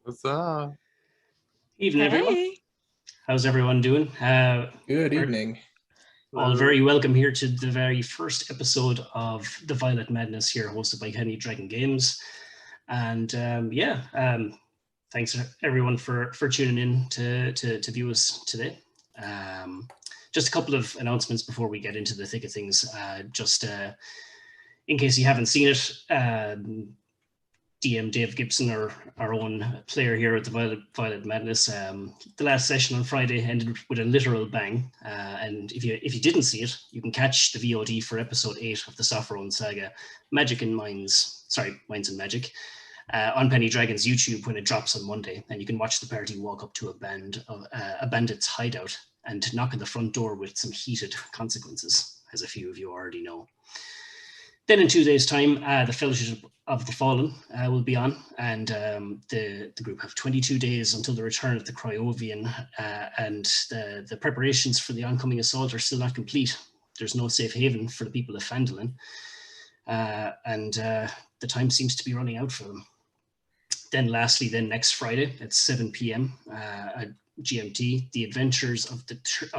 What's up? Evening, everyone. How's everyone doing? Good evening. All very welcome here to the very first episode of The Violet Madness here, hosted by Dragon Games. And thanks everyone for tuning in to view us today. Just a couple of announcements before we get into the thick of things. In case you haven't seen it, DM Dave Gibson, our own player here at the Violet Madness. The last session on Friday ended with a literal bang. And if you didn't see it, you can catch the VOD for episode 8 of the Sapphiron saga, Minds and Magic, on Penny Dragon's YouTube when it drops on Monday. And you can watch the party walk up to a bandit's hideout and knock on the front door with some heated consequences, as a few of you already know. Then in 2 days' time, the Fellowship of the Fallen will be on, and the group have 22 days until the return of the Cryovian, and the preparations for the oncoming assault are still not complete. There's no safe haven for the people of Phandalin, and the time seems to be running out for them. Then lastly, next Friday at 7 p.m. At GMT, the adventures of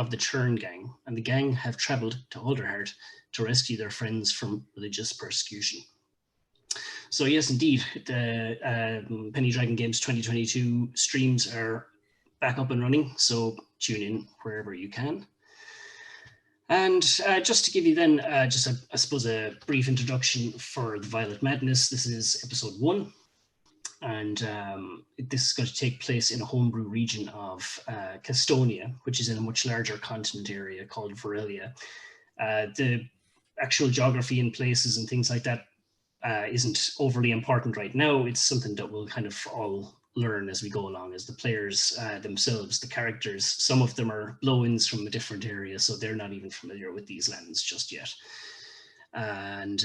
the Churn Gang, and the gang have travelled to Alderheart to rescue their friends from religious persecution. So yes, indeed, the Penny Dragon Games 2022 streams are back up and running, so tune in wherever you can. And just to give you then I suppose a brief introduction for the Violet Madness, this is episode 1. And this is going to take place in a homebrew region of Castonia, which is in a much larger continent area called Varelia. The actual geography and places and things like that isn't overly important right now. It's something that we'll kind of all learn as we go along, as the players themselves, the characters. Some of them are blow-ins from a different area, so they're not even familiar with these lands just yet. And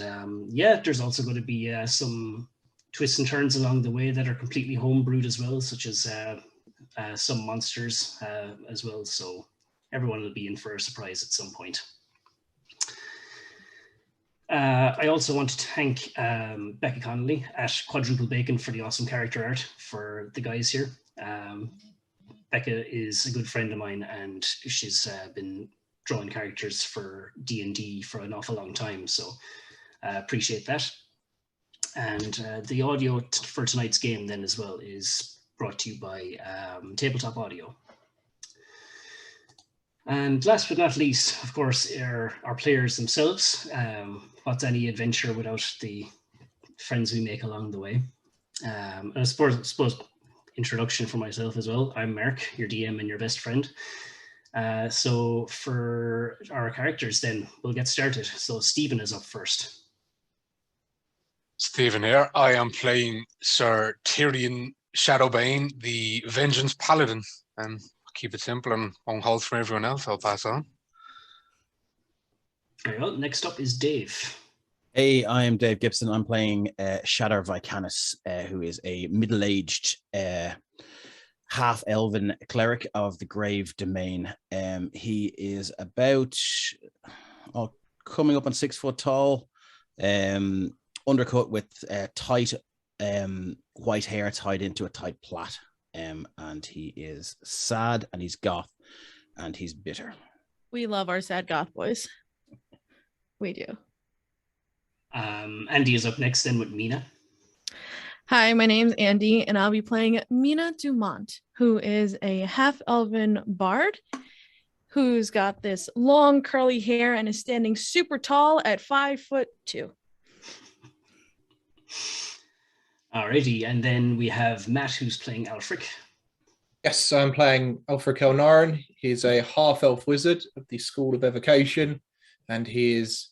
there's also going to be some twists and turns along the way that are completely homebrewed as well, such as some monsters as well. So everyone will be in for a surprise at some point. I also want to thank Becca Connolly at Quadruple Bacon for the awesome character art for the guys here. Becca is a good friend of mine, and she's been drawing characters for D&D for an awful long time, so appreciate that. And the audio for tonight's game then as well is brought to you by Tabletop Audio. And last but not least, of course, are our players themselves. What's any adventure without the friends we make along the way? And I suppose introduction for myself as well. I'm Mark, your DM and your best friend. So for our characters then, we'll get started. So Stephen is up first. Stephen here. I am playing Sir Tirion Shadowbane, the Vengeance Paladin. And keep it simple and won't hold for everyone else. I'll pass on. Very well. Next up is Dave. Hey, I am Dave Gibson. I'm playing Shadar Vikanis, who is a middle-aged half-elven cleric of the Grave Domain. He is about coming up on 6 foot tall, undercut with tight white hair tied into a tight plait. And he is sad, and he's goth, and he's bitter. We love our sad goth boys. We do. Andy is up next then with Mina. Hi, my name's Andy, and I'll be playing Mina DuMont, who is a half-elven bard who's got this long curly hair and is standing super tall at 5'2". Alrighty, and then we have Matt, who's playing Aelfric. Yes, I'm playing Aelfric Elnaren. He's a half-elf wizard of the School of Evocation, and he is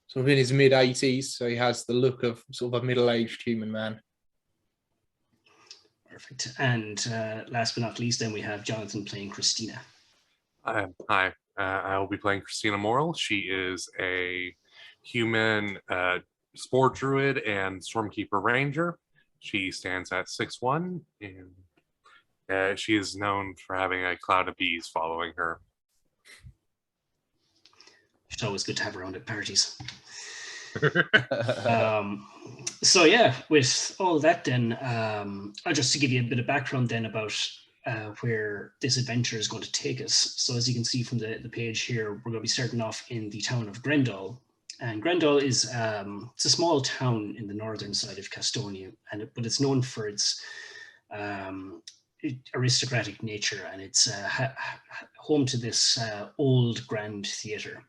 sort of in his mid-80s, so he has the look of sort of a middle-aged human man. Perfect. And last but not least, then we have Jonathan playing Christina. Hi, I will be playing Christina Morel. She is a human spore druid and stormkeeper ranger. She stands at 6'1", and she is known for having a cloud of bees following her. It's always good to have her around at parties. So yeah, with all that then, just to give you a bit of background then about where this adventure is going to take us. So as you can see from the page here, we're going to be starting off in the town of Grendahl. And Grendahl is it's a small town in the northern side of Castonia, but it's known for its aristocratic nature, and it's home to this old grand theatre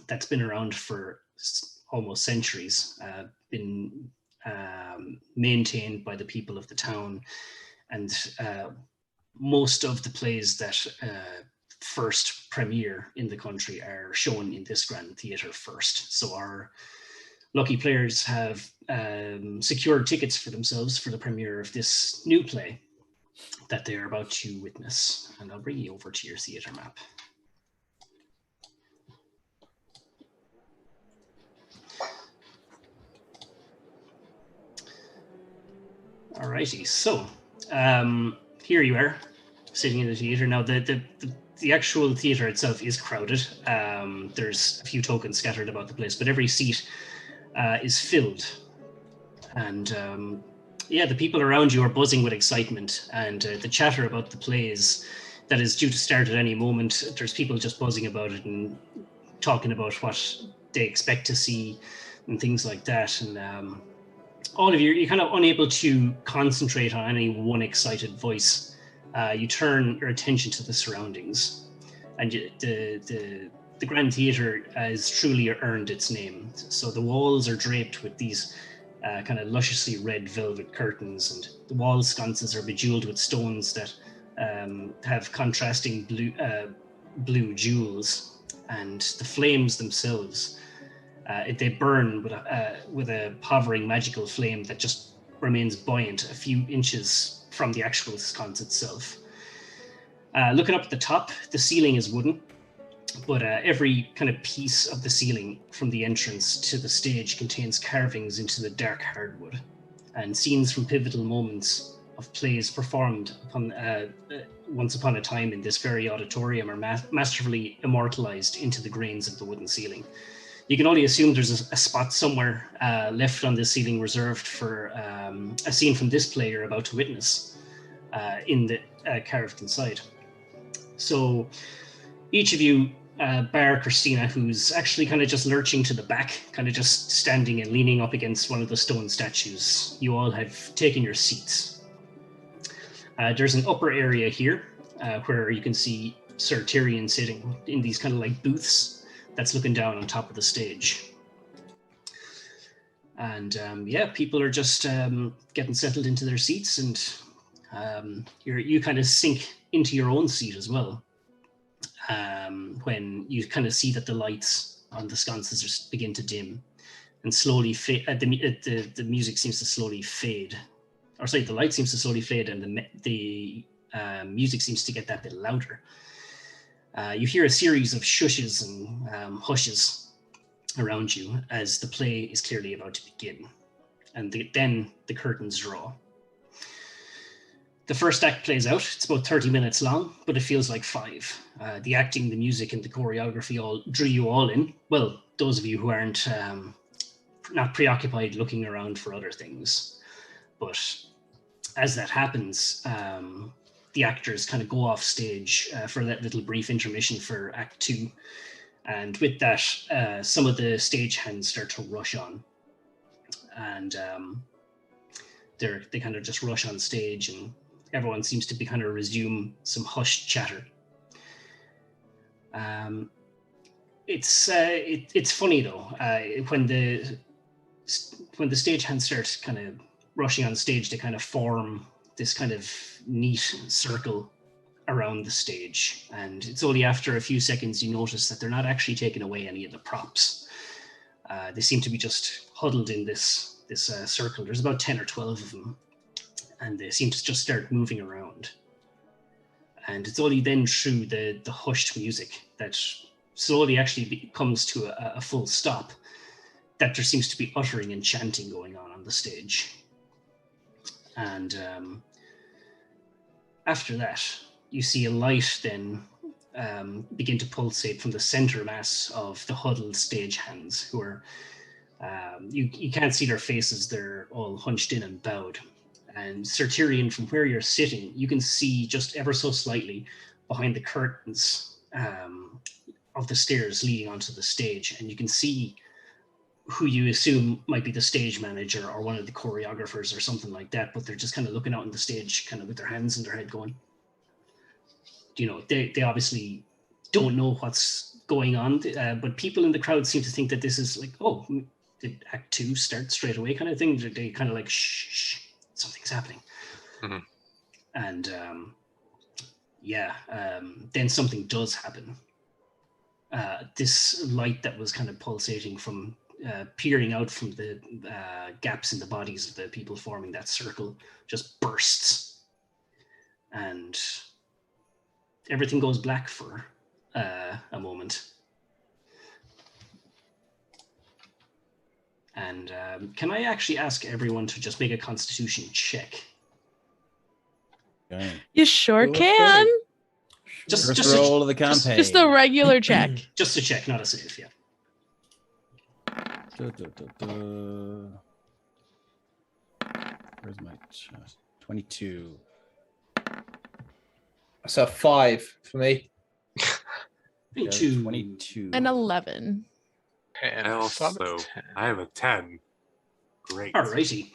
that's been around for almost centuries, been maintained by the people of the town, and most of the plays that first premiere in the country are shown in this grand theatre first. So our lucky players have secured tickets for themselves for the premiere of this new play that they're about to witness. And I'll bring you over to your theatre map. Alrighty, so here you are, sitting in the theatre. Now, the actual theatre itself is crowded. There's a few tokens scattered about the place, but every seat is filled. And yeah, the people around you are buzzing with excitement, and the chatter about the plays that is due to start at any moment, there's people just buzzing about it and talking about what they expect to see and things like that. And all of you're kind of unable to concentrate on any one excited voice. You turn your attention to the surroundings, and the Grand Theatre has truly earned its name. So the walls are draped with these kind of lusciously red velvet curtains, and the wall sconces are bejeweled with stones that have contrasting blue jewels, and the flames themselves, they burn with a hovering magical flame that just remains buoyant a few inches from the actual sconce itself. Looking up at the top, the ceiling is wooden, but every kind of piece of the ceiling from the entrance to the stage contains carvings into the dark hardwood, and scenes from pivotal moments of plays performed once upon a time in this very auditorium are masterfully immortalized into the grains of the wooden ceiling. You can only assume there's a spot somewhere left on this ceiling reserved for a scene from this play you're about to witness in the carved inside. So each of you, bar Christina, who's actually kind of just lurching to the back, kind of just standing and leaning up against one of the stone statues, you all have taken your seats. There's an upper area here where you can see Sir Tirion sitting in these kind of like booths that's looking down on top of the stage. And yeah, people are just getting settled into their seats, and you kind of sink into your own seat as well when you kind of see that the lights on the sconces just begin to dim and slowly the music seems to slowly fade. Or sorry, the light seems to slowly fade, and the music seems to get that bit louder. You hear a series of shushes and hushes around you as the play is clearly about to begin. And then the curtains draw. The first act plays out. It's about 30 minutes long, but it feels like 5. The acting, the music, and the choreography all drew you all in. Well, those of you who aren't not preoccupied looking around for other things. But as that happens, the actors kind of go off stage for that little brief intermission for Act 2. And with that, some of the stagehands start to rush on. And they kind of just rush on stage, and everyone seems to be kind of resume some hushed chatter. It's funny though, when the stagehands start kind of rushing on stage, to kind of form this kind of neat circle around the stage, and it's only after a few seconds you notice that they're not actually taking away any of the props. They seem to be just huddled in this circle. There's about 10 or 12 of them, and they seem to just start moving around. And it's only then through the hushed music that slowly actually comes to a full stop, that there seems to be uttering and chanting going on the stage. And after that, you see a light then begin to pulsate from the center mass of the huddled stagehands, who are You can't see their faces; they're all hunched in and bowed. And Sir Tirion, from where you're sitting, you can see just ever so slightly behind the curtains of the stairs leading onto the stage, and you can see who you assume might be the stage manager or one of the choreographers or something like that, but they're just kind of looking out on the stage, kind of with their hands in their head going, they obviously don't know what's going on, but people in the crowd seem to think that this is like, oh, did Act 2 start straight away kind of thing? They kind of like, shh, something's happening. Mm-hmm. And then something does happen. This light that was kind of pulsating from peering out from the gaps in the bodies of the people forming that circle just bursts, and everything goes black for a moment. And can I actually ask everyone to just make a Constitution check? Okay. You sure can. Just roll of the campaign. Just a regular check. Just a check, not a save. Yeah. Where's my chat? 22. That's a 5 for me. 22. An 11. And I a solid also 10. I have a 10. Great. Alrighty.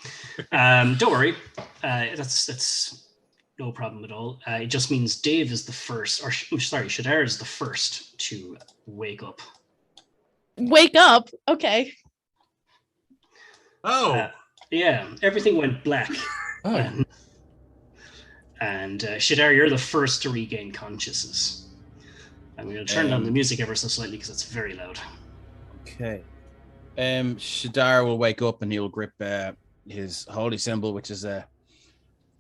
Don't worry. That's no problem at all. It just means Dave is the first, Shadar is the first to wake up. Wake up. Okay. Oh, Yeah, everything went black. Oh, And Shadar, you're the first to regain consciousness. I'm going to turn down the music ever so slightly because it's very loud. Okay. Shadar will wake up and he'll grip his holy symbol, which is a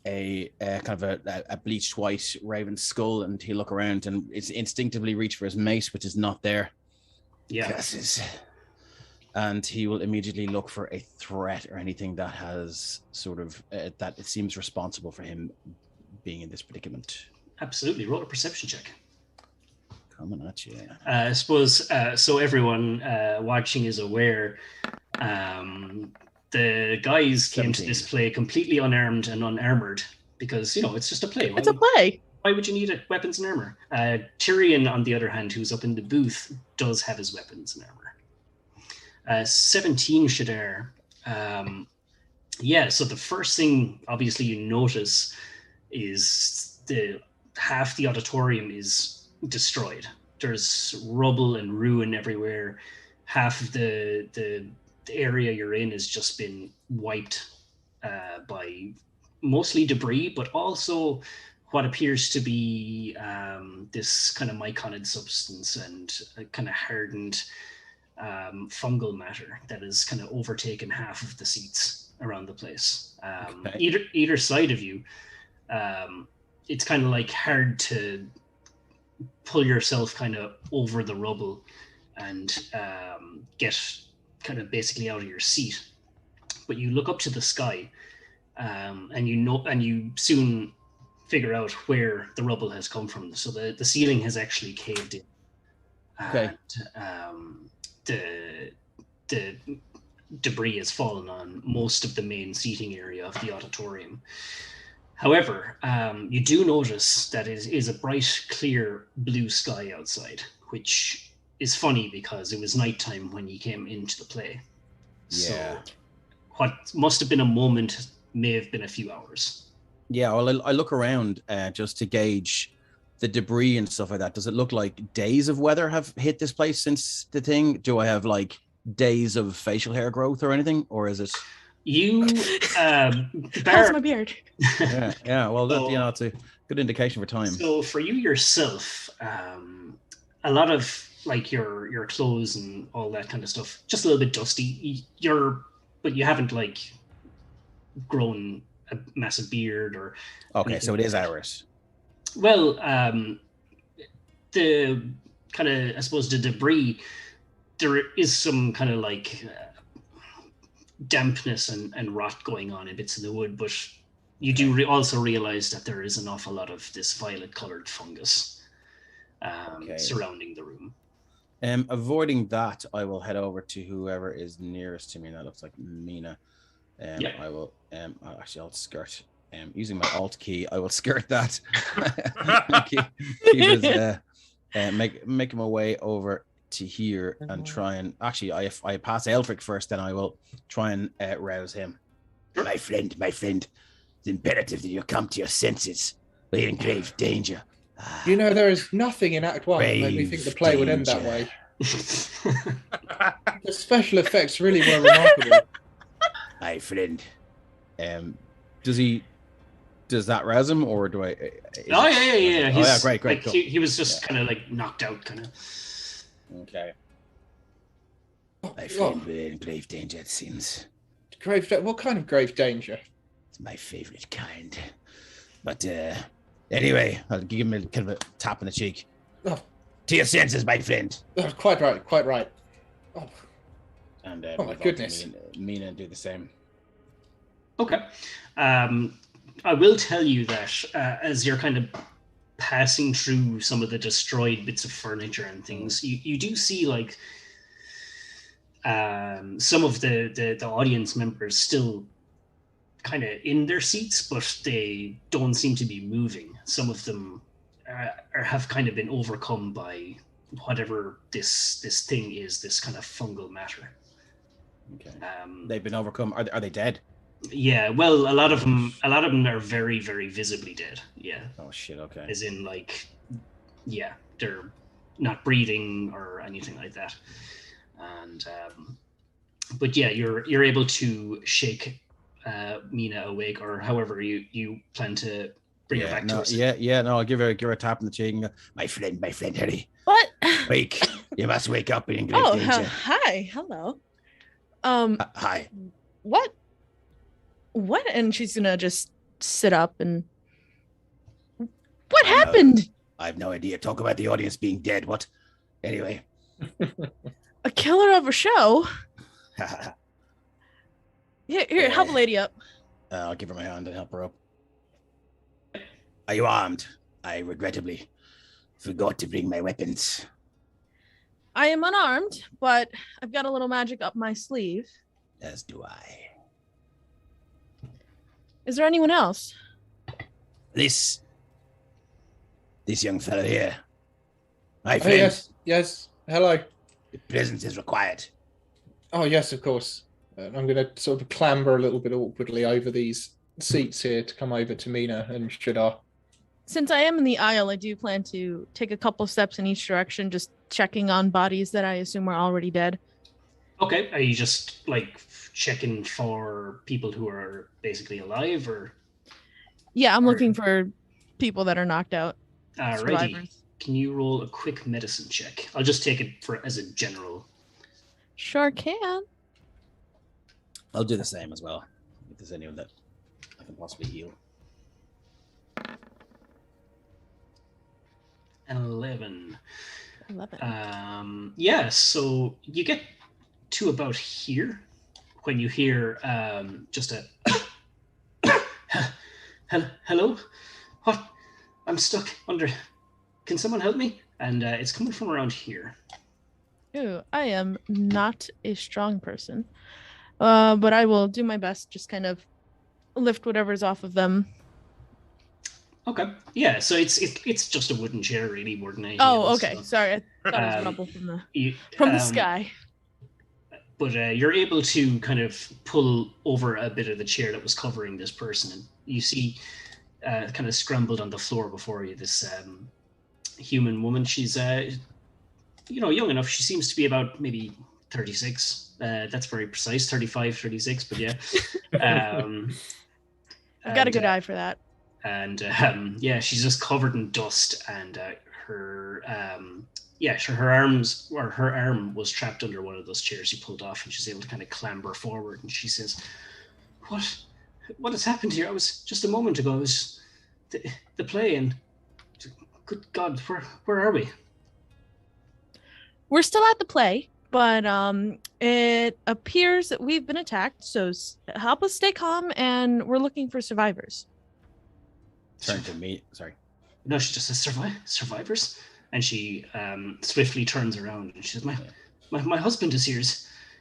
kind of a bleached white raven skull, and he'll look around and it's instinctively reach for his mace, which is not there. Yeah. And he will immediately look for a threat or anything that has sort of that it seems responsible for him being in this predicament. Absolutely. Roll a perception check. Coming at you. I suppose, so everyone watching is aware, the guys came to 17. this play completely unarmed and unarmored because, it's just a play. It's a play. Why would you need weapons and armor? Tyrion, on the other hand, who's up in the booth, does have his weapons and armor. 17, Shadar. So the first thing, obviously, you notice is half the auditorium is destroyed. There's rubble and ruin everywhere. Half of the area you're in has just been wiped by mostly debris, but also what appears to be this kind of myconid substance and a kind of hardened fungal matter that has kind of overtaken half of the seats around the place. Either side of you, it's kind of like hard to pull yourself kind of over the rubble and get kind of basically out of your seat. But you look up to the sky, and you soon figure out where the rubble has come from. So the ceiling has actually caved in. Okay. And, the debris has fallen on most of the main seating area of the auditorium. However, you do notice that it is a bright, clear blue sky outside, which is funny because it was nighttime when you came into the play. Yeah. So what must have been a moment may have been a few hours. Yeah, well, I look around just to gauge the debris and stuff like that. Does it look like days of weather have hit this place since the thing? Do I have like days of facial hair growth or anything, or is it? You, How's my beard? yeah. Well, it's a good indication for time. So for you yourself, a lot of like your clothes and all that kind of stuff, just a little bit dusty. But you haven't like grown a massive beard or. Okay, so it is ours. Well, the kind of, I suppose, the debris, there is some kind of like dampness and rot going on in bits of the wood, but you do also realize that there is an awful lot of this violet-colored fungus surrounding the room. Avoiding that, I will head over to whoever is nearest to me. And that looks like Mina. I will. Actually, I'll skirt. Using my Alt key, I will skirt that. Making my way over to here and try and actually, I pass Aelfric first. Then I will try and rouse him. My friend, it's imperative that you come to your senses. We're in grave danger. You know, there is nothing in Act 1 that made me think the play would end that way. The special effects really were remarkable. My friend. Does that rouse him, or do I? Yeah. Great. Like, cool. he was just kind of like knocked out, kind of. Okay. My friend, we're in grave danger, it seems. What kind of grave danger? It's my favorite kind. But anyway, I'll give him a kind of a tap on the cheek. Oh. To your senses, my friend. Oh, quite right. Oh, and my goodness. Mina do the same. Okay. I will tell you that as you're kind of passing through some of the destroyed bits of furniture and things, you do see like some of the audience members still kind of in their seats, but they don't seem to be moving. Some of them have kind of been overcome by whatever this thing is, this kind of fungal matter. Okay. They've been overcome. Are they dead? Yeah, well, a lot of them are very, very visibly dead. Yeah. Oh shit. Okay. As in, like, yeah, they're not breathing or anything like that. And but yeah, you're able to shake Mina awake, or however you plan to bring her back to us. No, I'll give her a tap on the cheek and go, my friend, hurry. What? Wake! You must wake up in grave danger. Hi, hello. Hi. What? And she's gonna just sit up and. What happened? I have no idea. Talk about the audience being dead. What? Anyway. A killer of a show. Here, help a lady up. I'll give her my hand and help her up. Are you armed? I regrettably forgot to bring my weapons. I am unarmed, but I've got a little magic up my sleeve. As do I. Is there anyone else? This young fellow here. My friend. Yes. Hello. The presence is required. Oh, yes, of course. I'm going to sort of clamber a little bit awkwardly over these seats here to come over to Mina and Shadar. Since I am in the aisle, I do plan to take a couple steps in each direction, just checking on bodies that I assume are already dead. Okay, are you just like checking for people who are basically alive, or? Yeah, I'm looking for people that are knocked out. Alrighty. Can you roll a quick medicine check? I'll just take it as a general. Sure can. I'll do the same as well. If there's anyone that I can possibly heal. 11. Yeah, so you get to about here when you hear just a hello? What? I'm stuck under. Can someone help me? And it's coming from around here. Ooh, I am not a strong person. But I will do my best, just kind of lift whatever's off of them. Okay. Yeah, so it's just a wooden chair, really, more than anything. Oh, okay. So. Sorry, I thought it was rubble from the sky. But you're able to kind of pull over a bit of the chair that was covering this person, and you see kind of scrambled on the floor before you this human woman. She's young enough. She seems to be about maybe 36. That's very precise, 35, 36, but yeah. I've got a good eye for that. And yeah, she's just covered in dust, and her arm was trapped under one of those chairs you pulled off, and she's able to kind of clamber forward, and she says, what has happened here? I was just a moment ago, I was the play, and good God, where are we? We're still at the play, but it appears that we've been attacked, so help us stay calm, and we're looking for survivors. Turn to me. Sorry. No, she just says survivors. And she swiftly turns around and she says, my husband is here.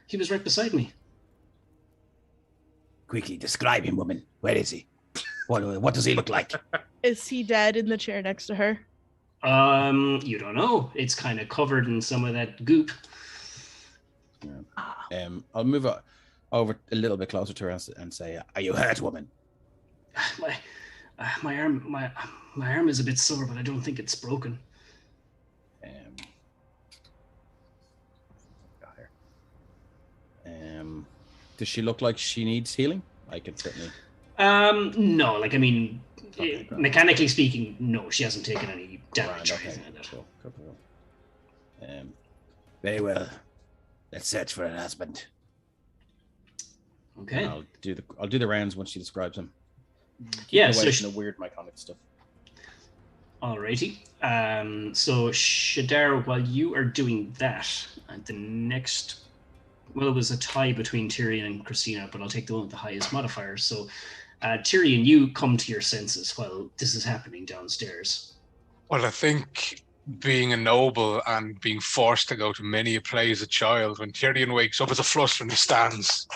He was right beside me. Quickly, describe him, woman. Where is he? What does he look like? Is he dead in the chair next to her? You don't know. It's kind of covered in some of that goop. Yeah. I'll move over a little bit closer to her and say, "Are you hurt, woman?" My arm is a bit sore, but I don't think it's broken. Got her. Does she look like she needs healing? I could certainly. No, like I mean, Okay, mechanically speaking, no, she hasn't taken any damage or Okay. anything like that. Cool. Very well. Let's search for her husband. Okay. And I'll do the rounds once she describes him. Yeah. Away So from the weird myconic stuff. alrighty. So Shadar, while you are doing that, the next, well, it was a tie between Tirion and Christina, but I'll take the one with the highest modifier. So Tirion, you come to your senses while this is happening downstairs. Well, I think being a noble and being forced to go to many a play as a child, when Tyrion wakes up as a fluster and he stands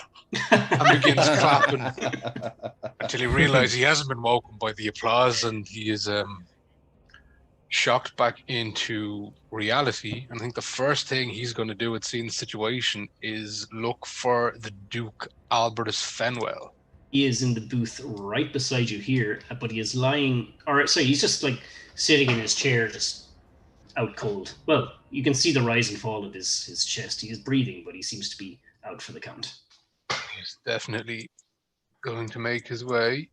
and begins clapping until he realizes he hasn't been woken by the applause and he is shocked back into reality. And I think the first thing he's going to do at seeing the situation is look for the Duke Albertus Fenwell. He is in the booth right beside you here, but he is lying, or sorry, he's just like sitting in his chair, just out cold. Well, you can see the rise and fall of his chest. He is breathing, but he seems to be out for the count. He's definitely going to make his way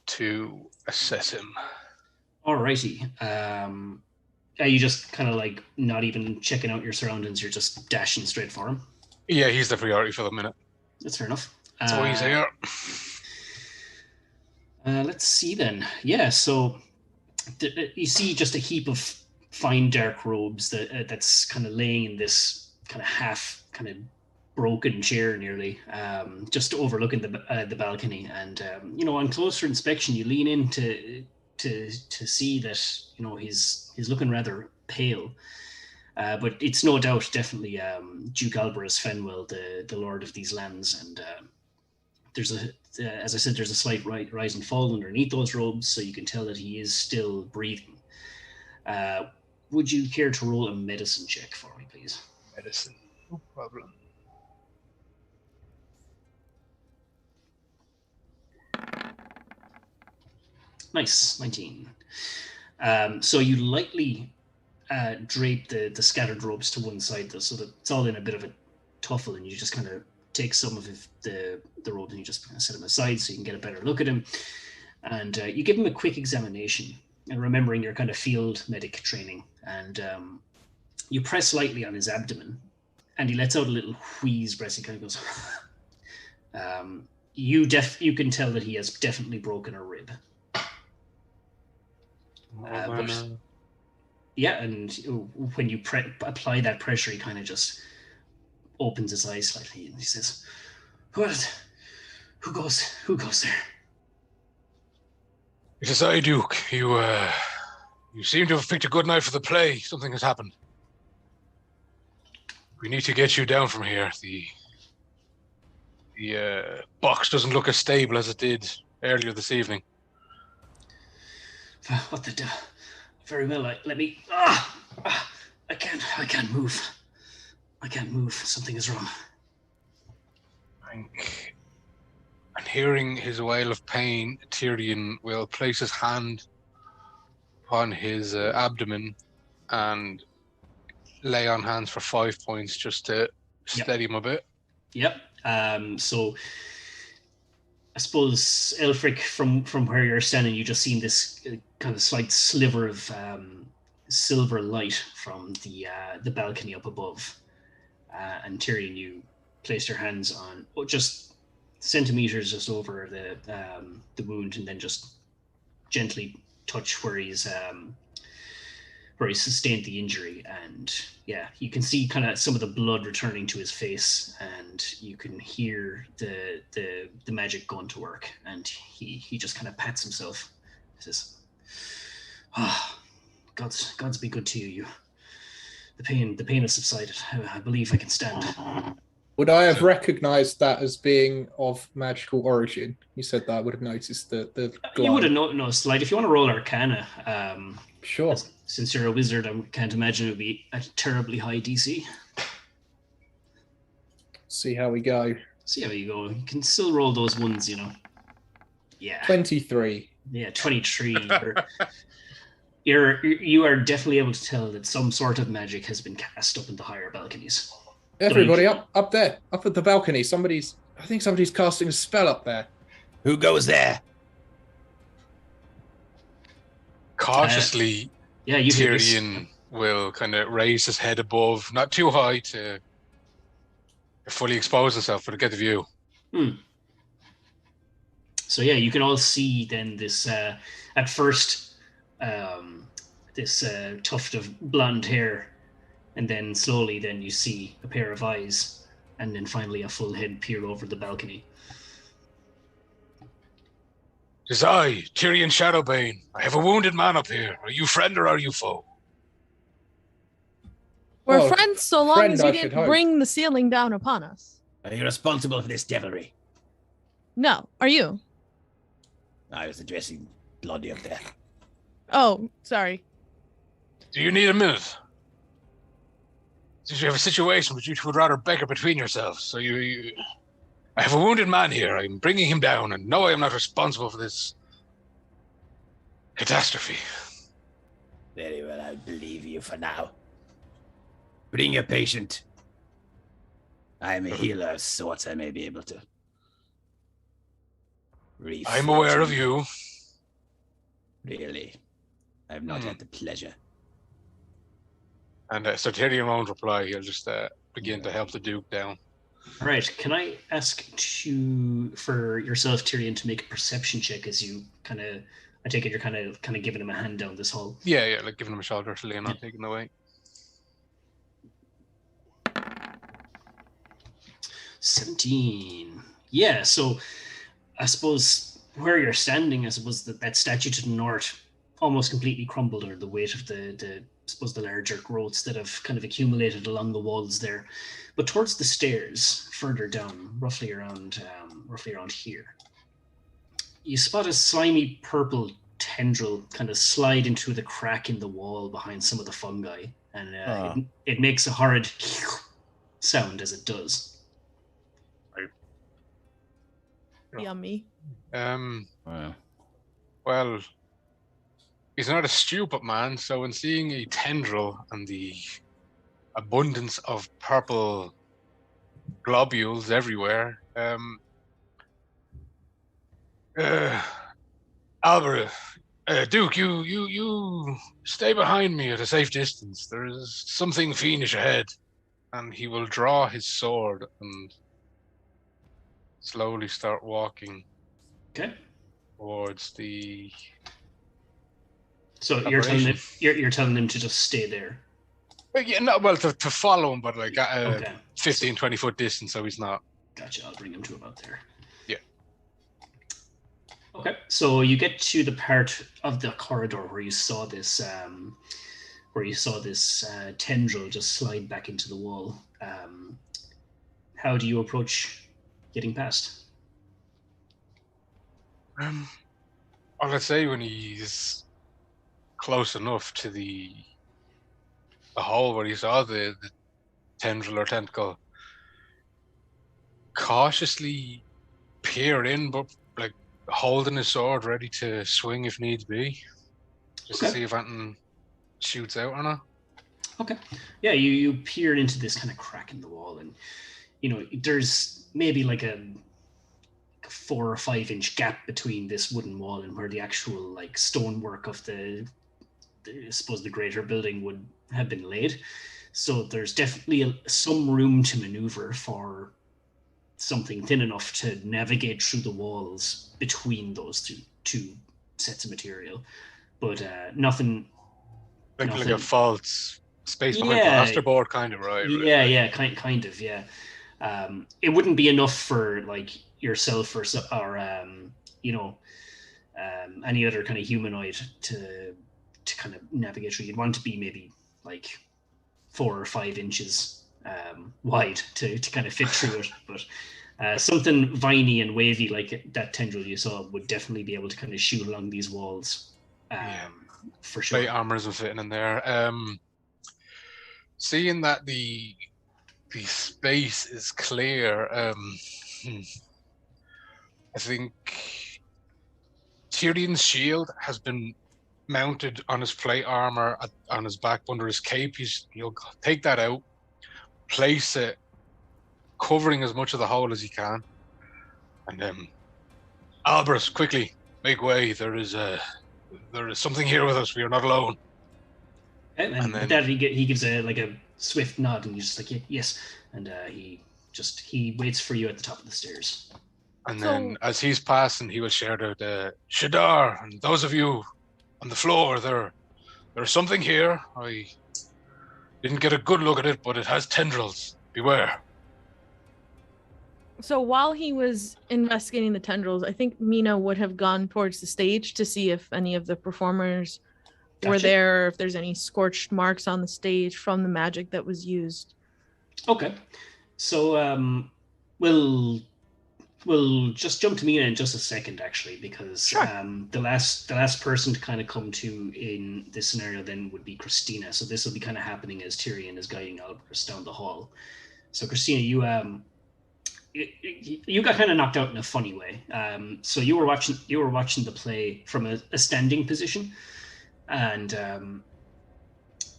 to assess him. Alrighty. Are you just kind of like not even checking out your surroundings? You're just dashing straight for him? Yeah, he's the priority for the minute. That's fair enough. That's why he's here. Let's see then. Yeah, so you see just a heap of fine dark robes that's kind of laying in this kind of half kind of broken chair nearly, just overlooking the balcony. And on closer inspection, you lean in to see that he's looking rather pale. But it's no doubt definitely Duke Albertus Fenwell, the lord of these lands, and there's as I said, there's a slight rise and fall underneath those robes, so you can tell that he is still breathing. Would you care to roll a medicine check for me, please? Medicine, no problem. Nice, 19. So you lightly drape the scattered robes to one side, so that it's all in a bit of a tuffle, and you just kind of take some of the robes and you just kind of set them aside so you can get a better look at him. And you give him a quick examination, and remembering your kind of field medic training, and you press lightly on his abdomen, and he lets out a little wheeze breath. He kind of goes, you can tell that he has definitely broken a rib. Yeah, and when you apply that pressure, he kind of just opens his eyes slightly and he says, Who goes there? It is I, Duke. You seem to have picked a good night for the play. Something has happened. We need to get you down from here. The box doesn't look as stable as it did earlier this evening. What the very well, let me... I can't move. I can't move. Something is wrong. And hearing his wail of pain, Tirion will place his hand upon his abdomen and lay on hands for 5 points just to steady him a bit. Yep. So I suppose, Aelfric, from where you're standing, you just seen this kind of slight sliver of silver light from the balcony up above. And Tirion, you placed your hands on just centimeters just over the wound, and then just gently touch where he's sustained the injury. And you can see kind of some of the blood returning to his face, and you can hear the magic going to work. And he just kind of pats himself. He says, God's be good to you. The pain has subsided. I believe I can stand. Would I have recognized that as being of magical origin? You said that I would have noticed the glow. You would have noticed. Like, if you want to roll Arcana, Sure. Since you're a wizard, I can't imagine it would be a terribly high DC. See how we go. See how you go. You can still roll those ones, Yeah. 23. Yeah, 23. You are definitely able to tell that some sort of magic has been cast up in the higher balconies. Everybody up there, up at the balcony. I think somebody's casting a spell up there. Who goes there? Cautiously, Yeah, you hear this. Tirion will kind of raise his head above, not too high to fully expose himself, but to get the view. So yeah, you can all see then this, at first, this tuft of blonde hair, and then slowly then you see a pair of eyes, and then finally a full head peer over the balcony. "'Tis I, Tirion Shadowbane. I have a wounded man up here. Are you friend or are you foe?" We're Well, friends so long friend, as you I should didn't hope. bring the ceiling down upon us. Are you responsible for this devilry? No. Are you? I was addressing Blondie up there. Oh, sorry. "Do you need a minute? Did you have a situation which you would rather beggar between yourselves? So I have a wounded man here. I'm bringing him down, and no, I am not responsible for this catastrophe." Very well, I'll believe you for now. Bring your patient. I am a healer of sorts. I may be able to. I'm aware of you. Really? I have not had the pleasure. And so Tyrion won't reply. He'll just begin to help the Duke down. All right, can I ask for yourself, Tyrion, to make a perception check as you kind of, I take it you're kind of giving him a hand down this hall. Yeah, like giving him a shoulder to lean on, taking away. 17. Yeah, so I suppose where you're standing, I suppose that statue to the north almost completely crumbled under the weight of the larger growths that have kind of accumulated along the walls there. But towards the stairs, further down, roughly around here, you spot a slimy purple tendril kind of slide into the crack in the wall behind some of the fungi, and it makes a horrid sound as it does. Yummy. Well, he's not a stupid man, so in seeing a tendril and the abundance of purple globules everywhere, Albert, Duke, you stay behind me at a safe distance. There is something fiendish ahead. And he will draw his sword and slowly start walking. Okay. Towards the. So you're telling him to just stay there. Yeah, no, well, to follow him, but like at a 15, 20 foot distance, so he's not. Gotcha. I'll bring him to about there. Yeah. Okay. So you get to the part of the corridor where you saw this, tendril just slide back into the wall. How do you approach getting past? Well, let's say when he's close enough to the hole where he saw the tendril or tentacle, cautiously peer in, but like holding his sword ready to swing if needs be, just to see if anything shoots out or not. Okay. Yeah, you peer into this kind of crack in the wall, and there's maybe like a 4 or 5 inch gap between this wooden wall and where the actual like stonework of I suppose the greater building would have been laid. So there's definitely some room to maneuver for something thin enough to navigate through the walls between those two sets of material, but nothing. Like a false space behind plasterboard, kind of, right? Yeah, kind of, yeah. It wouldn't be enough for like yourself or any other kind of humanoid to to kind of navigate through. You'd want to be maybe like 4 or 5 inches wide to kind of fit through it. But something viney and wavy like that tendril you saw would definitely be able to kind of shoot along these walls. For sure. Plate armor isn't fitting in there. Seeing that the space is clear, I think Tyrion's shield has been mounted on his plate armor on his back under his cape. He'll take that out, place it, covering as much of the hole as he can, and then Albert, quickly make way. There is something here with us. We are not alone. And then that he gives a swift nod, and you're just like, yes. And he waits for you at the top of the stairs. And then as he's passing, he will shout out, Shadar, and those of you on the floor, there's something here. I didn't get a good look at it, but it has tendrils. Beware. So while he was investigating the tendrils, I think Mina would have gone towards the stage to see if any of the performers were there, or if there's any scorched marks on the stage from the magic that was used. Okay. So we'll just jump to Mina in just a second, actually, because sure. The last person to kind of come to in this scenario then would be Christina. So this will be kind of happening as Tirion is guiding Albert down the hall. So Christina, you got kind of knocked out in a funny way. So you were watching the play from a standing position, and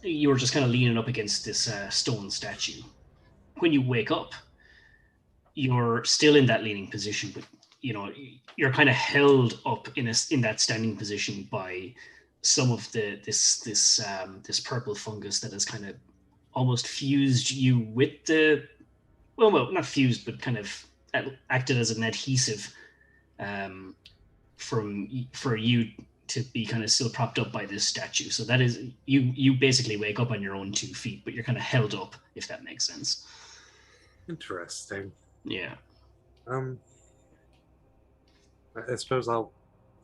you were just kind of leaning up against this stone statue. When you wake up, you're still in that leaning position, but you're kind of held up in that standing position by some of this purple fungus that has kind of almost fused you with the. Well, not fused, but kind of acted as an adhesive for you to be kind of still propped up by this statue. So that is, you basically wake up on your own 2 feet, but you're kind of held up, if that makes sense. Interesting. Yeah. I suppose I'll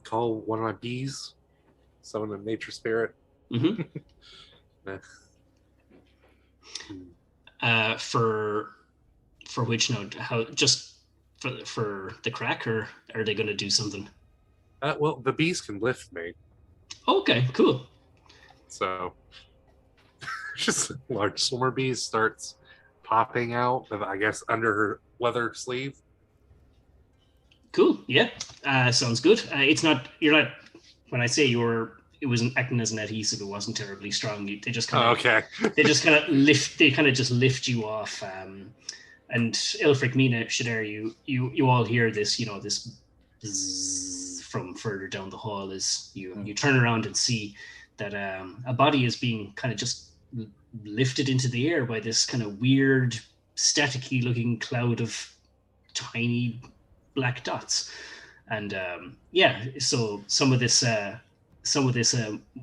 call one of my bees, summon a nature spirit. Mm-hmm. For which note? How, just for the crack, or are they going to do something? Well, the bees can lift me. Okay, cool. So, just large swimmer bees starts popping out, I guess, under her leather sleeve. Cool. Yeah. Sounds good. You're not. When I say it wasn't acting as an adhesive, it wasn't terribly strong. They just kind of. Okay. They just kind of lift. They kind of just lift you off. And Aelfric, Mina, Shadar, you all hear this, this bzzz from further down the hall as you turn around and see that a body is being kind of just lifted into the air by this kind of weird, staticky looking cloud of tiny black dots. And so some of this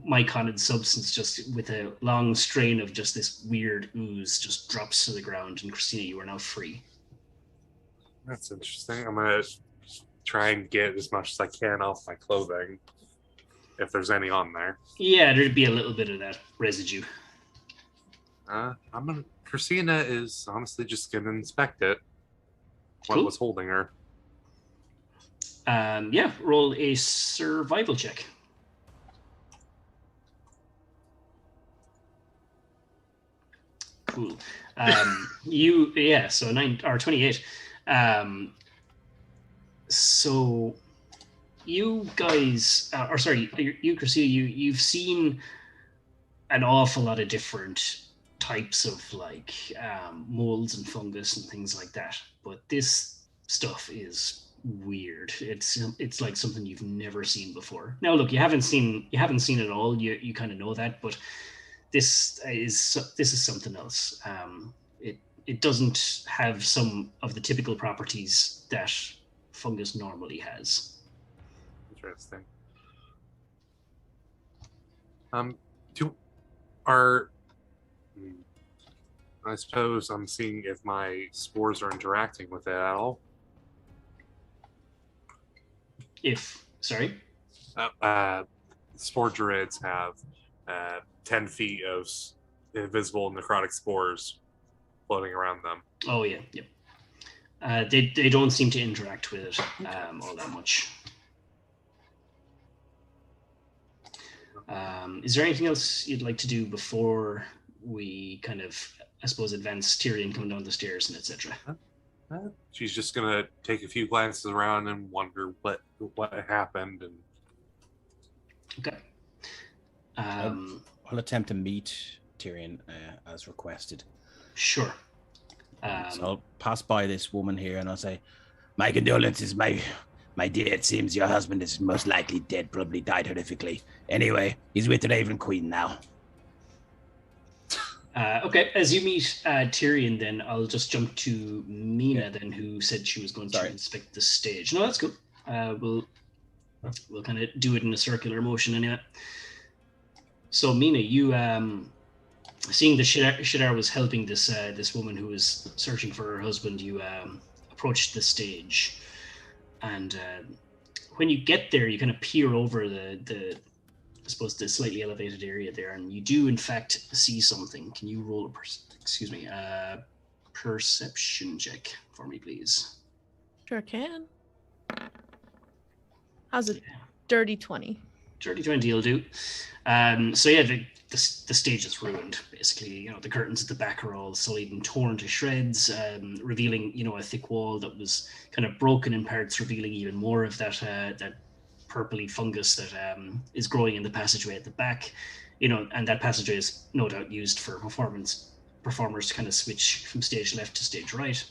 myconid substance, just with a long strain of just this weird ooze, just drops to the ground. And Christina, you are now free. That's interesting. I'm gonna try and get as much as I can off my clothing, if there's any on there. Yeah, there'd be a little bit of that residue. Christina is honestly just gonna inspect it. What Cool. was holding her? Roll a survival check. Cool. So 9 or 28. So you guys, you Christina, you've seen an awful lot of different types of molds and fungus and things like that, but this stuff is weird. It's like something you've never seen before. Now, look, you haven't seen it all. You kind of know that, but this is something else. It doesn't have some of the typical properties that fungus normally has. Interesting. I suppose I'm seeing if my spores are interacting with it at all. Spore Druids have 10 feet of invisible necrotic spores floating around them. Oh yeah, yep. They don't seem to interact with it all that much. Is there anything else you'd like to do before we kind of, I suppose, advance Tirion coming down the stairs and etc.? She's just gonna take a few glances around and wonder what happened. And okay. I'll attempt to meet Tirion as requested. Sure. So I'll pass by this woman here and I'll say, "My condolences, my dear. It seems your husband is most likely dead, probably died horrifically. Anyway, he's with the Raven Queen now." Okay, as you meet Tirion, then I'll just jump to Mina, then, who said she was going to inspect the stage. No, that's cool. We'll kind of do it in a circular motion anyway. So, Mina, you seeing that Shadar was helping this woman who was searching for her husband, you approached the stage, and when you get there, you kind of peer over the I suppose the slightly elevated area there, and you do in fact see something. Can you roll a perception check for me, please? Sure can. How's it? Dirty 20. Dirty 20 will do. So yeah, the stage is ruined. Basically, you know, the curtains at the back are all sullied and torn to shreds, revealing, you know, a thick wall that was kind of broken in parts, revealing even more of that purpley fungus that is growing in the passageway at the back, you know, and that passageway is no doubt used for performers to kind of switch from stage left to stage right.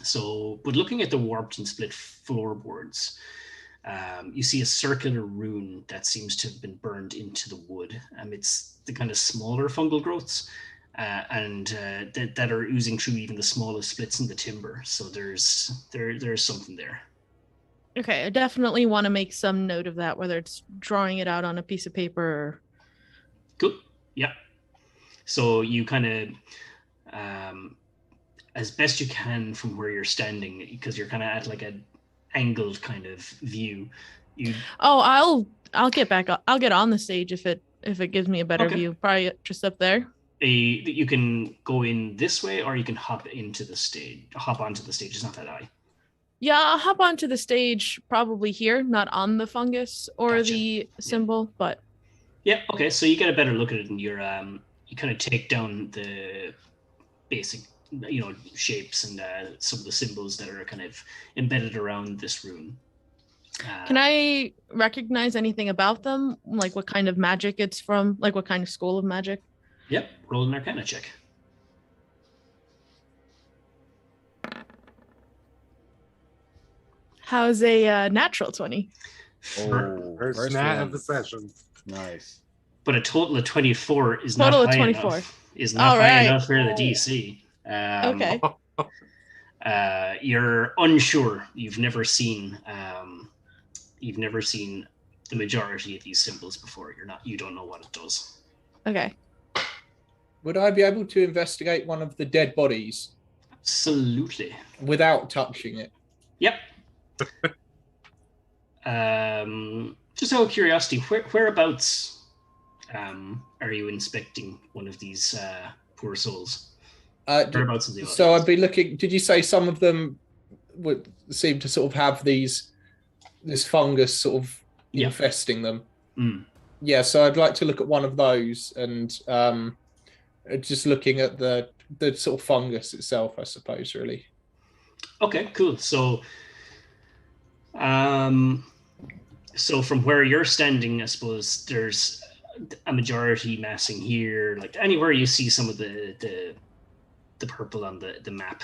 So, but looking at the warped and split floorboards, you see a circular rune that seems to have been burned into the wood amidst the kind of smaller fungal growths, and that are oozing through even the smallest splits in the timber. So there's something there. Okay, I definitely want to make some note of that, whether it's drawing it out on a piece of paper or... Good. Yeah. So you kind of, as best you can from where you're standing, because you're kind of at like an angled kind of view. I'll get back. I'll get on the stage if it gives me a better view. Probably just up there. You can go in this way, or you can hop onto the stage. It's not that high. Yeah, I'll hop onto the stage probably here, not on the fungus or the symbol, but... Yeah, okay, so you get a better look at it, and you kind of take down the basic, you know, shapes and some of the symbols that are kind of embedded around this rune. Can I recognize anything about them? Like what kind of magic it's from? Like what kind of school of magic? Yep, roll an Arcana check. How's a natural 20? First nat of the session. Nice. But a total of 24 is total not of high 24. enough. Is not high enough for the DC. Okay. You're unsure. You've never seen the majority of these symbols before. You don't know what it does. Okay. Would I be able to investigate one of the dead bodies? Absolutely. Without touching it? Yep. Just out of curiosity, whereabouts are you inspecting one of these poor souls? Whereabouts in the audience? So I'd be looking. Did you say some of them would seem to sort of have this fungus sort of infesting them? Mm. Yeah. So I'd like to look at one of those and just looking at the sort of fungus itself, I suppose. Really. Okay. Cool. So. So from where you're standing, I suppose there's a majority massing here. Like anywhere you see some of the purple on the map.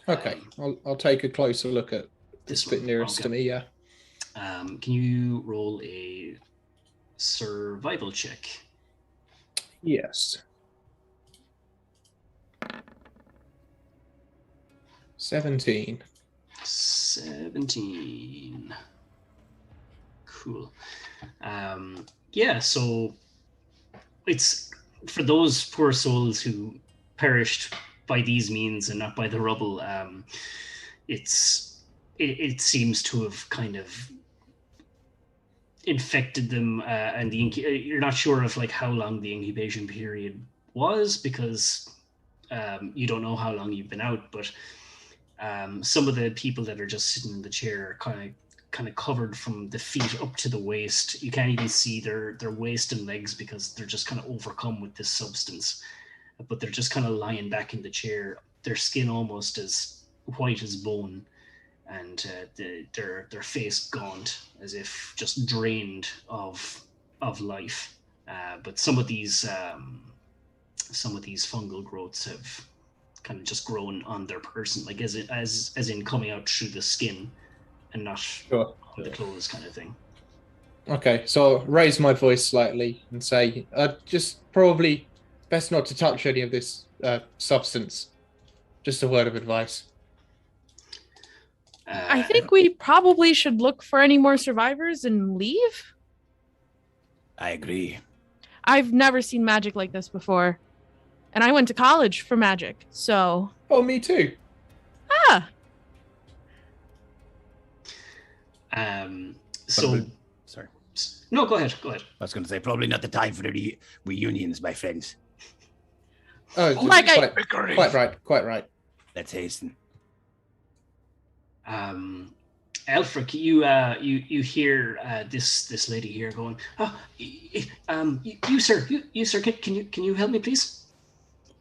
Okay, I'll take a closer look at this bit nearest to me. Yeah. Can you roll a survival check? Yes. 17. Cool. Yeah, so it's for those poor souls who perished by these means and not by the rubble. It seems to have kind of infected them, and you're not sure of like how long the incubation period was, because you don't know how long you've been out, but some of the people that are just sitting in the chair are kind of covered from the feet up to the waist. You can't even see their waist and legs because they're just kind of overcome with this substance, but they're just kind of lying back in the chair, their skin almost as white as bone, and their face gaunt, as if just drained of life. But some of these fungal growths have kind of just grown on their person, like as in coming out through the skin and not on the clothes, kind of thing. Okay, so I'll raise my voice slightly and say, just probably best not to touch any of this substance. Just a word of advice. I think we probably should look for any more survivors and leave. I agree. I've never seen magic like this before. And I went to college for magic, so... Oh, me too. Ah! Sorry. No, go ahead. I was going to say, probably not the time for the reunions, my friends. Oh, quite right. Let's hasten. Aelfric, you hear this lady here going, you sir, can you help me, please?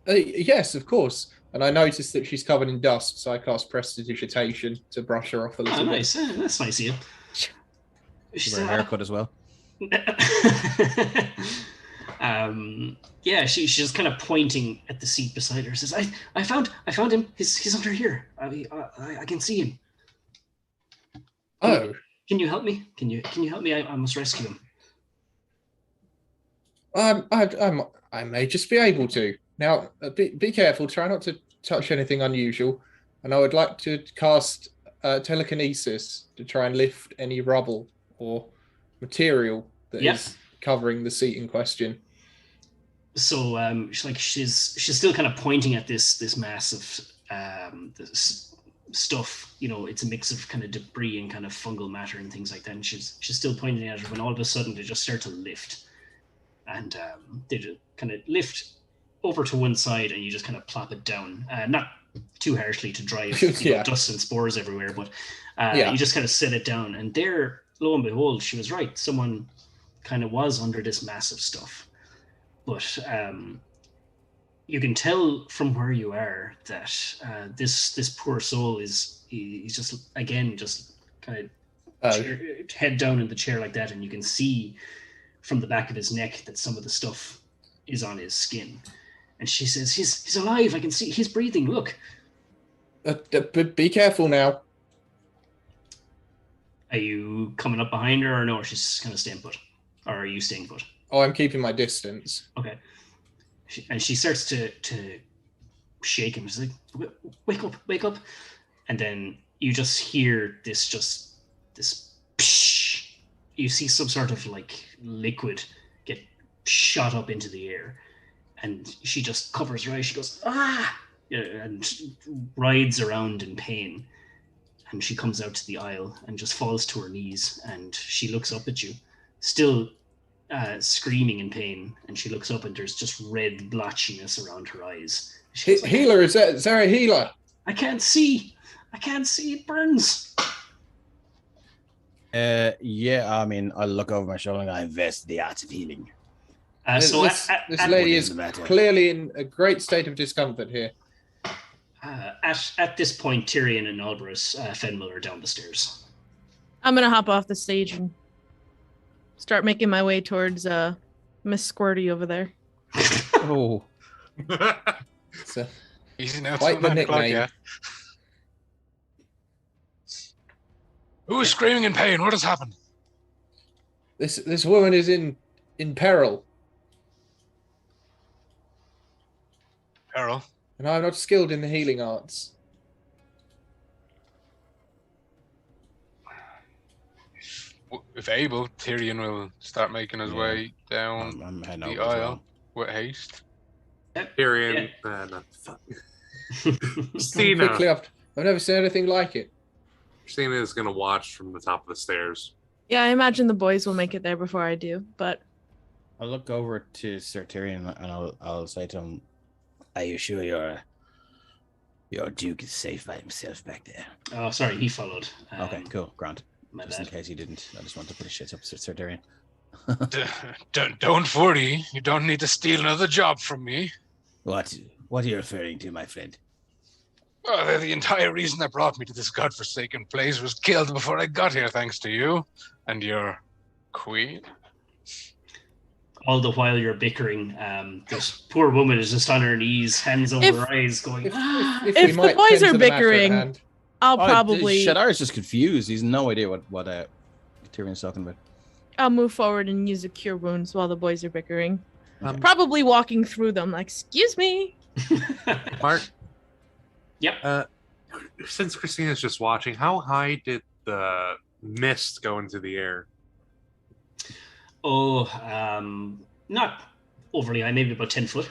Yes, of course. And I noticed that she's covered in dust, so I cast prestidigitation to brush her off a little bit. Nice. That's nice of you. She's a haircut as well. Yeah, she's just kind of pointing at the seat beside her. Says, I found him. He's under here. I can see him. Oh. Can you help me? Can you help me? I must rescue him. I may just be able to. Now, be careful. Try not to touch anything unusual. And I would like to cast telekinesis to try and lift any rubble or material that is covering the seat in question. So, she's still kind of pointing at this mass of this stuff. You know, it's a mix of kind of debris and kind of fungal matter and things like that. And she's still pointing at it when all of a sudden they just start to lift, and they just kind of lift over to one side, and you just kind of plop it down, not too harshly to drive dust and spores everywhere, but you just kind of set it down. And there, lo and behold, she was right. Someone kind of was under this massive stuff, but you can tell from where you are that this poor soul he's just kind of head down in the chair like that, and you can see from the back of his neck that some of the stuff is on his skin. And she says, he's alive. I can see he's breathing. Look. Be careful now. Are you coming up behind her, or no? Or she's kind of staying put, or are you staying put? Oh, I'm keeping my distance. Okay. And she starts to shake him. She's like, wake up. And then you just hear this psh. You see some sort of like liquid get shot up into the air. And she just covers her eyes. She goes, ah! And writhes around in pain. And she comes out to the aisle and just falls to her knees. And she looks up at you, still screaming in pain. And she looks up and there's just red blotchiness around her eyes. Healer, is there a healer? I can't see. It burns. Yeah, I mean, I'll look over my shoulder and I invest the art of healing. This lady is clearly in a great state of discomfort here. At this point, Tirion and Alvarez Fenwell are down the stairs. I'm going to hop off the stage and start making my way towards Miss Squirty over there. Oh. Easy now. Quite the nickname. Who is screaming in pain? What has happened? This woman is in peril. Peril? And I'm not skilled in the healing arts. If able, Tirion will start making his way down the aisle with haste. Tirion, Christina. I've never seen anything like it. Christina is going to watch from the top of the stairs. Yeah, I imagine the boys will make it there before I do, but I'll look over to Sir Tirion and I'll say to him, "Are you sure your Duke is safe by himself back there?" Oh, sorry, he followed. Okay, cool, Grant. My Just bad. in case he didn't, I just want to put his shit up, Sir Tirion. Don't worry. You don't need to steal another job from me. What are you referring to, my friend? Well, the entire reason that brought me to this godforsaken place was killed before I got here, thanks to you and your queen. All the while you're bickering, this poor woman is just on her knees, hands over her eyes, going, If If we the might boys tend are to the matter at bickering, hand. I'll probably Shadar is just confused. He's no idea what Tyrion's talking about. I'll move forward and use a cure wounds while the boys are bickering. Um, Probably walking through them like, excuse me. Mark, Yep. since Christina's just watching, how high did the mist go into the air? Oh, not overly high, maybe about 10 foot.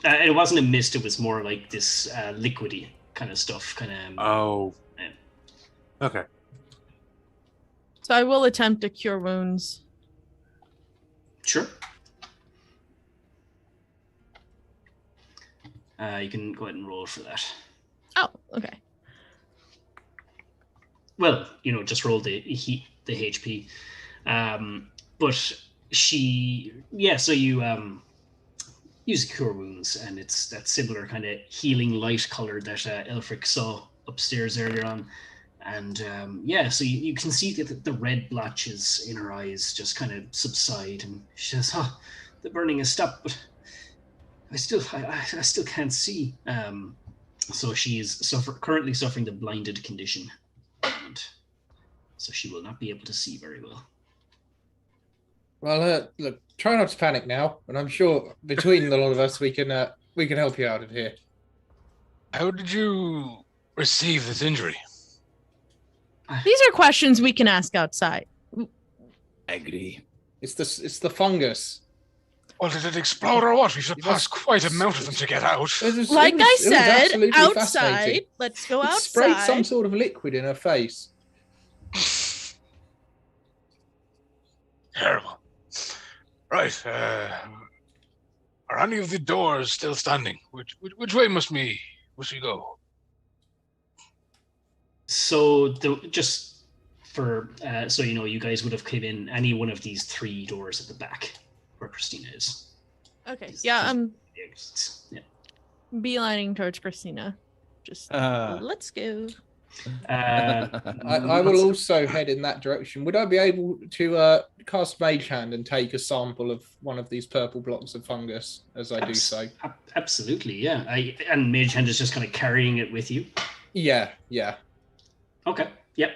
It wasn't a mist, it was more like this liquidy kind of stuff. Oh. Yeah. Okay. So I will attempt to cure wounds. Sure. You can go ahead and roll for that. Oh, okay. Well, just roll the HP. But so you use cure wounds, and it's that similar kind of healing light color that Aelfric saw upstairs earlier on. And so you can see that the red blotches in her eyes just kind of subside, and she says, "Oh, the burning has stopped, but I still can't see." So she is currently suffering the blinded condition, and so she will not be able to see very well. Well, look, try not to panic now, and I'm sure between the lot of us we can help you out of here. How did you receive this injury? These are questions we can ask outside. I agree. It's the fungus. Well, did it explode or what? We should You pass must- quite a amount of them to get out. Like I said, absolutely outside. fascinating. Let's go It outside. sprayed some sort of liquid in her face. Terrible. Right. Are any of the doors still standing? Which way must we go? So just for you guys would have come in any one of these 3 doors at the back where Christina is. Okay. Yeah, I'm The exits. Yeah. beelining towards Christina. Just let's go. I will also head in that direction. Would I be able to cast Mage Hand and take a sample of one of these purple blocks of fungus as I do so? Absolutely, yeah. And Mage Hand is just kind of carrying it with you. Yeah. Okay. Yep.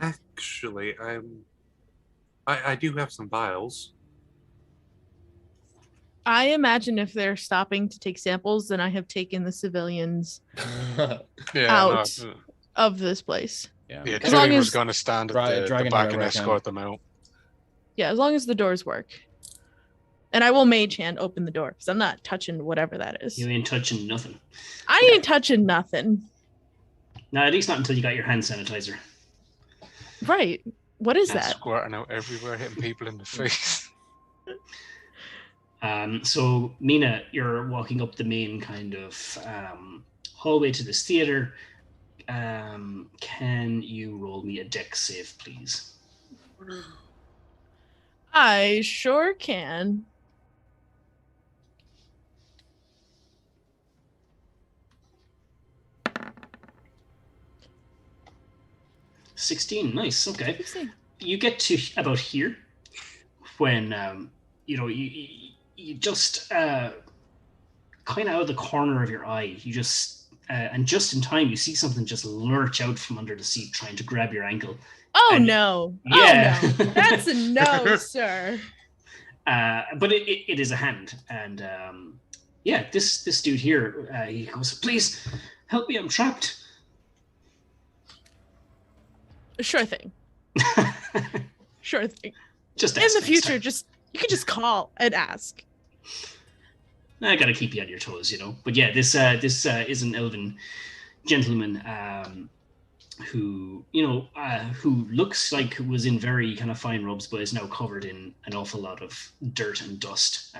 Actually, I do have some vials. I imagine if they're stopping to take samples, then I have taken the civilians out of this place. Yeah. Yeah, As long Tyrion was as- going to stand at the Dragon back Heart and right escort them out. Yeah, as long as the doors work. And I will mage hand open the door because I'm not touching whatever that is. You ain't touching nothing. I ain't touching nothing. No, at least not until you got your hand sanitizer. Right. What is And that? squirting out everywhere, hitting people in the face. So Mina, you're walking up the main kind of hallway to this theater. Can you roll me a dex save, please? I sure can. $16. Nice. Okay. Let's see. You get to about here when you just kind of out of the corner of your eye, you just and just in time you see something just lurch out from under the seat trying to grab your ankle. Oh And- no. Yeah. Oh no. That's a no, sir. But it is a hand, and this dude here, he goes, "Please help me, I'm trapped." Sure thing. Sure thing. Just In ask the next future, time. you can just call and ask. I gotta keep you on your toes, But yeah, this is an elven gentleman. who looks like was in very kind of fine robes, but is now covered in an awful lot of dirt and dust.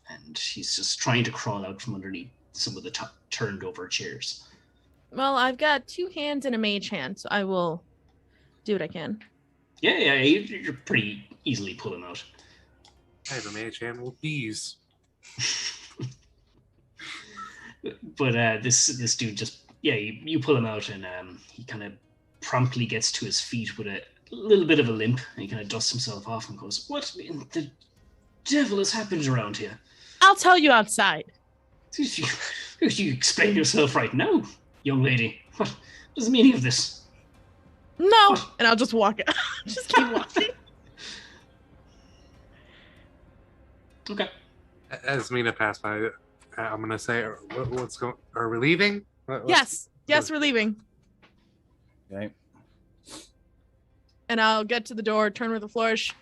And he's just trying to crawl out from underneath some of the turned over chairs. Well, I've got 2 hands and a mage hand, so I will do what I can. Yeah, you're pretty easily pull him out. I have a mage hand with these. But this dude just, you pull him out, and he kind of promptly gets to his feet with a little bit of a limp, and he kind of dusts himself off and goes, "What in the devil has happened around here?" I'll tell you outside. You explain yourself right now, young lady. What is the meaning of this? No, What? and I'll just walk. Just keep walking. Okay. As Mina passed by, I'm gonna say, "What's going? Are we leaving?" Yes, we're leaving. Okay. And I'll get to the door, turn with a flourish.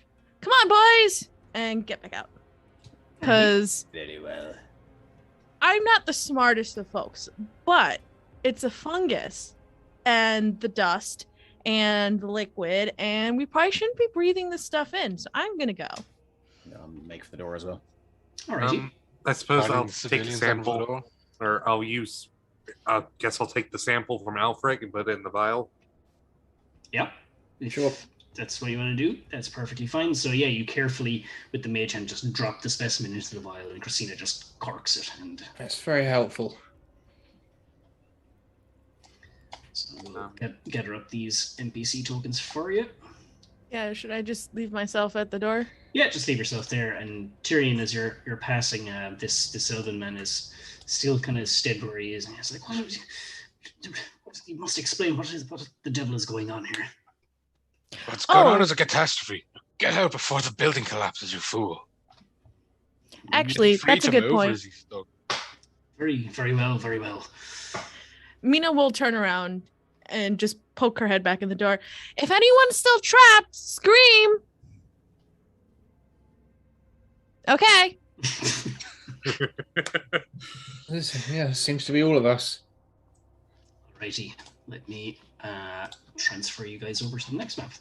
Come on, boys, and get back out. Because Very well. I'm not the smartest of folks, but it's a fungus and the dust and the liquid, and we probably shouldn't be breathing this stuff in. So I'm gonna go. I'll make for the door as well. Alrighty. I suppose Finding I'll the take a civilians out of the sample, door. or I guess I'll take the sample from Aelfric and put it in the vial. Yep. If Sure. that's what you want to do, that's perfectly fine. So yeah, you carefully, with the mage hand, just drop the specimen into the vial, and Christina just corks it. And That's very helpful. so we'll gather up these NPC tokens for you. Yeah, should I just leave myself at the door? Yeah, just leave yourself there. And Tirion, as you're passing, this elven man is still kind of stead where he is, and he's like, "You must explain what the devil is going on here." What's going on is a catastrophe. Get out before the building collapses, you fool. Actually, Free that's a to good move, point. or is he stuck? Very, very well, very well. Mina will turn around and just poke her head back in the door. If anyone's still trapped, scream. Okay. Yeah, seems to be all of us. Alrighty, let me transfer you guys over to the next map,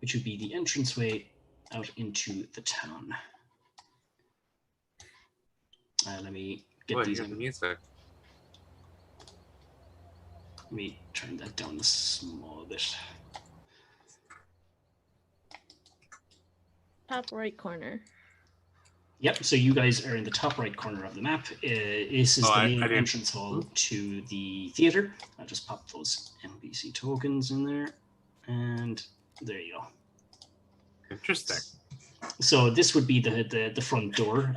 which would be the entranceway out into the town. Let me get What, these. you got the music? Let me turn that down a small bit. Top right corner. Yep, so you guys are in the top right corner of the map. This is the main entrance hall to the theater. I'll just pop those NPC tokens in there, and there you go. Interesting. So this would be the front door.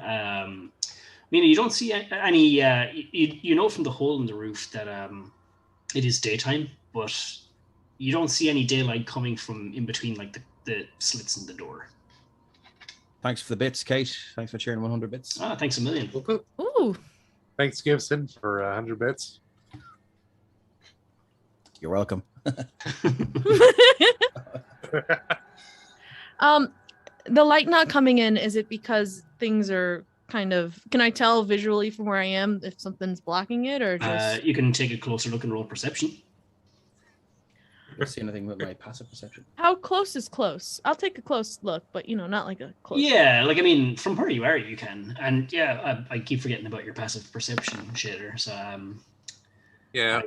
Mina, you don't see any. You know from the hole in the roof that it is daytime, but you don't see any daylight coming from in between like the slits in the door. Thanks for the bits, Kate. Thanks for sharing 100 bits. Ah, thanks a million. Ooh. Thanks, Gibson, for 100 bits. You're welcome. The light not coming in, is it because things are kind of, can I tell visually from where I am if something's blocking it, or just You can take a closer look and roll perception. I don't see anything with my passive perception. how close is close? I'll take a close look, but not like a close. Yeah, like I mean, from where you are, you can. And yeah, I keep forgetting about your passive perception, Shadar. So Yeah.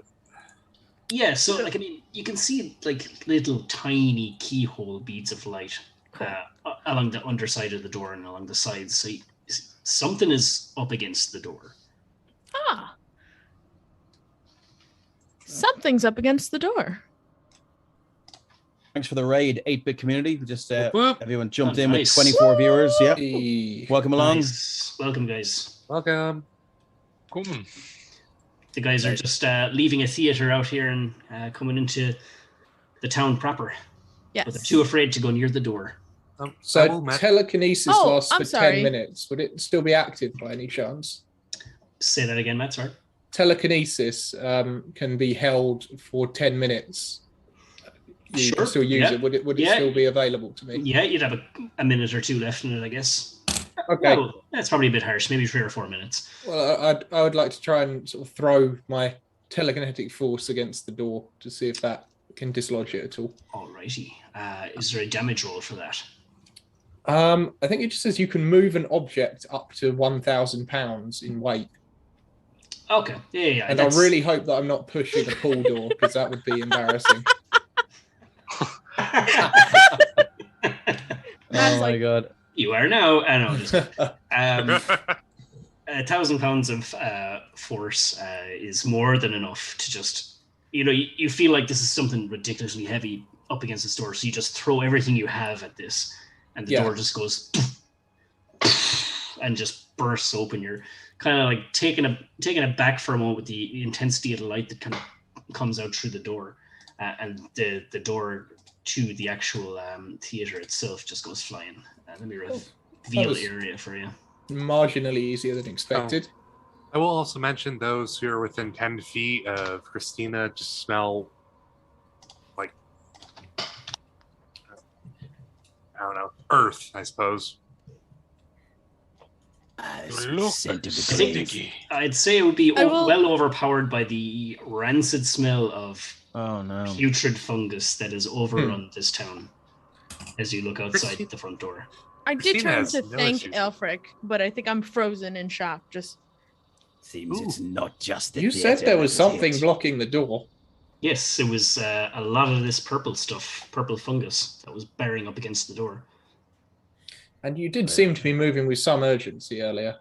yeah, so like I mean, you can see like little tiny keyhole beads of light along the underside of the door and along the sides. So something is up against the door. Ah. Something's up against the door. Thanks for the raid, 8-bit community. We just Whoop. everyone jumped Oh, in nice. with 24 viewers. Yep. Hey. Welcome along. Nice. Welcome, guys. Welcome. Come. The guys are just leaving a theater out here and coming into the town proper. Yes. But they're too afraid to go near the door. I will So match- telekinesis Oh, lasts I'm for sorry. 10 minutes. Would it still be active by any chance? Say that again, Matt. Sorry. Telekinesis can be held for 10 minutes. You Sure, can still use yeah. it. Would it Yeah. still be available to me? Yeah, you'd have a minute or two left in it, I guess. Okay. Well, that's probably a bit harsh. Maybe 3 or 4 minutes. Well, I would like to try and sort of throw my telekinetic force against the door to see if that can dislodge it at all. Alrighty. Is there a damage roll for that? I think it just says you can move an object up to 1,000 pounds in weight. Okay. Yeah. And I really hope that I'm not pushing a pool door because that would be embarrassing. Oh my god. You are now. I know. 1,000 pounds of force is more than enough to just, you feel like this is something ridiculously heavy up against this door, so you just throw everything you have at this, and the door just goes and just bursts open. You're kind of like taken aback for a moment with the intensity of the light that kind of comes out through the door, and the door to the actual theater itself just goes flying. Let me reveal the area for you. Marginally easier than expected. I will also mention those who are within 10 feet of Christina just smell like, I don't know, earth, I suppose. I'd say it would be well overpowered by the rancid smell of putrid fungus that is overrun this town as you look outside the front door. I did turn to thank Aelfric, but I think I'm frozen in shock. Just seems it's not just. You said there was something blocking the door. Yes, it was a lot of this purple fungus that was bearing up against the door. And you did seem to be moving with some urgency earlier.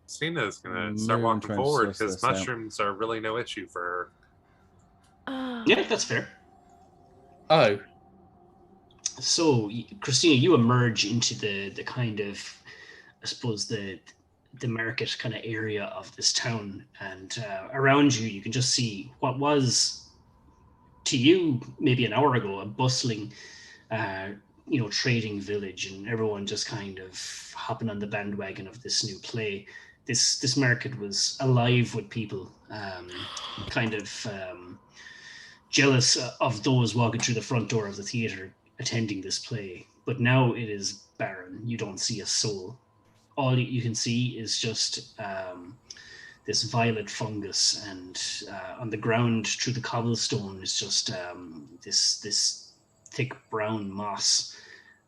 Christina's gonna start walking forward because mushrooms are really no issue for her. Yeah, that's fair. Oh. So, Christina, you emerge into the kind of, I suppose, the market kind of area of this town, and around you, you can just see what was, to you, maybe an hour ago, a bustling, trading village, and everyone just kind of hopping on the bandwagon of this new play. This market was alive with people, jealous of those walking through the front door of the theater attending this play, but now it is barren. You don't see a soul. All you can see is just this violet fungus, and on the ground through the cobblestone is just this thick brown moss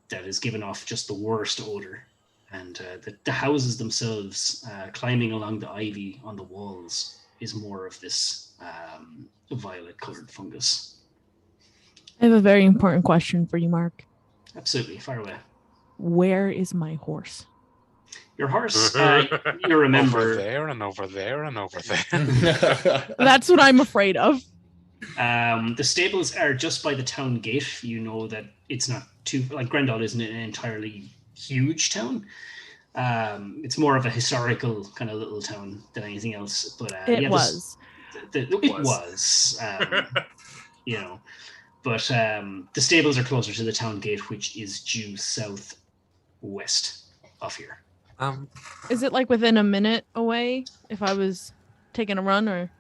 that is giving off just the worst odor. And the houses themselves, climbing along the ivy on the walls, is more of this violet colored fungus. I have a very important question for you, Mark. Absolutely, fire away. Where is my horse? Your horse, you remember. Over there and over there and over there. That's what I'm afraid of. The stables are just by the town gate. You know that it's not too, like Grendahl isn't an entirely huge town. It's more of a historical kind of little town than anything else. But it was. But the stables are closer to the town gate, which is due southwest of here. Is it like within a minute away if I was taking a run, or?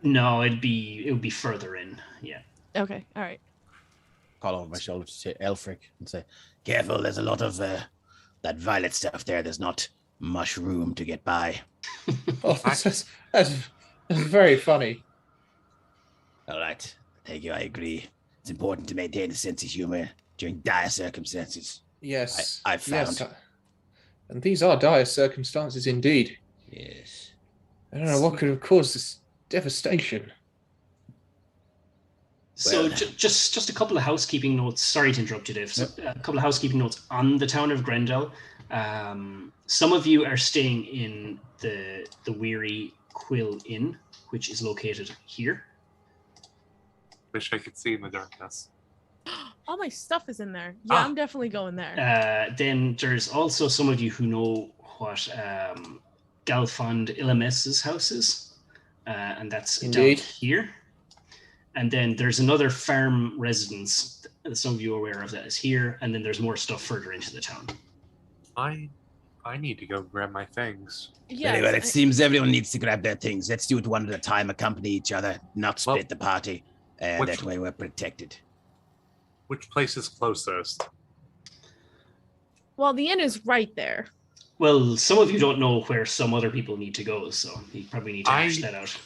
No, it would be further in. Yeah. Okay. All right. Call over my shoulder to Aelfric and say, "Careful, there's a lot of that violet stuff there. There's not much room to get by." That's very funny. All right. Thank you. I agree. It's important to maintain a sense of humor during dire circumstances. Yes. I found. Yes. And these are dire circumstances indeed. Yes. I don't know what could have caused this devastation. So just a couple of housekeeping notes. Sorry to interrupt you, Dave. So, a couple of housekeeping notes on the town of Grendahl. Some of you are staying in the Weary Quill Inn, which is located here. Wish I could see in the darkness. All my stuff is in there. Yeah, I'm definitely going there. Then there's also some of you who know what Galfond Ilames's house is, and that's Indeed. down here. And then there's another farm residence that some of you are aware of that is here, and then there's more stuff further into the town. I need to go grab my things. Yes, Very well, it seems everyone needs to grab their things. Let's do it one at a time, accompany each other, not split the party. That way we're protected. Which place is closest? Well, the inn is right there. Well, some of you don't know where some other people need to go, so you probably need to hash that out.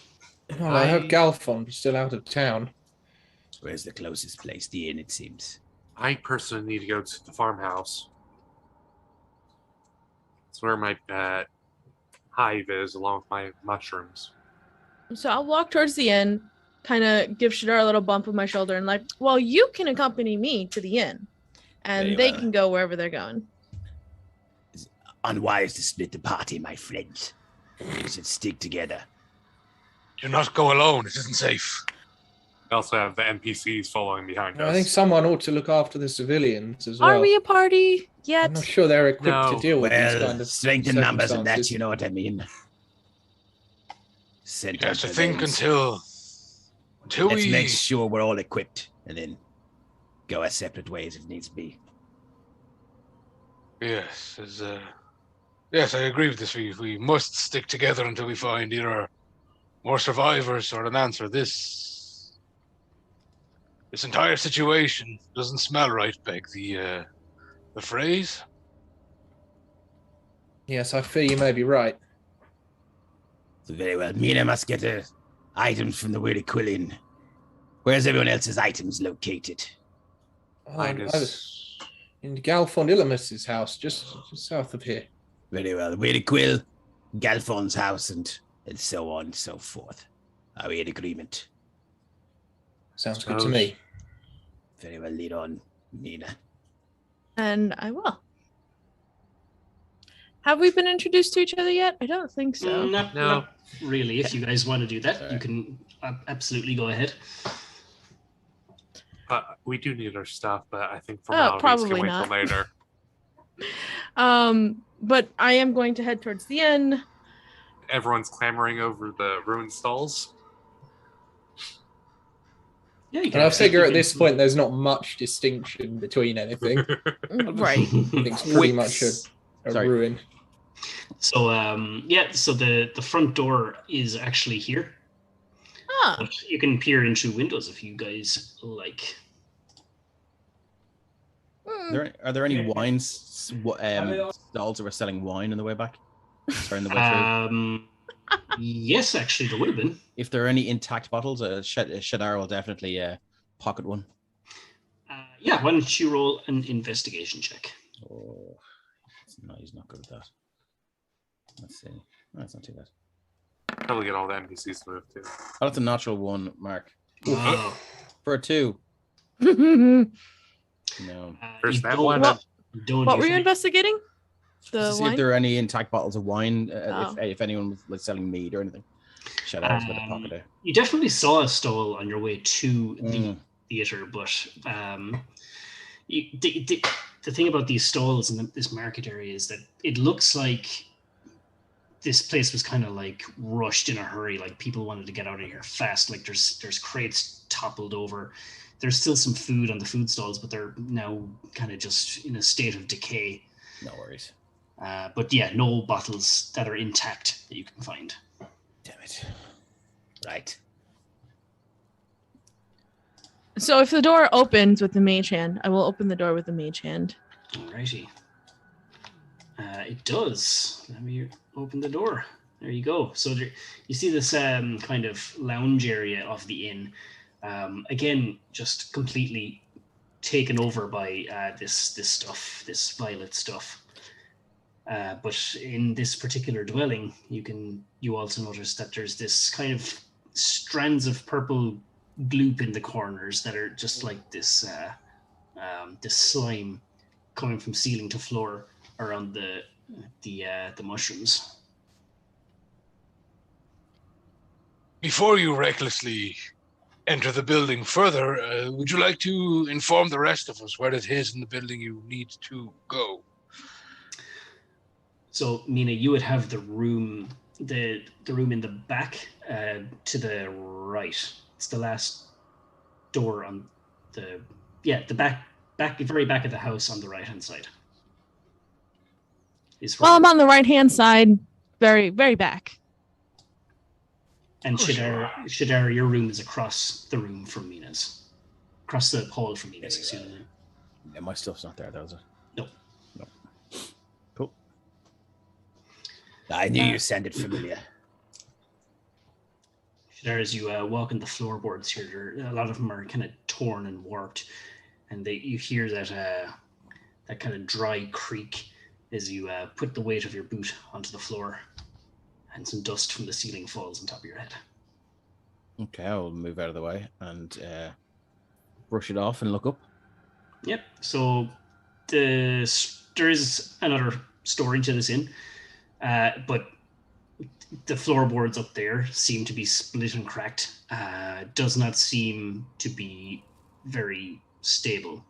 Well, I hope Galfond is still out of town. Where's the closest place? The inn, it seems. I personally need to go to the farmhouse. It's where my hive is, along with my mushrooms. So I'll walk towards the inn, kind of give Shadar a little bump on my shoulder and like, well, you can accompany me to the inn. And they can go wherever they're going. It's unwise to split the party, my friends. We should stick together. Do not go alone. It isn't safe. We also have the NPCs following behind us. I think someone ought to look after the civilians as well. Are we a party yet? I'm not sure they're equipped to deal with these kind of strength in numbers and that, circumstances. you know what I mean. Yes, I think until Let's we make sure we're all equipped and then go our separate ways if needs be. Yes, yes, I agree with this. We must stick together until we find either more survivors or an answer. This entire situation doesn't smell right, Peg. The phrase. Yes, I fear you may be right. So very well. Mina must get her items from the Weird Quill Inn. Where's everyone else's items located? Mine I is was in Galfond Illimus's house, just south of here. Very well. Weird Quill, Galfon's house, and so on and so forth. Are we in agreement? Sounds good to me. Very well. Lead on, Mina. And I will. Have we been introduced to each other yet? I don't think so. Not really. If you guys want to do that, you can absolutely go ahead. We do need our stuff, but I think Oh, formalities probably can wait not. till later. But I am going to head towards the inn. Everyone's clamoring over the ruined stalls. Yeah, you And I figure at this point there's not much distinction between anything. Right. It's pretty much a ruin. So so the front door is actually here. Ah. But you can peer into windows if you guys like. Are there any wine stalls that were selling wine on the way back? Sorry, on the way through? Yes, actually, there would have been. If there are any intact bottles, Shadar will definitely pocket one. Yeah, why don't you roll an investigation check? Oh, no, he's not good at that. Let's see. No, it's not too bad. Probably get all the NPCs to move too. Oh, that's a natural one, Mark. Wow. For a 2. What No. First that don't- one. were you investigating? The To see if wine? there are any intact bottles of wine, Oh. if anyone was like selling mead or anything. Shadar's got a pocket there. You definitely saw a stall on your way to the Mm. theater, but the thing about these stalls in this market area is that it looks like this place was kind of like rushed in a hurry. Like people wanted to get out of here fast. Like there's crates toppled over. There's still some food on the food stalls, but they're now kind of just in a state of decay. No worries. But yeah, no bottles that are intact that you can find. Damn it. Right. So if the door opens with the mage hand, I will open the door with the mage hand. Alrighty. It does. Let me open the door. There you go. So there, you see this kind of lounge area of the inn. Again, just completely taken over by this stuff, this violet stuff. But in this particular dwelling, you also notice that there's this kind of strands of purple gloop in the corners that are just like this this slime coming from ceiling to floor around the mushrooms. Before you recklessly enter the building further, would you like to inform the rest of us where it is in the building you need to go? So, Mina, you would have the room in the back to the right. It's the last door on the back, very back of the house on the right hand side. Well, I'm on the right hand side, very, very back. And Shadar, your room is across the room from Mina's. Across the hall from Mina's, excuse me. Yeah, my stuff's not there, though, is it? No. Cool. I knew you sounded familiar. Shadar, as you walk on the floorboards here, a lot of them are kind of torn and warped, and you hear that kind of dry creak as you put the weight of your boot onto the floor, and some dust from the ceiling falls on top of your head. Okay, I'll move out of the way and brush it off and look up. Yep. So there is another story to this inn, but the floorboards up there seem to be split and cracked. Does not seem to be very stable.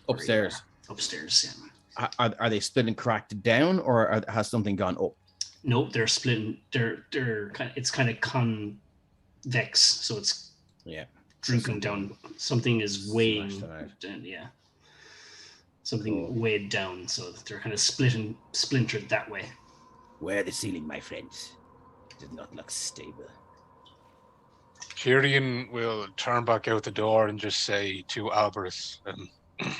Upstairs. Upstairs, yeah. Are they split and cracked down, or has something gone up? Nope, they're split. They're it's kind of convex, so it's drooping down. Something is weighing down, yeah. Something weighed down, so they're kind of split and splintered that way. Wear the ceiling, my friends. It does not look stable. Tirion will turn back out the door and just say to Alberus,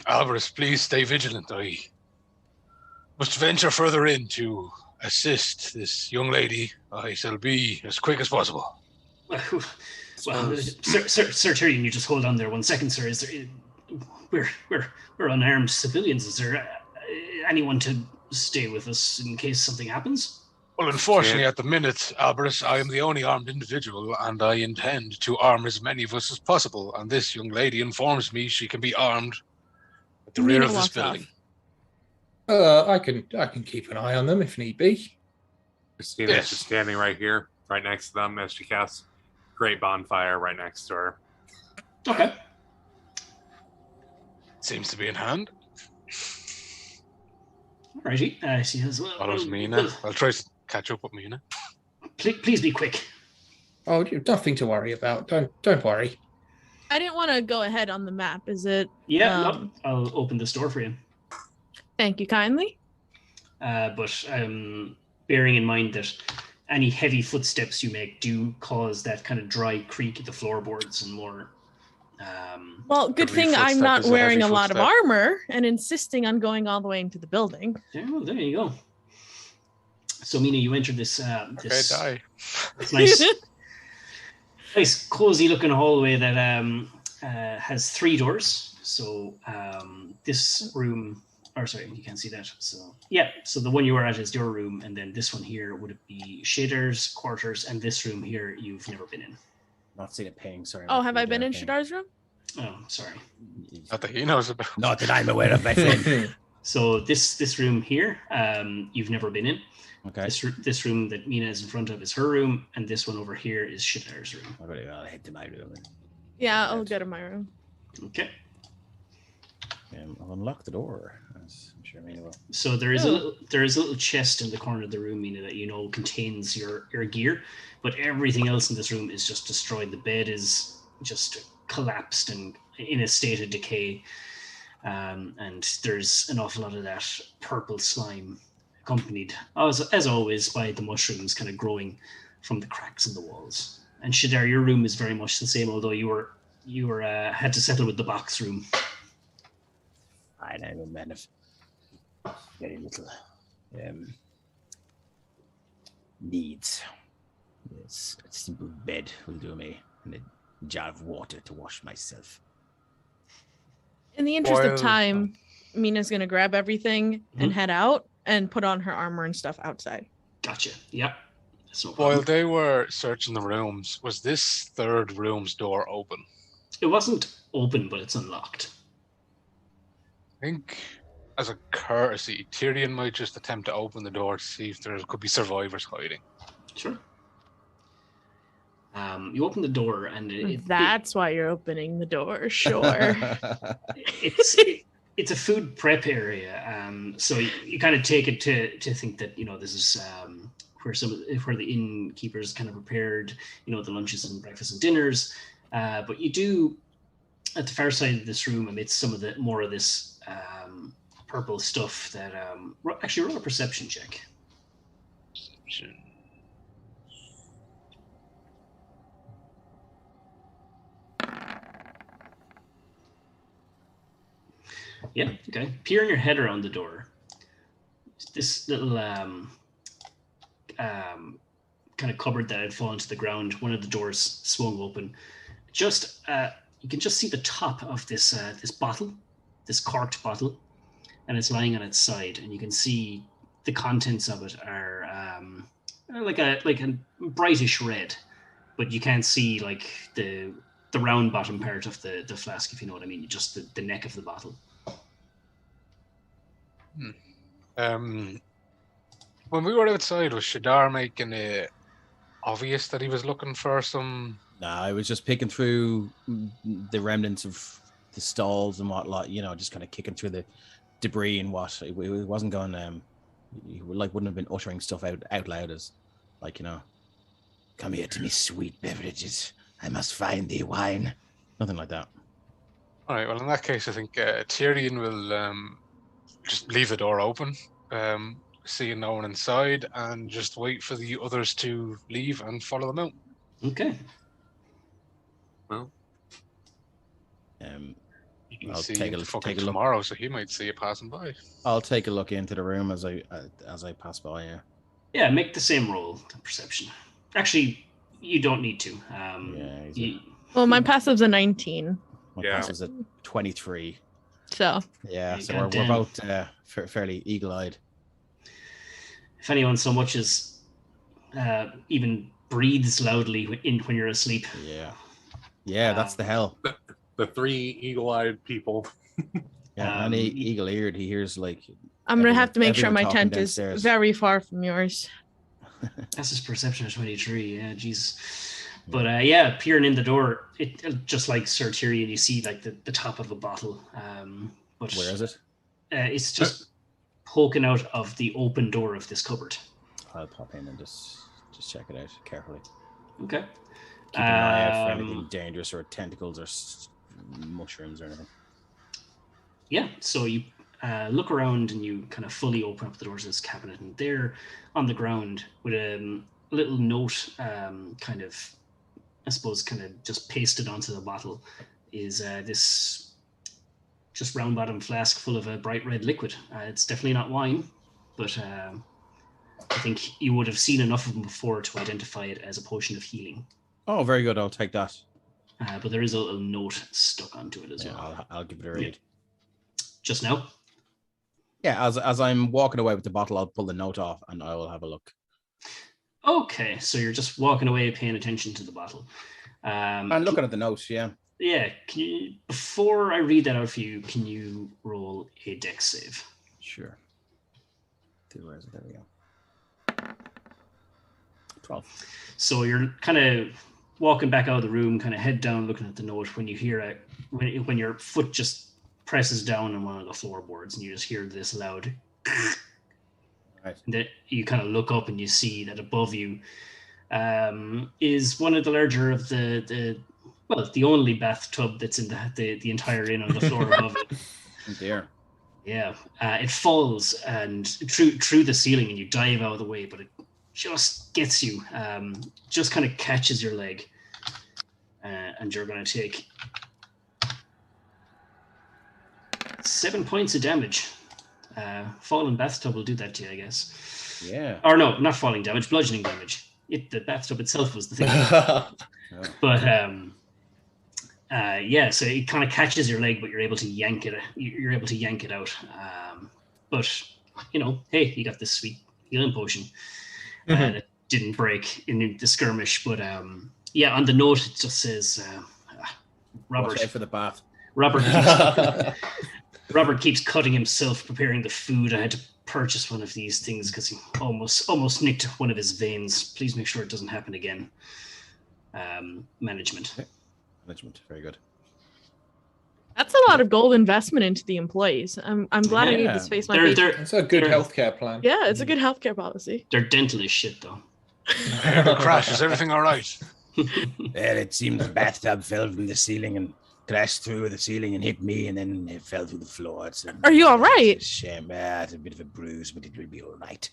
Alberus, please stay vigilant. I must venture further in to assist this young lady. I shall be as quick as possible. Well, Sir Tirion, you just hold on there 1 second, sir. Is there, we're unarmed civilians. Is there anyone to stay with us in case something happens? Well, unfortunately, at the minute, Alberus, I am the only armed individual, and I intend to arm as many of us as possible. And this young lady informs me she can be armed at the rear of this building. I can keep an eye on them if need be. Christina's just standing right here, right next to them, as she casts Great Bonfire right next to her. Okay. Seems to be in hand. Alrighty, I see as well. Follows Mina. I'll try to catch up with Mina. Please be quick. Oh, nothing to worry about. Don't worry. I didn't want to go ahead on the map. Is it? Yeah, no, I'll open this door for you. Thank you kindly. But bearing in mind that any heavy footsteps you make do cause that kind of dry creak at the floorboards and more. Well, good thing I'm not wearing a lot of armor and insisting on going all the way into the building. Yeah, well, there you go. So, Mina, you entered this. This die. Nice, nice, cozy-looking hallway that has 3 doors. So, this room. Or sorry, you can't see that. So yeah, so the one you were at is your room, and then this one here would be Shadar's quarters, and this room here you've never been in. Not seen it paying, sorry. Oh, have I been in Shadar's room? Oh, sorry. Not that he knows about. Not that I'm aware of, my friend. So this room here, you've never been in. Okay. This room that Mina is in front of is her room, and this one over here is Shadar's room. I'll head to my room. Yeah, I'll go to my room. Okay. I'll unlock the door. I'm sure Mina will. So there is a little chest in the corner of the room, Mina, that you know contains your gear, but everything else in this room is just destroyed. The bed is just collapsed and in a state of decay, and there's an awful lot of that purple slime, accompanied as always by the mushrooms kind of growing from the cracks in the walls. And Shadar, your room is very much the same, although you were had to settle with the box room. I'm a man of very little needs. Yes, a simple bed will do me, and a jar of water to wash myself. In the interest of time, Mina's gonna grab everything and head out and put on her armor and stuff outside. Gotcha. Yep. That's no problem. While they were searching the rooms, was this third room's door open? It wasn't open, but it's unlocked. I think, as a courtesy, Tirion might just attempt to open the door to see if there could be survivors hiding. Sure. You open the door, and that's why you're opening the door. Sure. It's a food prep area, so you kind of take it to think that this is where the innkeepers kind of prepared the lunches and breakfasts and dinners. But you do, at the far side of this room, amidst some of the more of this purple stuff, that actually roll a perception check. Perception. Yeah, okay. Peering your head around the door, this little kind of cupboard that had fallen to the ground. One of the doors swung open. Just you can just see the top of this this bottle, this corked bottle, and it's lying on its side. And you can see the contents of it are like a brightish red, but you can't see like the round bottom part of the flask, if you know what I mean. Just the neck of the bottle. When we were outside, was Shadar making it obvious that he was looking for some? Nah, I was just picking through the remnants of the stalls and whatnot, just kind of kicking through the debris and what. It wasn't going, he wouldn't have been uttering stuff out loud as, come here to me, sweet beverages. I must find thee wine. Nothing like that. All right, well, in that case, I think Tirion will just leave the door open, seeing no one inside, and just wait for the others to leave and follow them out. Okay. Well, I'll take a look tomorrow, so he might see you passing by. I'll take a look into the room as I pass by. Yeah. Yeah, make the same roll, perception. Actually, you don't need to. Well, my passive's a 19. My passive's a 23. So. Yeah, so we're both fairly eagle-eyed. If anyone so much as even breathes loudly when you're asleep. Yeah, that's the hell. The three eagle-eyed people. Yeah, and eagle-eared, he hears like. I'm gonna have to make sure my tent is very far from yours. That's his perception of 23. Yeah, jeez. But peering in the door, it just like Sir Tyrion, you see like the top of a bottle. But where is it? It's just poking out of the open door of this cupboard. I'll pop in and just check it out carefully. Okay. Keep an eye out for anything dangerous or tentacles or mushrooms or anything. Yeah, so you look around and you kind of fully open up the doors of this cabinet, and there on the ground with a little note kind of just pasted onto the bottle is this just round bottom flask full of a bright red liquid. It's definitely not wine, but I think you would have seen enough of them before to identify it as a potion of healing. Oh, very good. I'll take that. But there is a little note stuck onto it as well. I'll give it a read. Just now? Yeah, as I'm walking away with the bottle, I'll pull the note off and I will have a look. Okay, so you're just walking away paying attention to the bottle. And looking at the note, yeah. Yeah, before I read that out for you, can you roll a dex save? Sure. There we go. 12. So you're kind of walking back out of the room, kind of head down, looking at the note, when you hear when your foot just presses down on one of the floorboards, and you just hear this loud. Right. And then you kind of look up and you see that above you is one of the larger of the only bathtub that's in the entire inn on the floor above it. Oh dear. Yeah, it falls and through the ceiling, and you dive out of the way, but it just gets you, just kind of catches your leg, and you're going to take 7 points of damage. Falling bathtub will do that to you, I guess. Yeah. Or no, not falling damage, bludgeoning damage. The bathtub itself was the thing. But so it kind of catches your leg, but you're able to yank it. You're able to yank it out. But hey, you got this sweet healing potion, and it didn't break in the skirmish. But on the note it just says, Robert. Watch out for the bath. Robert keeps cutting himself preparing the food. I had to purchase one of these things because he almost nicked one of his veins. Please make sure it doesn't happen again. Management. Okay. Management, very good. That's a lot of gold investment into the employees. I'm glad I gave this face my face. That's a good healthcare plan. Yeah, it's a good healthcare policy. They're dental as shit, though. Crash, is everything all right? Well, it seemed the bathtub fell from the ceiling and crashed through the ceiling and hit me, and then it fell through the floor. Are you all right? Shame. It's a bit of a bruise, but it will be all right.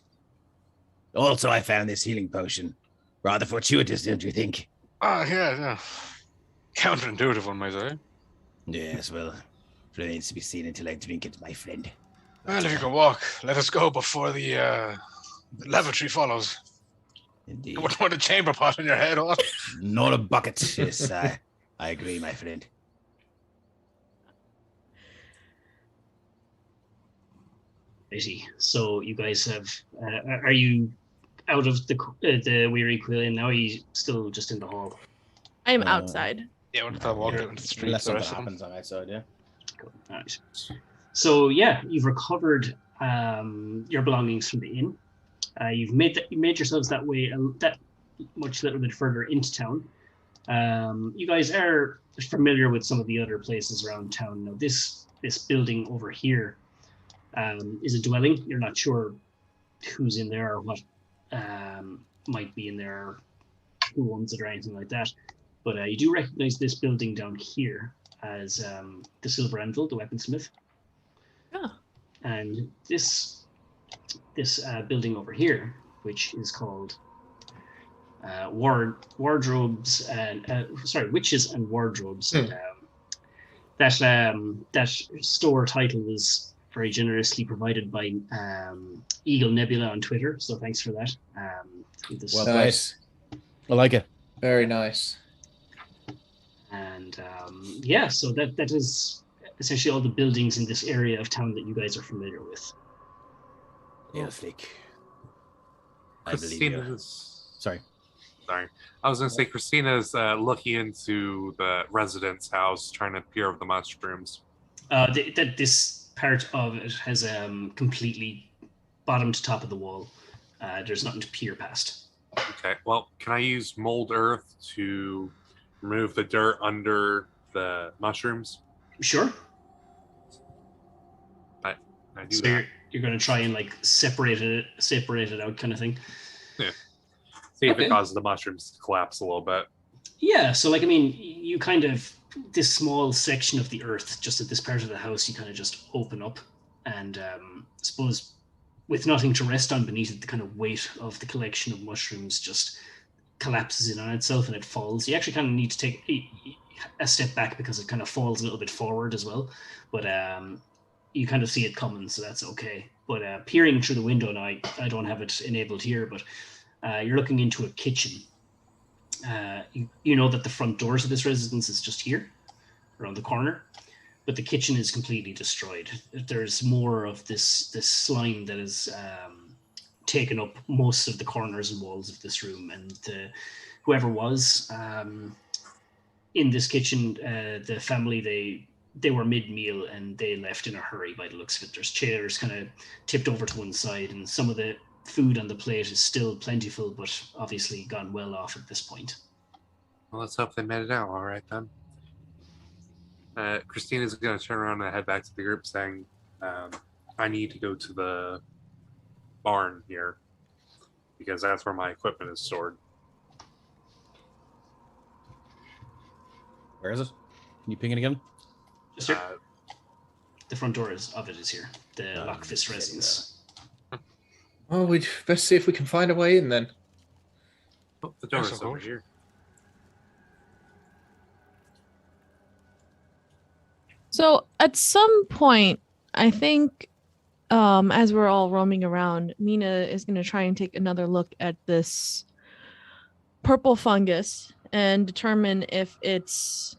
Also, I found this healing potion. Rather fortuitous, don't you think? Yeah. Counterintuitive one, might I? Yes, well, remains to be seen until I drink it, my friend. Well, if you can walk, let us go before the lavatory follows. Indeed. You wouldn't want a chamber pot on your head, what? Not a bucket. Yes, I agree, my friend. Righty. So you guys have, are you out of the Weary Quillian now? Or are you still just in the hall? I'm outside. Yeah, when I walk out into the street, Unless the something rest of them. happens on outside, yeah. Cool. All right. So yeah, you've recovered your belongings from the inn. You've made yourselves that way that much little bit further into town. You guys are familiar with some of the other places around town. Now this building over here is a dwelling. You're not sure who's in there or what might be in there, who owns it or anything like that. But you do recognize this building down here as the Silver Anvil, the weaponsmith. Oh. And this building over here, which is called wardrobes and witches and wardrobes. That store title was very generously provided by Eagle Nebula on Twitter, so thanks for that. Well, Nice. I like it. Very nice. And so that is essentially all the buildings in this area of town that you guys are familiar with. Aelfric. I believe you. Christina's... Sorry. I was going to say Christina's looking into the resident's house, trying to peer over the mushrooms. This part of it has completely bottom to top of the wall. There's nothing to peer past. Okay, well, can I use mold earth to remove the dirt under the mushrooms? Sure. I do So that. you're going to try and like separate it out, kind of thing. Yeah. See if Okay. it causes the mushrooms to collapse a little bit. Yeah. So like, I mean, you kind of this small section of the earth, just at this part of the house, you kind of just open up, and I suppose with nothing to rest on beneath it, the kind of weight of the collection of mushrooms just collapses in on itself and it falls. You actually kind of need to take a step back because it kind of falls a little bit forward as well. But you kind of see it coming, so that's okay. But peering through the window now, I don't have it enabled here, but you're looking into a kitchen. You know that the front doors of this residence is just here, around the corner, but the kitchen is completely destroyed. There's more of this slime that has taken up most of the corners and walls of this room, and whoever was in this kitchen, the family, they were mid-meal and they left in a hurry by the looks of it. There's chairs kind of tipped over to one side, and some of the food on the plate is still plentiful, but obviously gone well off at this point. Well, let's hope they made it out all right then. Christina's going to turn around and head back to the group saying, I need to go to the barn here because that's where my equipment is stored. Where is it? Can you ping it again? Just here. The front door of it is here. The Lockfist residence. Well, we'd best see if we can find a way in then. Oh, the door Yes, is of over course. here. So at some point, I think as we're all roaming around, Mina is going to try and take another look at this purple fungus and determine if it's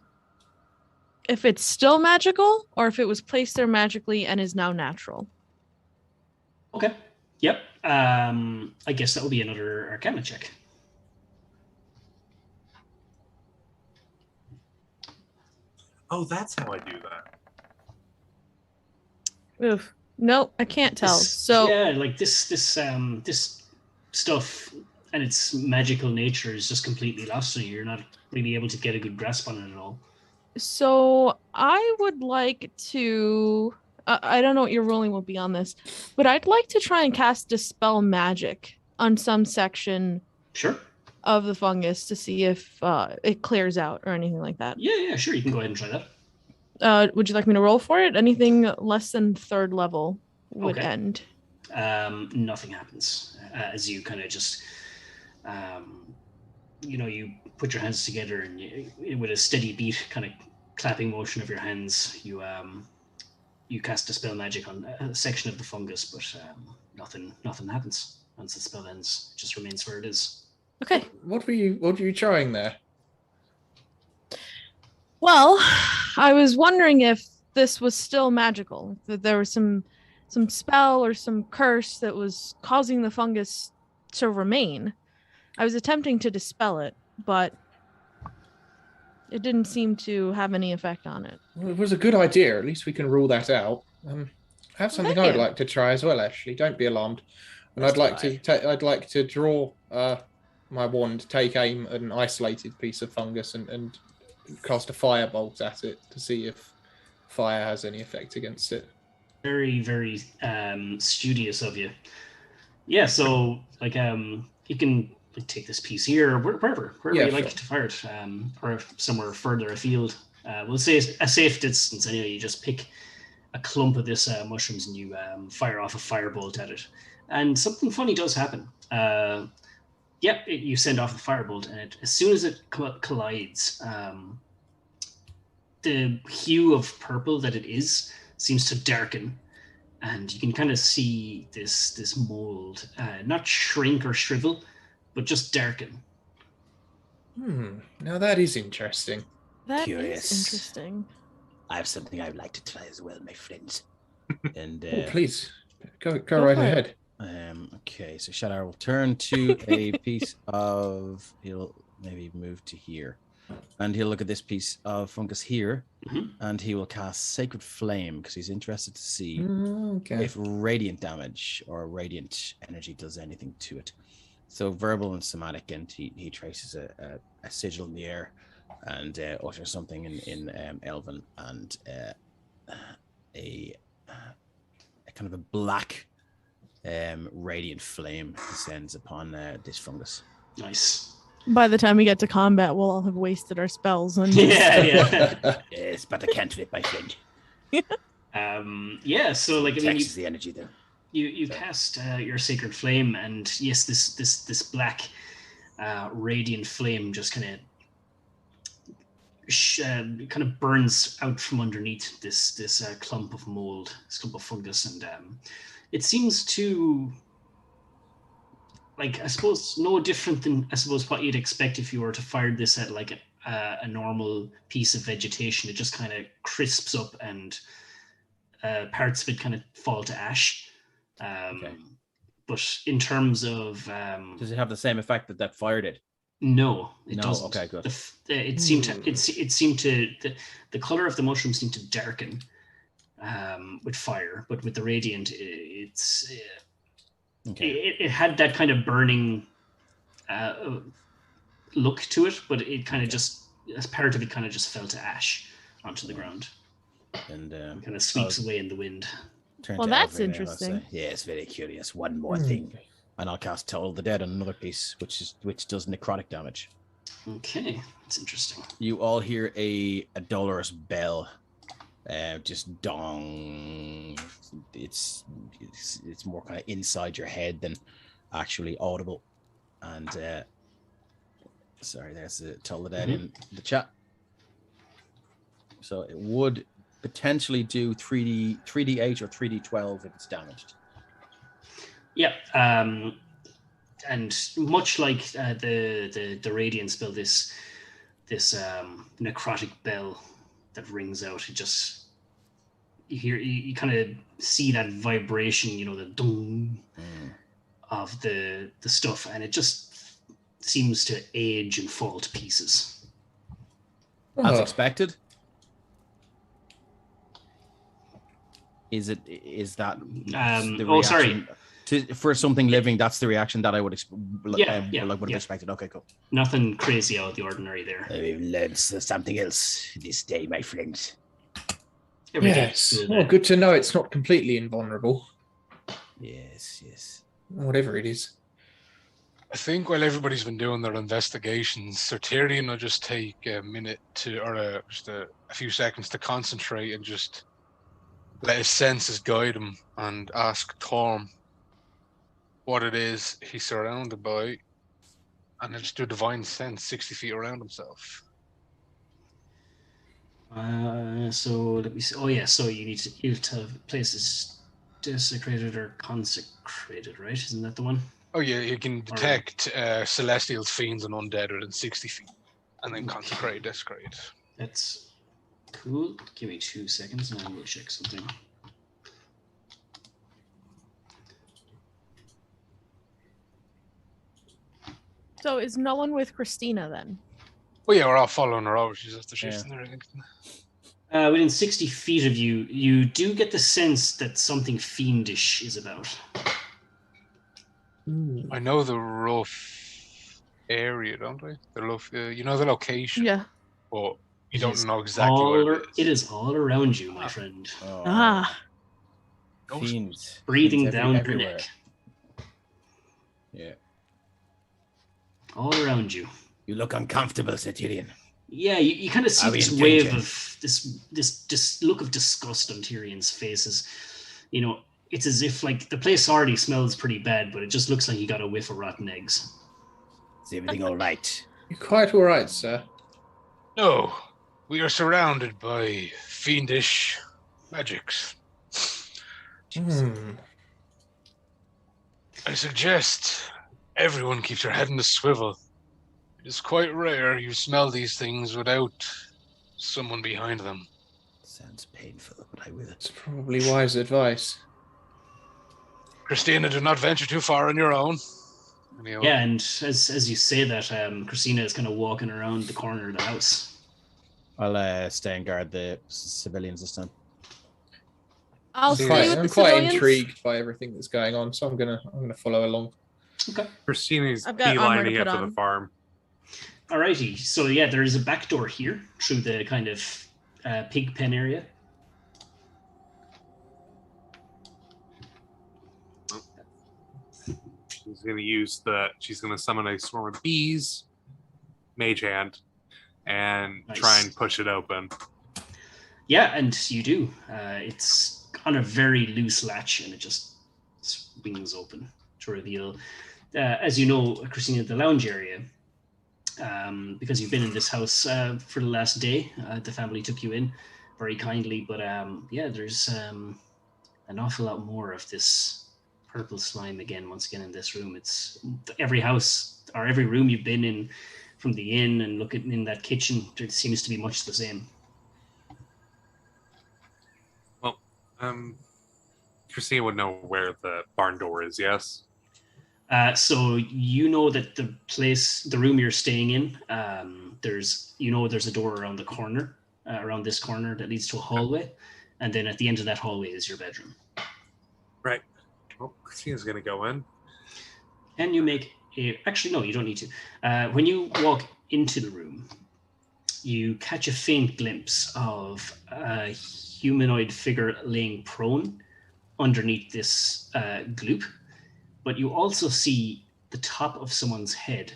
still magical or if it was placed there magically and is now natural. Okay. Yep. I guess that will be another Arcana check. Oh, that's how I do that. Oof. Nope, I can't tell. Yeah, like this stuff and its magical nature is just completely lost on you. You're not really able to get a good grasp on it at all. So I would like to. I don't know what your ruling will be on this, but I'd like to try and cast Dispel Magic on some section Sure. of the fungus to see if it clears out or anything like that. Yeah, sure. You can go ahead and try that. Would you like me to roll for it? Anything less than 3rd level would Okay. end. Nothing happens as you kind of just, you put your hands together and with a steady beat, kind of clapping motion of your hands, you cast Dispel Magic on a section of the fungus, but nothing happens once the spell ends. It just remains where it is. Okay. What were you trying there? Well, I was wondering if this was still magical, that there was some spell or some curse that was causing the fungus to remain. I was attempting to dispel it, but it didn't seem to have any effect on it. Well, it was a good idea. At least we can rule that out. I have something Thank I'd you. like to try as well. Actually, don't be alarmed. And Let's I'd like to draw my wand, take aim at an isolated piece of fungus, and cast a firebolt at it to see if fire has any effect against it. Very, very studious of you. Yeah, so like you can take this piece here, wherever Yeah, you like sure. to fire it, or somewhere further afield. We'll say a safe distance anyway. You just pick a clump of this mushrooms and you fire off a firebolt at it, and something funny does happen. You send off the firebolt, and as soon as it collides, the hue of purple that it is seems to darken, and you can kind of see this mold not shrink or shrivel, but just darken. Now that is interesting. That Curious. is interesting. I have something I would like to try as well, my friends. And Please go Go right for it. ahead. okay, so Shadar will turn to a piece of. He'll maybe move to here, and he'll look at this piece of fungus here, and he will cast Sacred Flame because he's interested to see Okay. if radiant damage or radiant energy does anything to it. So verbal and somatic, and he traces a sigil in the air and utters something in Elven, and a kind of a black radiant flame descends upon this fungus. Nice. By the time we get to combat, we'll all have wasted our spells. And Yeah. Yes, but I can't flip my friend. So like I mean, Texas the energy there. you cast your sacred flame, and yes, this black radiant flame just kind of burns out from underneath this clump of mold, this clump of fungus, and it seems to, like, I suppose no different than what you'd expect if you were to fire this at like a normal piece of vegetation. It just kind of crisps up, and parts of it kind of fall to ash. Okay. But in terms of Does it have the same effect that fire did? no, it No, doesn't. okay, good. It seemed to the color of the mushroom seemed to darken with fire, but with the radiant, it's Okay. it had that kind of burning look to it, but it kind of just, as part of it, kind of just fell to ash onto the ground, And kind of sweeps away in the wind. turn Well, to that's Elfric and I'll interesting. say, yes, very curious. One more thing, and I'll cast Toll the Dead on another piece, which does necrotic damage. Okay, that's interesting. You all hear a dolorous bell, just dong. It's more kind of inside your head than actually audible. And sorry, there's the Toll the Dead in the chat. So it would potentially do 3d8 or 3d12 if it's damaged. Yeah, and much like the radiant spell, this necrotic bell that rings out, it just you kind of see that vibration, the dong of the stuff, and it just seems to age and fall to pieces. As expected. Is that the reaction? Sorry. For something living, that's the reaction that I would have Yeah. expected. Okay, cool. Nothing crazy out of the ordinary there. I've learned something else this day, my friends. Yes. Well, good to know it's not completely invulnerable, Yes. whatever it is. I think while everybody's been doing their investigations, Sir Tirion will just take a minute just a few seconds to concentrate and just let his senses guide him and ask Torm what it is he's surrounded by, and then just do a divine sense 60 feet around himself. So let me see. Oh yeah, so you have to have places desecrated or consecrated, right? Isn't that the one? Oh yeah, you can detect celestials, fiends, and undead within 60 feet, and then consecrate, desecrate. That's cool. Give me 2 seconds, and I will check something. So is no one with Christina then? Well, yeah, we're all following her over. She's after shifting there, I think. Within 60 feet of you, you do get the sense that something fiendish is about. I know the rough area, don't I? The rough, you know the location. Yeah. But you don't know exactly what it is. It is all around you, my friend. Oh, Ah. fiends. Breathing Fiends down your everywhere. neck. Yeah. All around you. You look uncomfortable, said Tirion. Yeah, you kind of see Are we this in wave danger? of this look of disgust on Tyrion's faces. You know, it's as if like the place already smells pretty bad, but it just looks like he got a whiff of rotten eggs. Is everything all right? You're quite all right, sir. No, we are surrounded by fiendish magics. I suggest everyone keeps their head in the swivel. It is quite rare you smell these things without someone behind them. Sounds painful, but I will. It's probably wise advice. Christina, do not venture too far on your own. Yeah, and as you say that, Christina is kind of walking around the corner of the house. I'll stay and guard the civilians this time. I'll stay with I'm the quite civilians. intrigued by everything that's going on, so I'm gonna follow along. Okay. Christina's I've got armor to beelining put it to on. the farm. Alrighty, so yeah, there is a back door here through the kind of pig pen area. She's gonna summon a swarm of bees, mage hand, and Nice. try and push it open. Yeah, and you do. It's on a very loose latch, and it just swings open to reveal, as you know, Christina, the lounge area. Because you've been in this house for the last day, the family took you in very kindly. But yeah, there's an awful lot more of this purple slime once again in this room. It's every house or every room you've been in from the inn, and looking in that kitchen, there seems to be much the same. Well, Christina would know where the barn door is, yes? So you know that the room you're staying in, there's a door around the corner, around this corner that leads to a hallway, and then at the end of that hallway is your bedroom. Right. Well, Christina's going to go in. And you make actually, no, you don't need to. When you walk into the room, you catch a faint glimpse of a humanoid figure laying prone underneath this gloop. But you also see the top of someone's head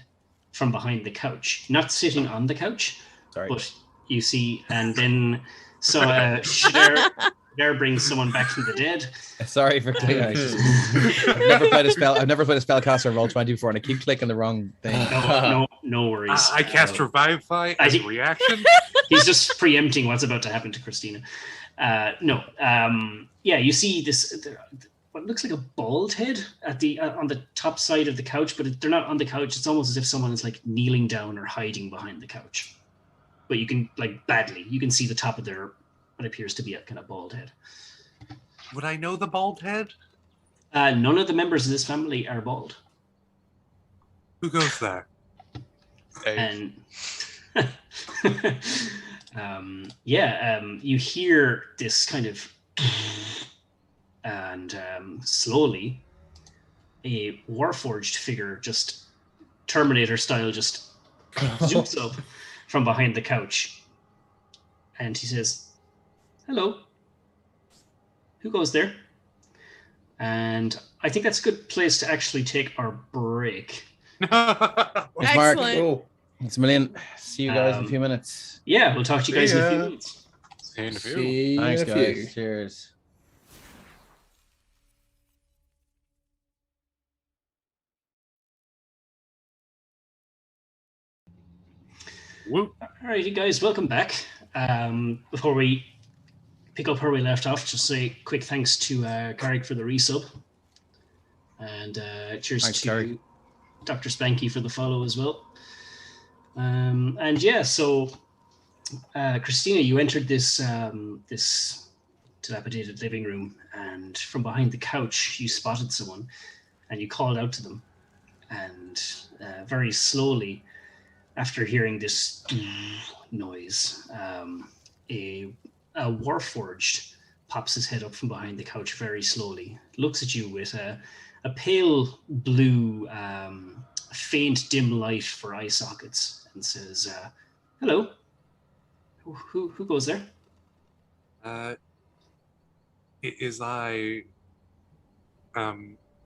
from behind the couch, not sitting on the couch, but you see, and then so Shadar brings someone back from the dead. Sorry for clicking. I've never played a spellcaster in Roll20 before, and I keep clicking the wrong thing. No worries. I cast Revivify as a reaction. He's just preempting what's about to happen to Christina. Yeah, you see this. What looks like a bald head at the on the top side of the couch, but they're not on the couch. It's almost as if someone is like kneeling down or hiding behind the couch. But you can you can see the top of their what appears to be a kind of bald head. Would I know the bald head? None of the members of this family are bald. Who goes there? And you hear this kind of. And slowly, a warforged figure, just Terminator style, just zooms up from behind the couch. And he says, "Hello. Who goes there?" And I think that's a good place to actually take our break. Thanks, Mark. Cool. Thanks a million. See you guys in a few minutes. Yeah, we'll talk to you guys in a few minutes. See you in a few. Thanks, guys. Cheers. Whoop. All right, you guys, welcome back. Before we pick up where we left off, just say quick thanks to Carrick for the resub. And cheers Thanks, to Gary. Dr. Spanky for the follow as well. And yeah, so Christina, you entered this this dilapidated living room, and from behind the couch, you spotted someone, and you called out to them. And very slowly, after hearing this noise, a Warforged pops his head up from behind the couch very slowly, looks at you with a pale blue, faint dim light for eye sockets, and says, "Hello. Who goes there?"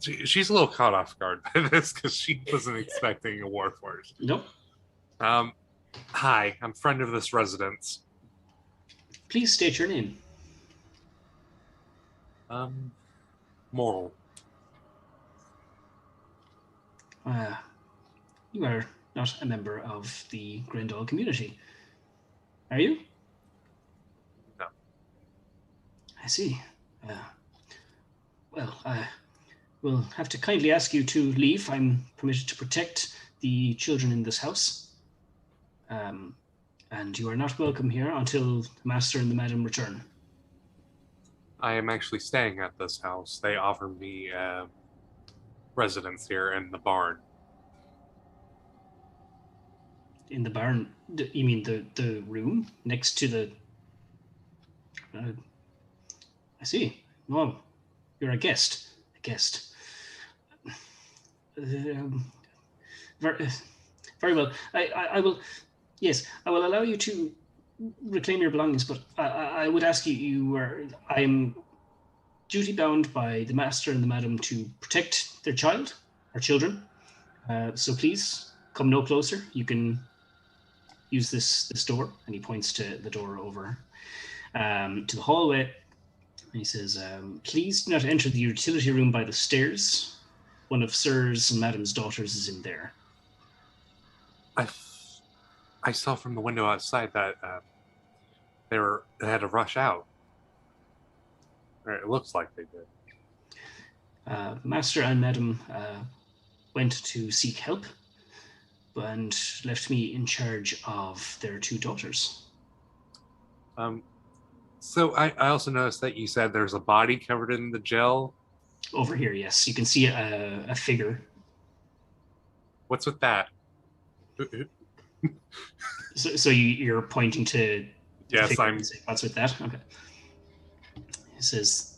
She's a little caught off guard by this because she wasn't expecting a Warforged. Nope. Hi, I'm friend of this residence. Please state your name. Morel. You are not a member of the Grendahl community, are you? No. I see. Well, I will have to kindly ask you to leave. I'm permitted to protect the children in this house. And you are not welcome here until the master and the madam return. I am actually staying at this house. They offered me residence here in the barn. In the barn? You mean the room next to the... I see. No, you're a guest. A guest. Very well. I will... Yes, I will allow you to reclaim your belongings, but I would ask you, I am duty bound by the master and the madam to protect their child, or children. So please, come no closer. You can use this door. And he points to the door over to the hallway. And he says, please do not enter the utility room by the stairs. One of Sir's and Madam's daughters is in there. I saw from the window outside that they had to rush out. Or it looks like they did. Master and Madam went to seek help and left me in charge of their two daughters. So I also noticed that you said there's a body covered in the gel. Over here, yes. You can see a figure. What's with that? So you're pointing to... Yes, What's with that? Okay. It says,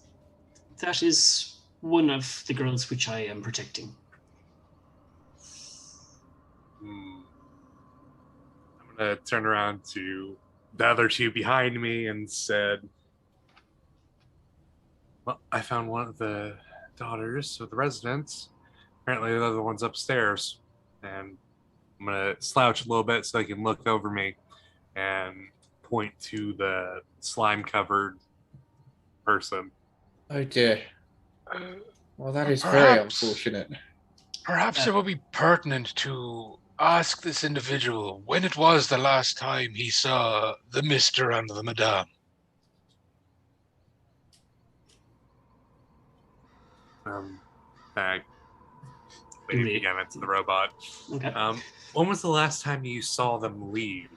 that is one of the girls which I am protecting. I'm going to turn around to the other two behind me and said, well, I found one of the daughters of the residents. Apparently the other one's upstairs. And I'm going to slouch a little bit so they can look over me and point to the slime-covered person. Oh dear. Well, that is very unfortunate. Perhaps it would be pertinent to ask this individual when it was the last time he saw the Mr. and the Madame. Bag. Waving again to the robot. Okay. When was the last time you saw them leave?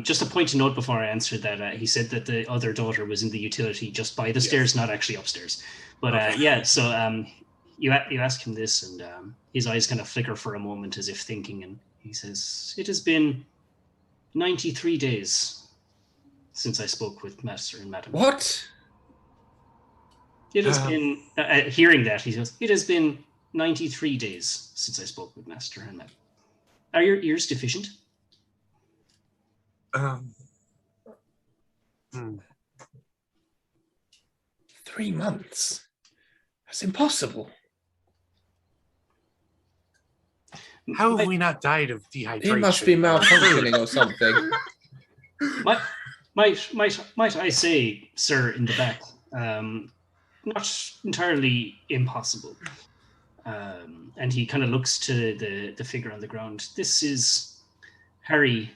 Just a point to note before I answered that, he said that the other daughter was in the utility just by the stairs, not actually upstairs. But Okay. yeah, so you ask him this, and his eyes kind of flicker for a moment as if thinking, and he says, it has been 93 days since I spoke with Master and Madam. What? It has been, hearing that, he says, it has been 93 days since I spoke with Master and Madam. Are your ears deficient? 3 months? That's impossible. How have we not died of dehydration? He must be malfunctioning or something. Might I say, sir, in the back, not entirely impossible. And he kind of looks to the figure on the ground. This is Harry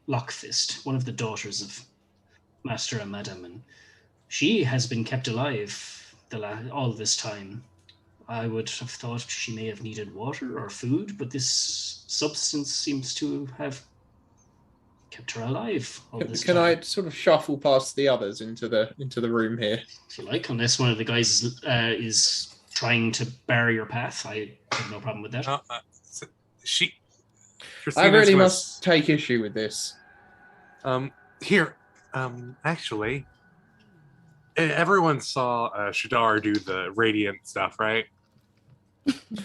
Lockfist, one of the daughters of Master and Madam, and she has been kept alive all this time. I would have thought she may have needed water or food, but this substance seems to have kept her alive all this Can time. I sort of shuffle past the others into the room here? If you like, unless one of the guys is trying to bar your path, I have no problem with that. I really must take issue with this. Actually, everyone saw Shadar do the radiant stuff, right?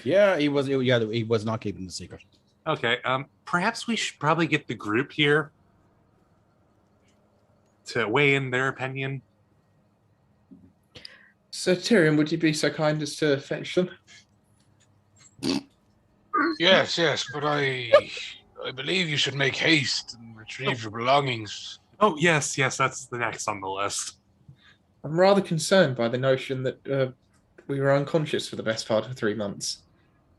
Yeah, he was not keeping the secret. Okay. Perhaps we should probably get the group here to weigh in their opinion. So Tirion, would you be so kind as to fetch them? Yes, but I believe you should make haste and retrieve your belongings. Oh, yes, that's the next on the list. I'm rather concerned by the notion that we were unconscious for the best part of 3 months.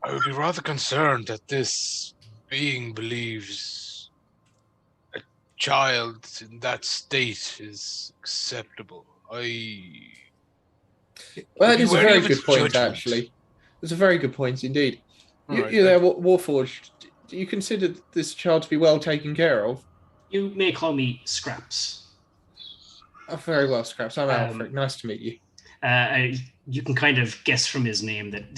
I would be rather concerned that this being believes a child in that state is acceptable. Well, that is a very good point, judgment. actually. It's a very good point indeed. Right, You're there, Warforged. Do you consider this child to be well taken care of? You may call me Scraps. Oh, very well, Scraps. I'm Aelfric. Nice to meet you. You can kind of guess from his name that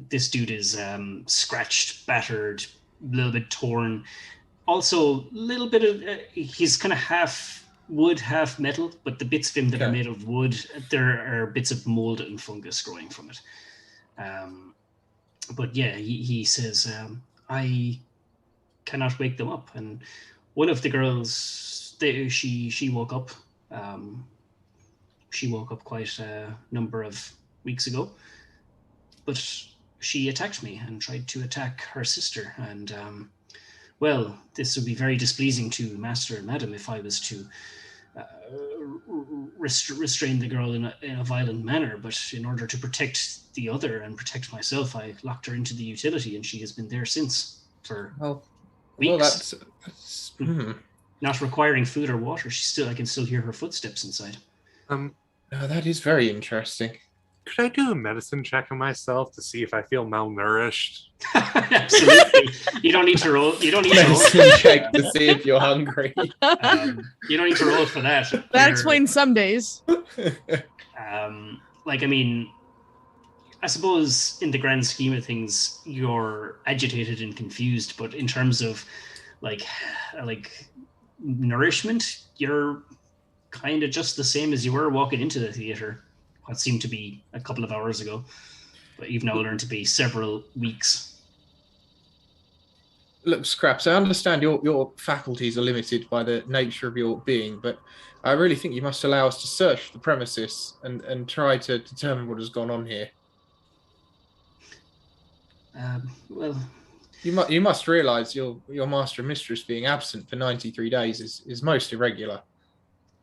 this dude is scratched, battered, a little bit torn. Also, a little bit of... he's kind of half wood, half metal, but the bits of him that are made of wood, there are bits of mold and fungus growing from it. But yeah, he says, I cannot wake them up. And one of the girls, she woke up. She woke up quite a number of weeks ago, but she attacked me and tried to attack her sister. And well, this would be very displeasing to Master and Madam if I was to restrain the girl in a violent manner. But in order to protect the other and protect myself, I locked her into the utility, and she has been there since for weeks. Well, that's not requiring food or water. I can still hear her footsteps inside. That is very interesting. Could I do a medicine check on myself to see if I feel malnourished? Absolutely. You don't need to roll. You don't need to roll. Medicine check to see if you're hungry. You don't need to roll for that. That explains some days. I suppose in the grand scheme of things, you're agitated and confused, but in terms of like nourishment, you're kind of just the same as you were walking into the theater, what seemed to be a couple of hours ago, but you've now learned to be several weeks. Look, Scraps, I understand your faculties are limited by the nature of your being, but I really think you must allow us to search the premises and try to determine what has gone on here. Well, you must realise your master and mistress being absent for 93 days is most irregular.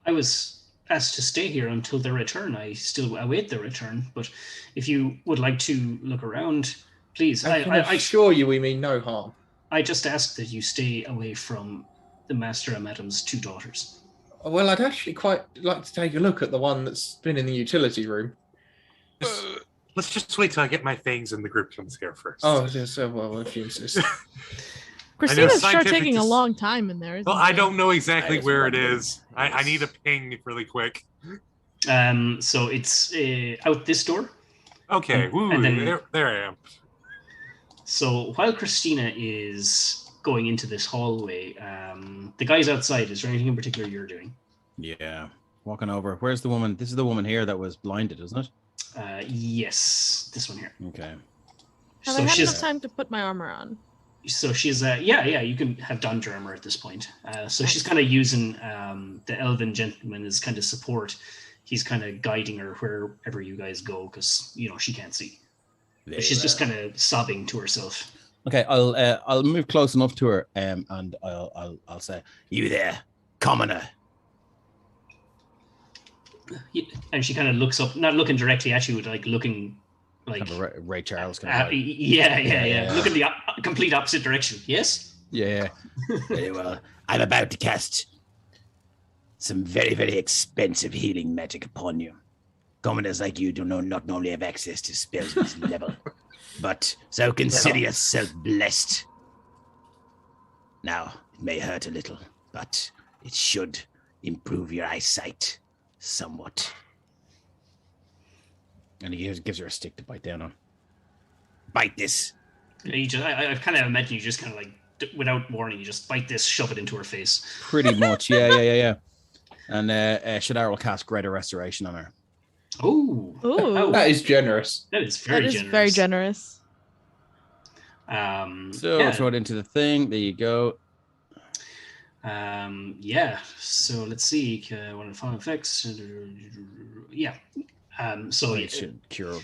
I was asked to stay here until their return. I still await their return, but if you would like to look around, please. I can assure you we mean no harm. I just ask that you stay away from the Master and Madam's 2 daughters. Well, I'd actually quite like to take a look at the one that's been in the utility room. Let's just wait till I get my things and the group comes here first. Oh, yes, well, if you insist. Christina's sure taking a long time in there. Well, I don't know exactly where it is. I need a ping really quick. So it's out this door. Okay, and then, there I am. So while Christina is going into this hallway, the guys outside, is there anything in particular you're doing? Yeah, walking over. Where's the woman? This is the woman here that was blinded, isn't it? Yes, this one here. Okay. Have I had enough time to put my armor on? So she's you can have donned your armor at this point. So she's kind of using the elven gentleman as kind of support. He's kind of guiding her wherever you guys go because she can't see. She's just kind of sobbing to herself. Okay, I'll move close enough to her, and I'll say, "You there, commoner?" And she kind of looks up, not looking directly at you, but looking like kind of Ray Charles kind of. Yeah. Look in the complete opposite direction. Yes. Yeah. Very well. I'm about to cast some very, very expensive healing magic upon you. Commoners like you do not normally have access to spells at this level. But so consider yourself blessed. Now, it may hurt a little, but it should improve your eyesight somewhat. And he gives her a stick to bite down on. Bite this. I kind of imagine you just kind of like, without warning, you just bite this, shove it into her face. Pretty much, yeah. And Shadar will cast Greater Restoration on her. Ooh. That is generous. That is very generous. Very generous. Throw it into the thing. There you go. So let's see. One of the final effects. So it should cure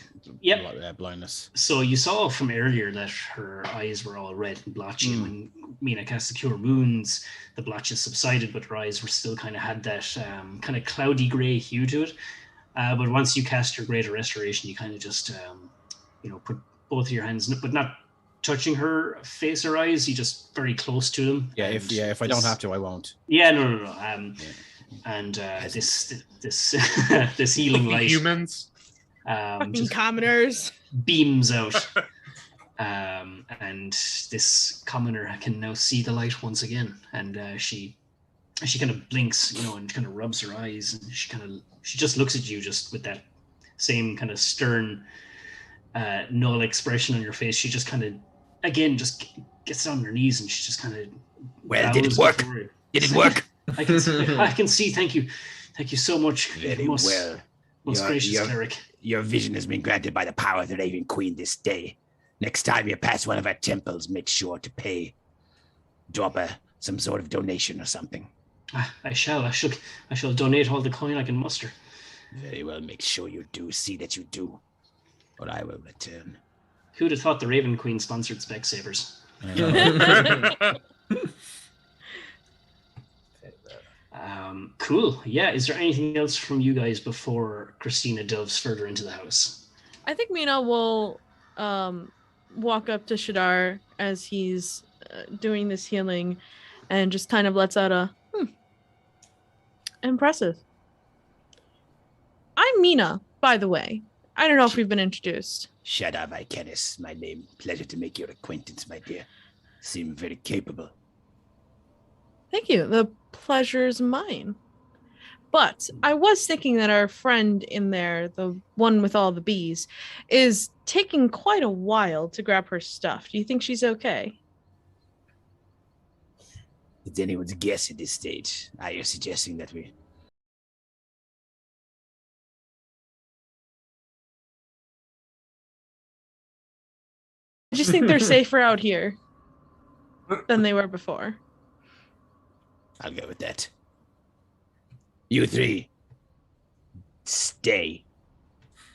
blindness. So you saw from earlier that her eyes were all red and blotchy. And when Mina cast the Cure Wounds, the blotches subsided, but her eyes were still kind of had that kind of cloudy grey hue to it. But once you cast your Greater Restoration, you kind of just put both of your hands, but not touching her face or eyes. You just very close to them. If I don't have to, I won't. No. And this this healing light, humans, commoners, beams out, and this commoner can now see the light once again. And she kind of blinks, and kind of rubs her eyes, and she just looks at you just with that same kind of stern, null expression on your face. She just kind of just gets on her knees, and she just kind of. Well, did it work? Did it work? I can see. Thank you so much. Very well. Most gracious cleric. Your vision has been granted by the power of the Raven Queen this day. Next time you pass one of our temples, make sure to pay. Drop some sort of donation or something. I shall donate all the coin I can muster. Very well. Make sure you do. See that you do, or I will return. Who'd have thought the Raven Queen sponsored Specsavers? Cool. Yeah. Is there anything else from you guys before Christina delves further into the house? I think Mina will walk up to Shadar as he's doing this healing and just kind of lets out a impressive. I'm Mina, by the way. I don't know if we've been introduced. Shadar Vikanis, my name. Pleasure to make your acquaintance, my dear. Seem very capable. Thank you. The pleasure's mine. But I was thinking that our friend in there, the one with all the bees, is taking quite a while to grab her stuff. Do you think she's okay? It's anyone's guess at this stage. Are you suggesting that we... I just think they're safer out here than they were before. I'll go with that. You three, stay.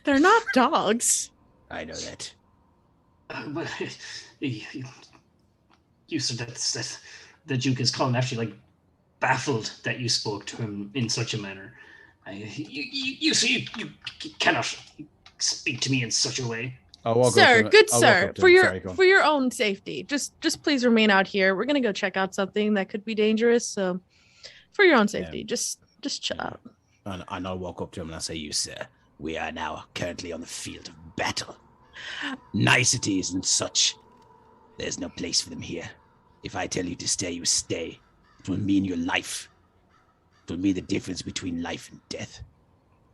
They're not dogs. I know that. But you said that the Duke is calling, actually, like, baffled that you spoke to him in such a manner. You cannot speak to me in such a way. Sir, good sir, for your own safety, just please remain out here. We're gonna go check out something that could be dangerous. So, for your own safety, just chill out. And I'll walk up to him and I'll say, "You, sir, we are now currently on the field of battle. Niceties and such, there's no place for them here. If I tell you to stay, you stay. It will mean your life. It will mean the difference between life and death.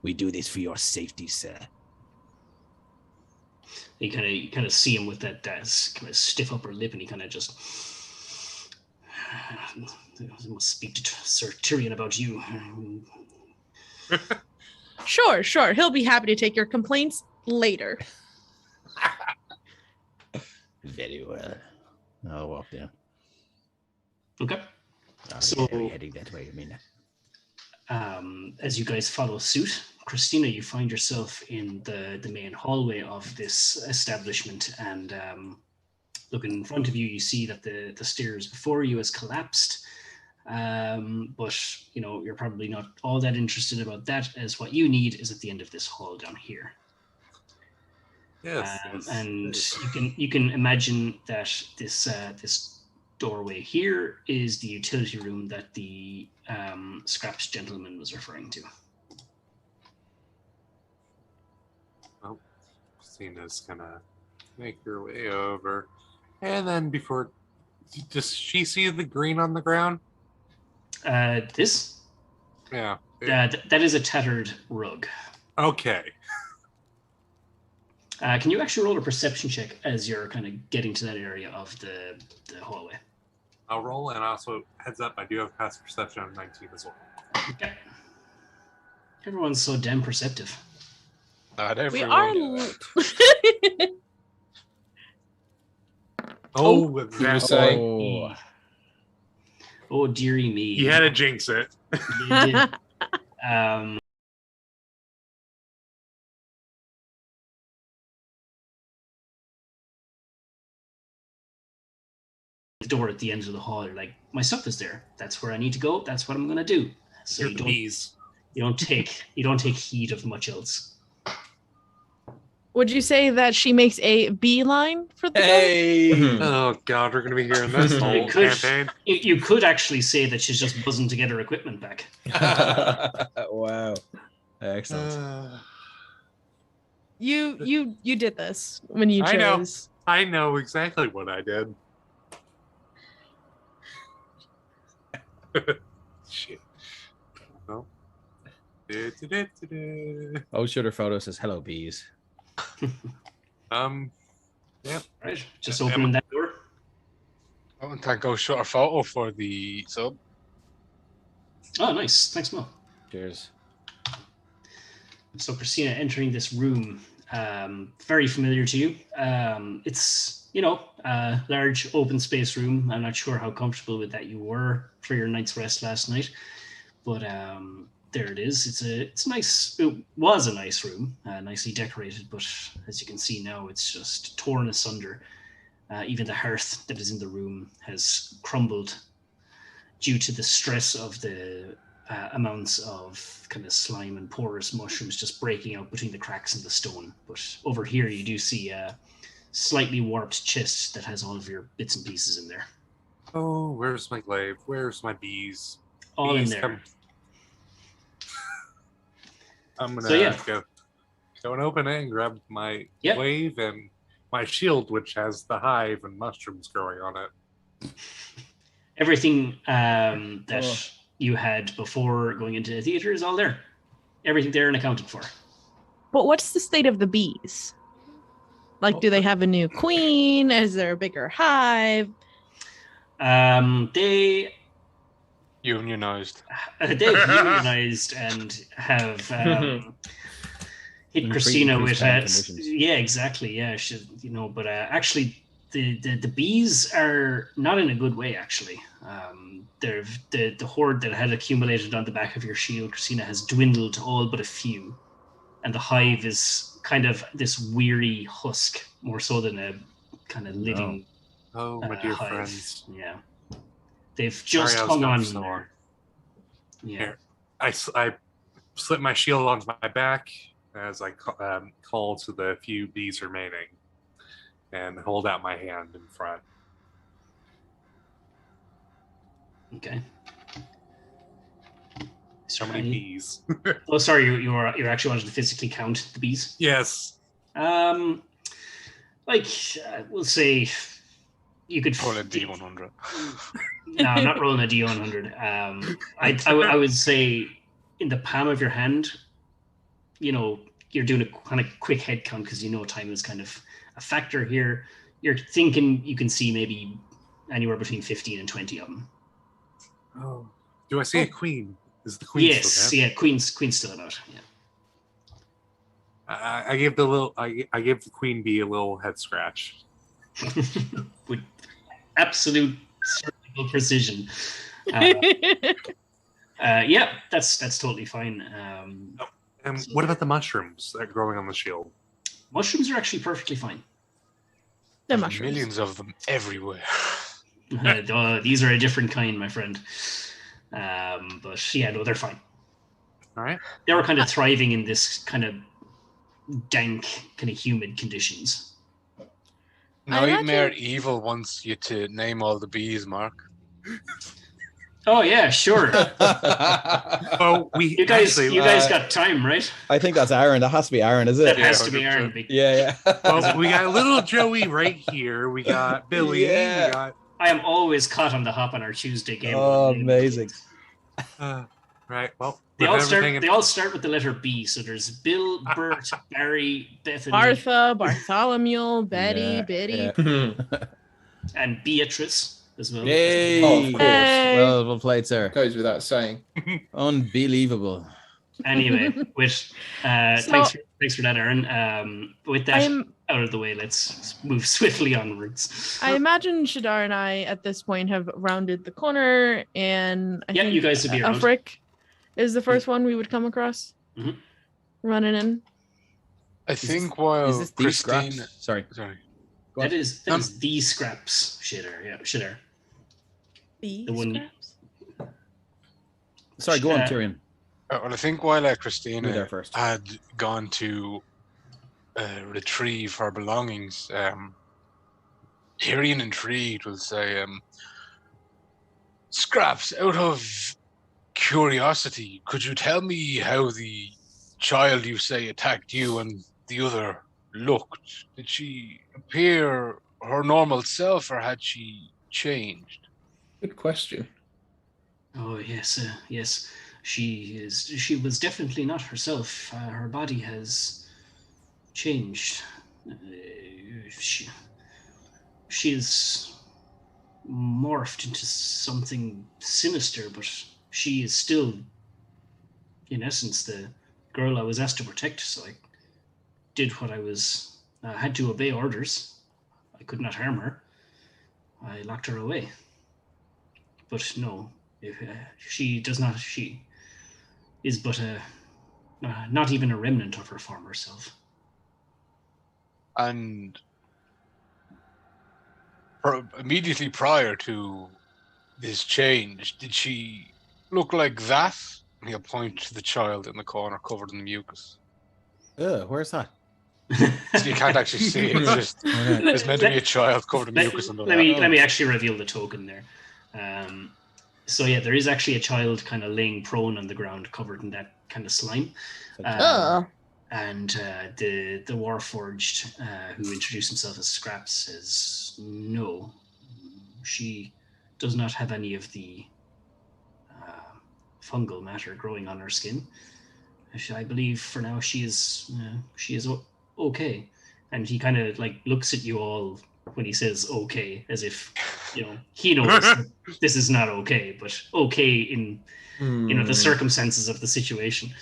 We do this for your safety, sir." You kind of see him with that kind of stiff upper lip, and he kind of just I must speak to Sir Tirion about you. Sure. He'll be happy to take your complaints later. Very well. I'll walk down. Okay. So we're heading that way, Mina. As you guys follow suit, Christina, you find yourself in the main hallway of this establishment, and looking in front of you, you see that the stairs before you has collapsed. But you're probably not all that interested about that, as what you need is at the end of this hall down here. Yes. And you can imagine that this doorway here is the utility room that the Scraps gentleman was referring to. Well, Christina's gonna make her way over. And then before... Does she see the green on the ground? This? Yeah. That is a tattered rug. Okay. Can you actually roll a perception check as you're kind of getting to that area of the hallway? I'll roll, and also, heads up, I do have passive perception on 19 as well. Okay. Everyone's so damn perceptive. Not We everyone. are. Oh, You were saying? Oh. Oh, dearie me. you had to jinx it. You did. The door at the end of the hall, you're like, my stuff is there. That's where I need to go. That's what I'm gonna do. So You're the bees. you don't take heed of much else. Would you say that she makes a beeline for the door? Hey. Oh god, we're gonna be hearing this whole could. campaign. You could actually say that she's just buzzing to get her equipment back. Wow. Excellent. You did this when you I know. chose. I know exactly what I did. Shit. Well. Oh, Shooter Photo says, hello, bees. Yeah. Right, just opening that door. I want to thank Go Shutter Photo for the sub. Oh, nice. Thanks, Mo. Cheers. So Christina entering this room, very familiar to you. It's, a large open space room. I'm not sure how comfortable with that you were for your night's rest last night, but there it is. It was a nice room, nicely decorated, but as you can see now, it's just torn asunder. Even the hearth that is in the room has crumbled due to the stress of the amounts of kind of slime and porous mushrooms just breaking out between the cracks in the stone. But over here, you do see a slightly warped chest that has all of your bits and pieces in there. Oh, where's my glaive? Where's my bees? All in Bees, there. come. I'm gonna go and open it and grab my glaive and my shield, which has the hive and mushrooms growing on it. Everything that you had before going into the theater is all there. Everything there and accounted for. But what's the state of the bees? Like, do they have a new queen? Is there a bigger hive? They Unionized. they've unionized and have hit Christina with that. Yeah, exactly. Yeah, but actually, the bees are not in a good way. Actually, the horde that had accumulated on the back of your shield, Christina, has dwindled to all but a few, and the hive is kind of this weary husk, more so than a kind of living. Oh, my dear hive. friends. Yeah, they've just hung on in there. Yeah. Here, I slip my shield onto my back as I call to the few bees remaining and hold out my hand in front. Okay. So many bees. Oh, sorry, you actually wanted to physically count the bees? Yes. We'll say you could Roll a D100. No, I'm not rolling a D100. I would say in the palm of your hand, you're doing a kind of quick head count because time is kind of a factor here. You're thinking you can see maybe anywhere between 15 and 20 of them. Oh, do I see a queen? Is the queen still there? Yeah, queen's still about. Yeah. I give the queen bee a little head scratch. With absolute surgical precision. Yeah, that's totally fine. And what about the mushrooms that are growing on the shield? Mushrooms are actually perfectly fine. They're mushrooms. Millions of them everywhere. These are a different kind, my friend. But yeah, no, they're fine. All right. They were kind of thriving in this kind of dank, kind of humid conditions. Nightmare Evil wants you to name all the bees, Mark. Oh yeah, sure. Oh, You guys got time, right? I think that's Aaron. That has to be Aaron, is That it? has to be Aaron. Yeah. Well, we got little Joey right here. We got Billy. Yeah. We got. I am always caught on the hop on our Tuesday game. Oh, amazing. Right. Well, They all start with the letter B. So there's Bill, Bert, Barry, Bethany, Martha, Bartholomew, Betty, Yeah, Biddy. yeah. and Beatrice as well. Yay! Oh, of course. Hey. Well played, sir. Goes without saying. Unbelievable. Anyway, with thanks for that, Aaron. With that out of the way, let's move swiftly onwards. I imagine Shadar and I at this point have rounded the corner, and I think you guys would be around. Aelfric is the first one we would come across. Mm-hmm. Running in. I think while Is this the Christina... scraps? Sorry. That is the scraps, Shadar. Yeah, Shadar. The one. scraps? Sorry, go on, Tirion. Well, I think while You Christina there first. had gone to retrieve her belongings, Tirion, intrigued, will say, Scraps, out of curiosity, could you tell me how the child you say attacked you and the other looked? Did she appear her normal self, or had she changed? Good question. Oh yes, yes. She was definitely not herself. Her body has changed. She's morphed into something sinister, but she is still, in essence, the girl I was asked to protect. So I did what I was. Had to obey orders. I could not harm her. I locked her away. But no, she does not. She is but not even a remnant of her former self. And immediately prior to this change, did she look like that? And he'll point to the child in the corner covered in mucus. Where's that? So you can't actually see it. It's just there's meant to be a child covered in mucus. Let me actually reveal the token there. So yeah, there is actually a child kind of laying prone on the ground, covered in that kind of slime. And the Warforged, who introduced himself as Scraps, says no, she does not have any of the fungal matter growing on her skin. I believe for now she is okay. And he kind of like looks at you all when he says okay, as if he knows this is not okay, but okay in the circumstances of the situation.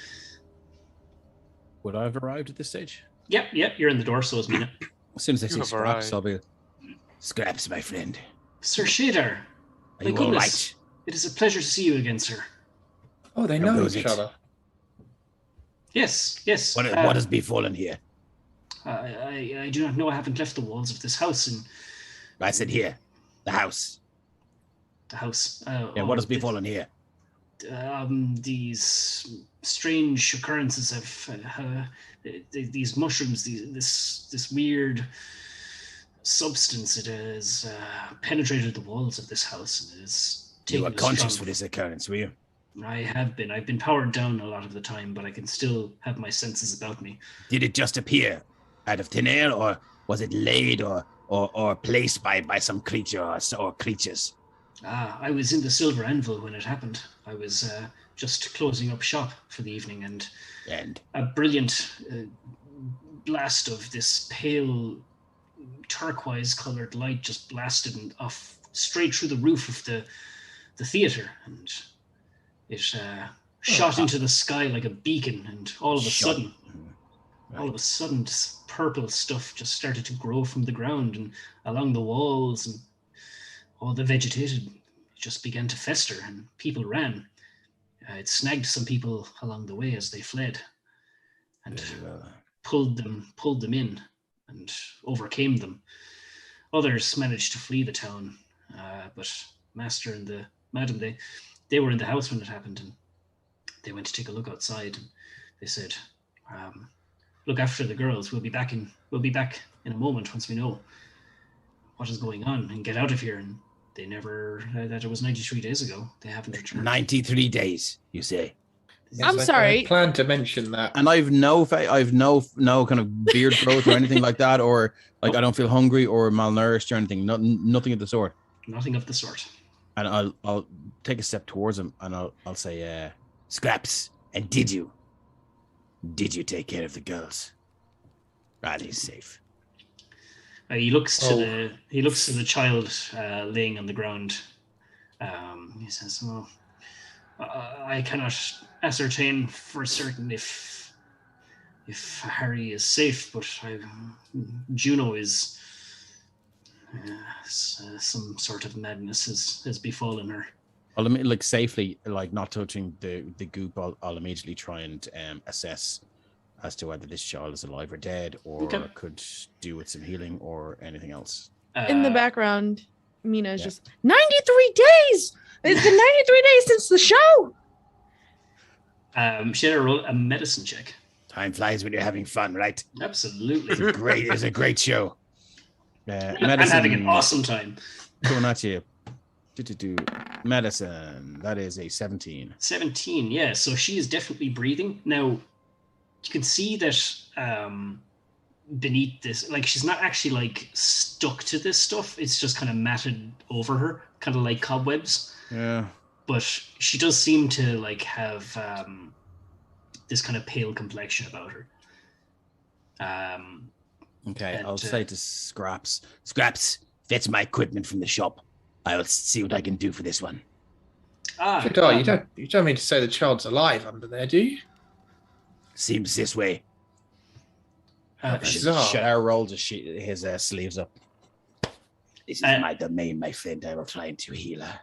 Would I have arrived at this stage? Yep, you're in the door, so is Mina. As soon as I You see have Scraps, arrived. I'll be Scraps, my friend. Sir Shadar, Are my you all goodness, right? it is a pleasure to see you again, sir. Oh, they How know goes each it? other. Yes. What has befallen here? I do not know. I haven't left the walls of this house, and I said here, the house. the house. What has befallen here? These strange occurrences have these mushrooms, this weird substance. It has penetrated the walls of this house and is taken. You were conscious for this occurrence, were you? I have been. I've been powered down a lot of the time, but I can still have my senses about me. Did it just appear out of thin air, or was it laid or placed by some creature or creatures? I was in the Silver Anvil when it happened. I was just closing up shop for the evening, and a brilliant blast of this pale turquoise-colored light just blasted off straight through the roof of the theater, and it shot into the sky like a beacon, and all of a sudden, this purple stuff just started to grow from the ground and along the walls, and all the vegetation just began to fester, and people ran. It snagged some people along the way as they fled, and pulled them in, and overcame them. Others managed to flee the town, but Master and the Madam, they were in the house when it happened, and they went to take a look outside, and they said, look after the girls. We'll be back in a moment once we know what is going on and get out of here. And they never, that it was 93 days ago. They haven't returned. 93 days, you say? Yes, I'm I sorry. plan to mention that. And I've no kind of beard growth or anything like that, or like I don't feel hungry or malnourished or anything. Nothing of the sort. Nothing of the sort. And I'll take a step towards him and I'll say, Scraps, and did you take care of the girls? Right, he's safe. He looks to the child laying on the ground. He says, "Well, I cannot ascertain for certain if Harry is safe, but Juno is some sort of madness has befallen her." Well, like safely, like not touching the goop. I'll immediately try and assess as to whether this child is alive or dead, or could do with some healing or anything else. In the background, Mina is just 93 days. It's been 93 days since the show. Should I roll a medicine check? Time flies when you're having fun, right? Absolutely. It's a great show. I'm having an awesome time. Coming at you. Medicine. That is a 17. 17, yeah. So she is definitely breathing. Now, you can see that beneath this, like she's not actually like stuck to this stuff. It's just kind of matted over her, kind of like cobwebs. Yeah. But she does seem to like have this kind of pale complexion about her. Okay, I'll say to Scraps, fetch my equipment from the shop. I'll see what I can do for this one. Shadar, you don't mean to say the child's alive under there, do you? Seems this way. Bizarre. Shadar rolled his sleeves up. This is my domain, my friend. I will try to heal her.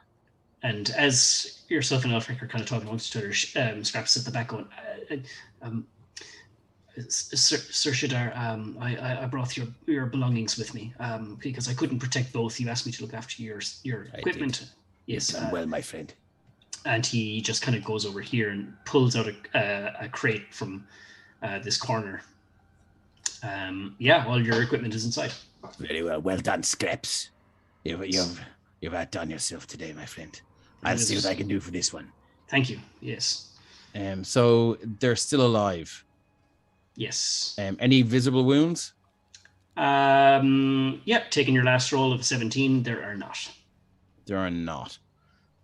And as yourself and Aelfric are kind of talking amongst each other, Scraps at the back going, Sir Shadar, I brought your belongings with me because I couldn't protect both. You asked me to look after your equipment. Did. Yes. You've done well, my friend. And he just kind of goes over here and pulls out a crate from this corner. All your equipment is inside. Very well. Well done, Scraps. You've outdone yourself today, my friend. I'll see what I can do for this one. Thank you. Yes. So they're still alive. Yes. Any visible wounds? Taking your last roll of 17, there are not. There are not.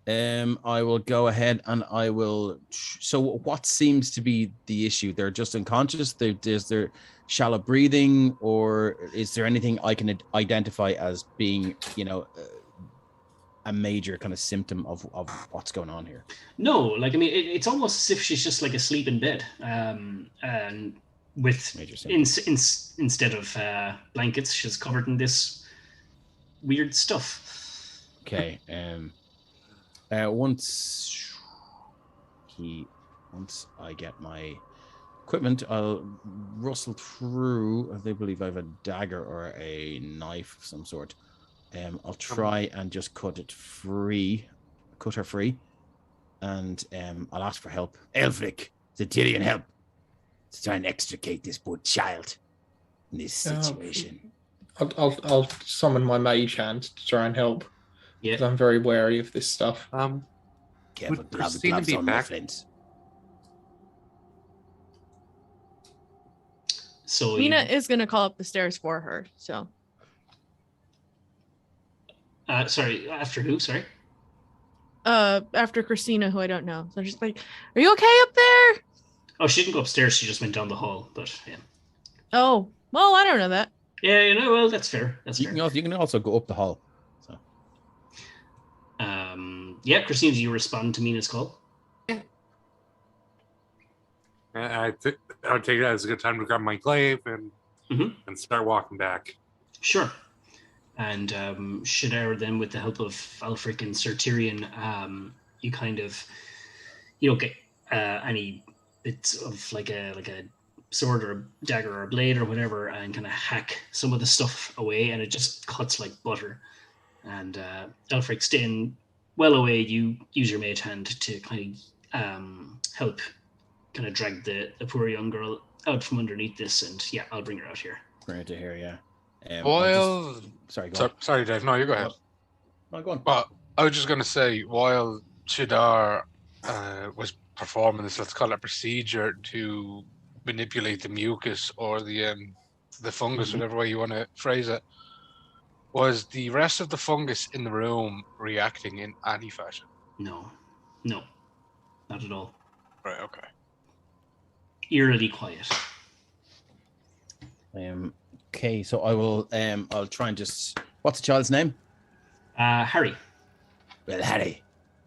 I will go ahead and I will. So, what seems to be the issue? They're just unconscious. Is there shallow breathing, or is there anything I can identify as being, a major kind of symptom of what's going on here? No, it's almost as if she's just like asleep in bed, and with instead of blankets, she's covered in this weird stuff. Okay. Once I get my equipment, I'll rustle through. I believe I have a dagger or a knife of some sort. I'll try and just cut her free, and I'll ask for help. Aelfric, the Tirion, help to try and extricate this poor child in this situation. I'll summon my mage hand to try and help. Yeah, I'm very wary of this stuff. Careful, gloves on, my friends. So Mina is going to call up the stairs for her. So. Sorry, after who? Sorry. After Christina, who I don't know. So she's like, "Are you okay up there?" Oh, she didn't go upstairs. She just went down the hall. But yeah. Oh well, I don't know that. Yeah, well, that's fair. That's fair. You can also go up the hall. So. Christina, do you respond to Mina's call? I would take that as a good time to grab my glaive and start walking back. Sure. And Shadar, then with the help of Aelfric and Sir Tirion, you kind of, get any bits of like a sword or a dagger or a blade or whatever, and kind of hack some of the stuff away, and it just cuts like butter. And Aelfric, staying well away, you use your mage hand to kind of help kind of drag the poor young girl out from underneath this, and I'll bring her out here. Great to hear, yeah. Sorry, Sorry, Dave. No, you go ahead. Oh, go on. Well, I was just going to say, while Shadar was performing this, let's call it procedure to manipulate the mucus or the fungus, whatever way you want to phrase it, was the rest of the fungus in the room reacting in any fashion? No, not at all. Right, okay. Eerily quiet. Okay, so I will. I'll try and just. What's the child's name? Harry. Well, Harry,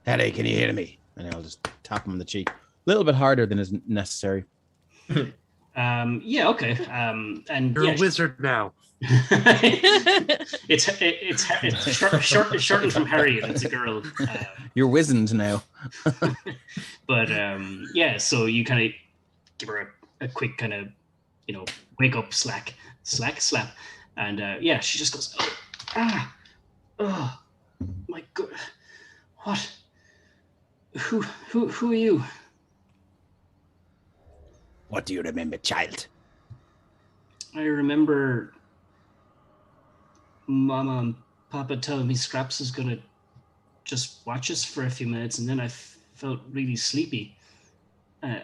can you hear me? And I'll just tap him on the cheek, a little bit harder than is necessary. Yeah, okay. And You're a wizard now. it's shortened from Harry, and it's a girl. You're wizened now. But yeah, so you kind of give her a quick kind of, wake up, slap, and yeah, she just goes, oh my God, what? Who are you? What do you remember, child? I remember Mama and Papa telling me Scraps is gonna just watch us for a few minutes, and then I felt really sleepy, and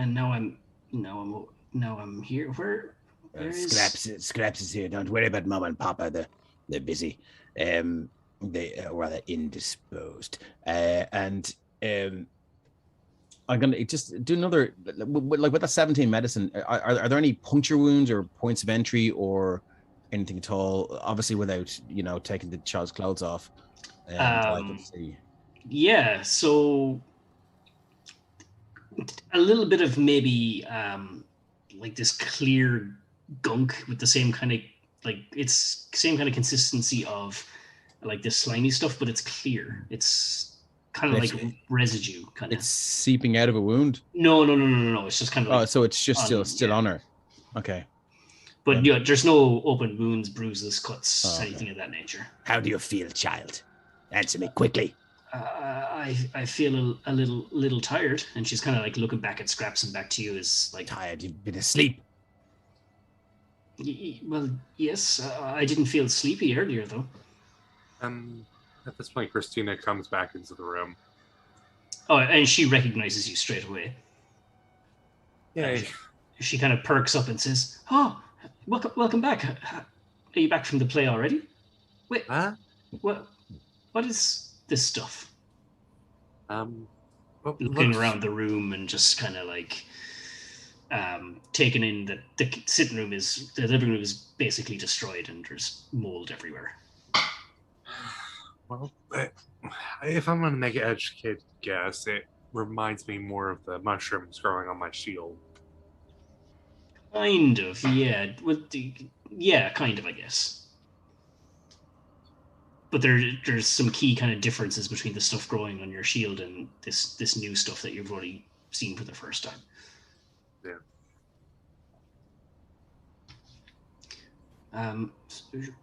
now I'm here. Where is Scraps is here. Don't worry about Mama and Papa. They're busy. They are rather indisposed. And I'm gonna just do another, like with the 17 medicine. Are there any puncture wounds or points of entry or anything at all? Obviously, without taking the child's clothes off. I can see. Yeah, so a little bit of maybe like this clear gunk with the same kind of it's same kind of consistency of like this slimy stuff, but it's clear. It's kind of like residue kind of. It's seeping out of a wound. No. It's just kind of. Oh, so it's just still on her. Okay. But there's no open wounds, bruises, cuts, anything of that nature. How do you feel, child? Answer me quickly. I feel a little tired, and she's kind of like looking back at Scraps and back to you as like tired. You've been asleep. Well, yes, I didn't feel sleepy earlier though. At this point, Christina comes back into the room. Oh, and she recognizes you straight away. Yeah. She kind of perks up and says, "Oh, welcome back. Are you back from the play already? Wait, huh? What is this stuff?" Looking around the room and just kind of like taking in that the living room is basically destroyed and there's mold everywhere. Well, if I'm going to make an educated guess, it reminds me more of the mushrooms growing on my shield. Kind of, yeah. Kind of, I guess. But there's some key kind of differences between the stuff growing on your shield and this new stuff that you've already seen for the first time. Yeah.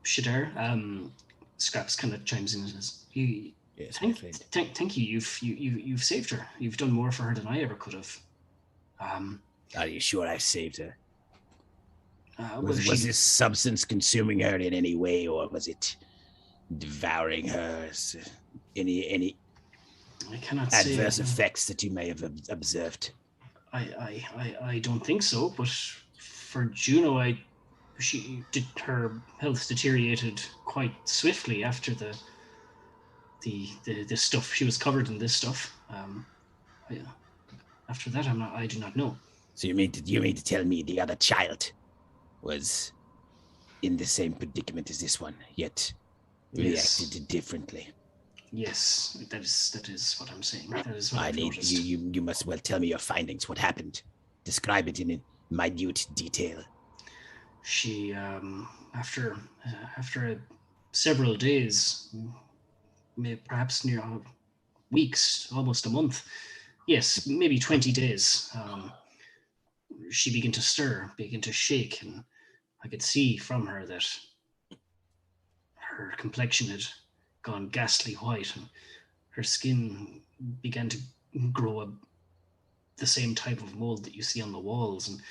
Shadar, Scraps kind of chimes in and says, "Thank you. You've saved her. You've done more for her than I ever could have." Are you sure I saved her? Was this substance consuming her in any way, or was it devouring her? Any I cannot adverse say. effects that you may have observed? I don't think so. But for Juno, her health deteriorated quite swiftly after the stuff. She was covered in this stuff. After that, I do not know. So you mean to tell me the other child was in the same predicament as this one, yet reacted differently? Yes, that is what I'm saying. That is what I need noticed. you must tell me your findings. What happened? Describe it in minute detail. She after several days, perhaps near weeks, almost a month, yes, maybe 20 days, she began to stir, began to shake, and I could see from her that her complexion had gone ghastly white, and her skin began to grow the same type of mold that you see on the walls. And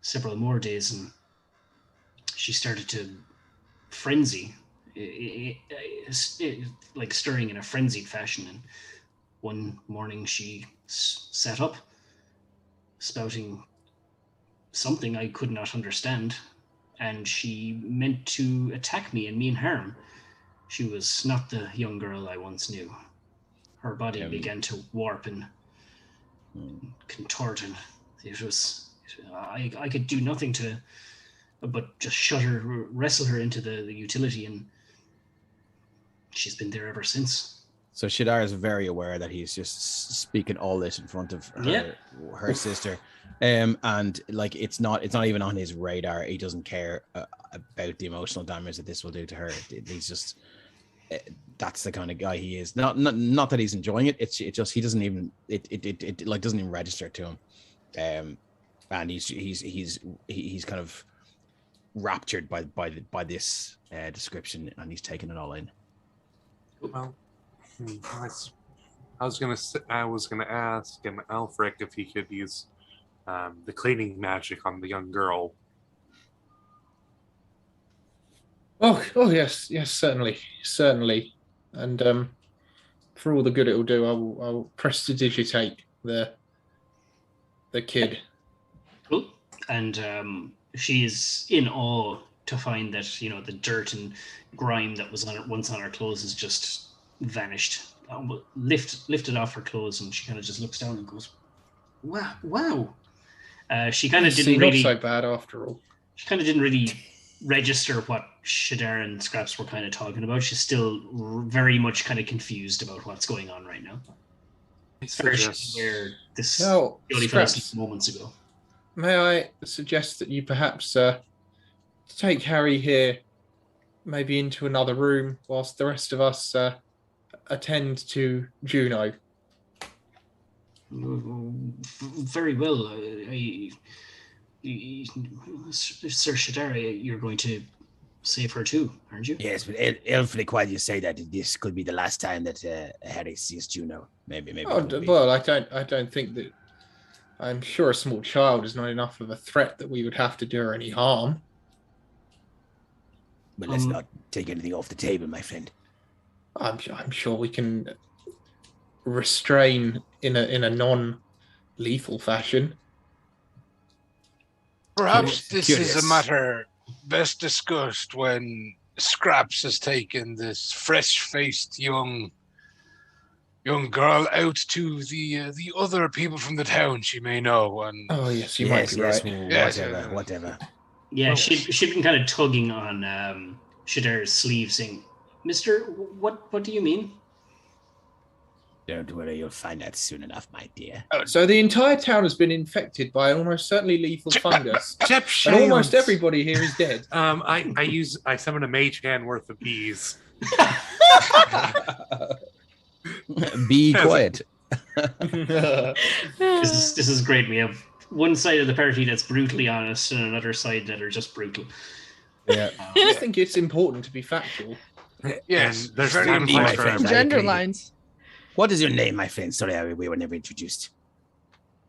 several more days, and she started to frenzy like stirring in a frenzied fashion. And one morning she sat up, spouting something I could not understand, and she meant to attack me and mean harm. She was not the young girl I once knew. Her body began to warp and contort, and it was I could do nothing but just wrestle her into the utility, and she's been there ever since. So Shadar is very aware that he's just speaking all this in front of her sister, and like it's not even on his radar. He doesn't care about the emotional damage that this will do to her. He's just that's the kind of guy he is. Not that he's enjoying it. It just he doesn't even it like doesn't even register to him, and he's kind of raptured by this description, and he's taking it all in. Well, I was gonna ask him, Aelfric, if he could use the cleaning magic on the young girl. Oh yes, certainly. And for all the good it will do, I'll prestidigitate the kid. Cool. And she is in awe to find that the dirt and grime that was once on her clothes has just vanished. Lifted off her clothes, and she kind of just looks down and goes, "Wow!" She kind of didn't really. Not so bad after all. She kind of didn't really register what Shadar and Scraps were kind of talking about. She's still very much kind of confused about what's going on right now. It's very where this only fell asleep moments ago. May I suggest that you perhaps take Harry here, maybe into another room, whilst the rest of us attend to Juno? Very well. Sir Shadar, you're going to save her too, aren't you? Yes, but Aelfric, why do you say that? This could be the last time that Harry sees Juno. Maybe. Oh, well, I don't think that. I'm sure a small child is not enough of a threat that we would have to do her any harm. But let's not take anything off the table, my friend. I'm sure we can restrain in a non-lethal fashion. Perhaps this is a matter best discussed when Scraps has taken this fresh-faced young girl out to the other people from the town she may know. And oh yes, you might be right. Whatever. Yeah, she'd been kind of tugging on Shadar's sleeve, saying, "Mister, what do you mean?" Don't worry, you'll find out soon enough, my dear. So the entire town has been infected by an almost certainly lethal fungus, and almost everybody here is dead. I summon a mage hand worth of bees. Be quiet. This is great. We have one side of the party that's brutally honest, and another side that are just brutal. Yeah, I think it's important to be factual. Yes, there's very time important. for everything. Gender lines. What is your name, my friend? Sorry, we were never introduced.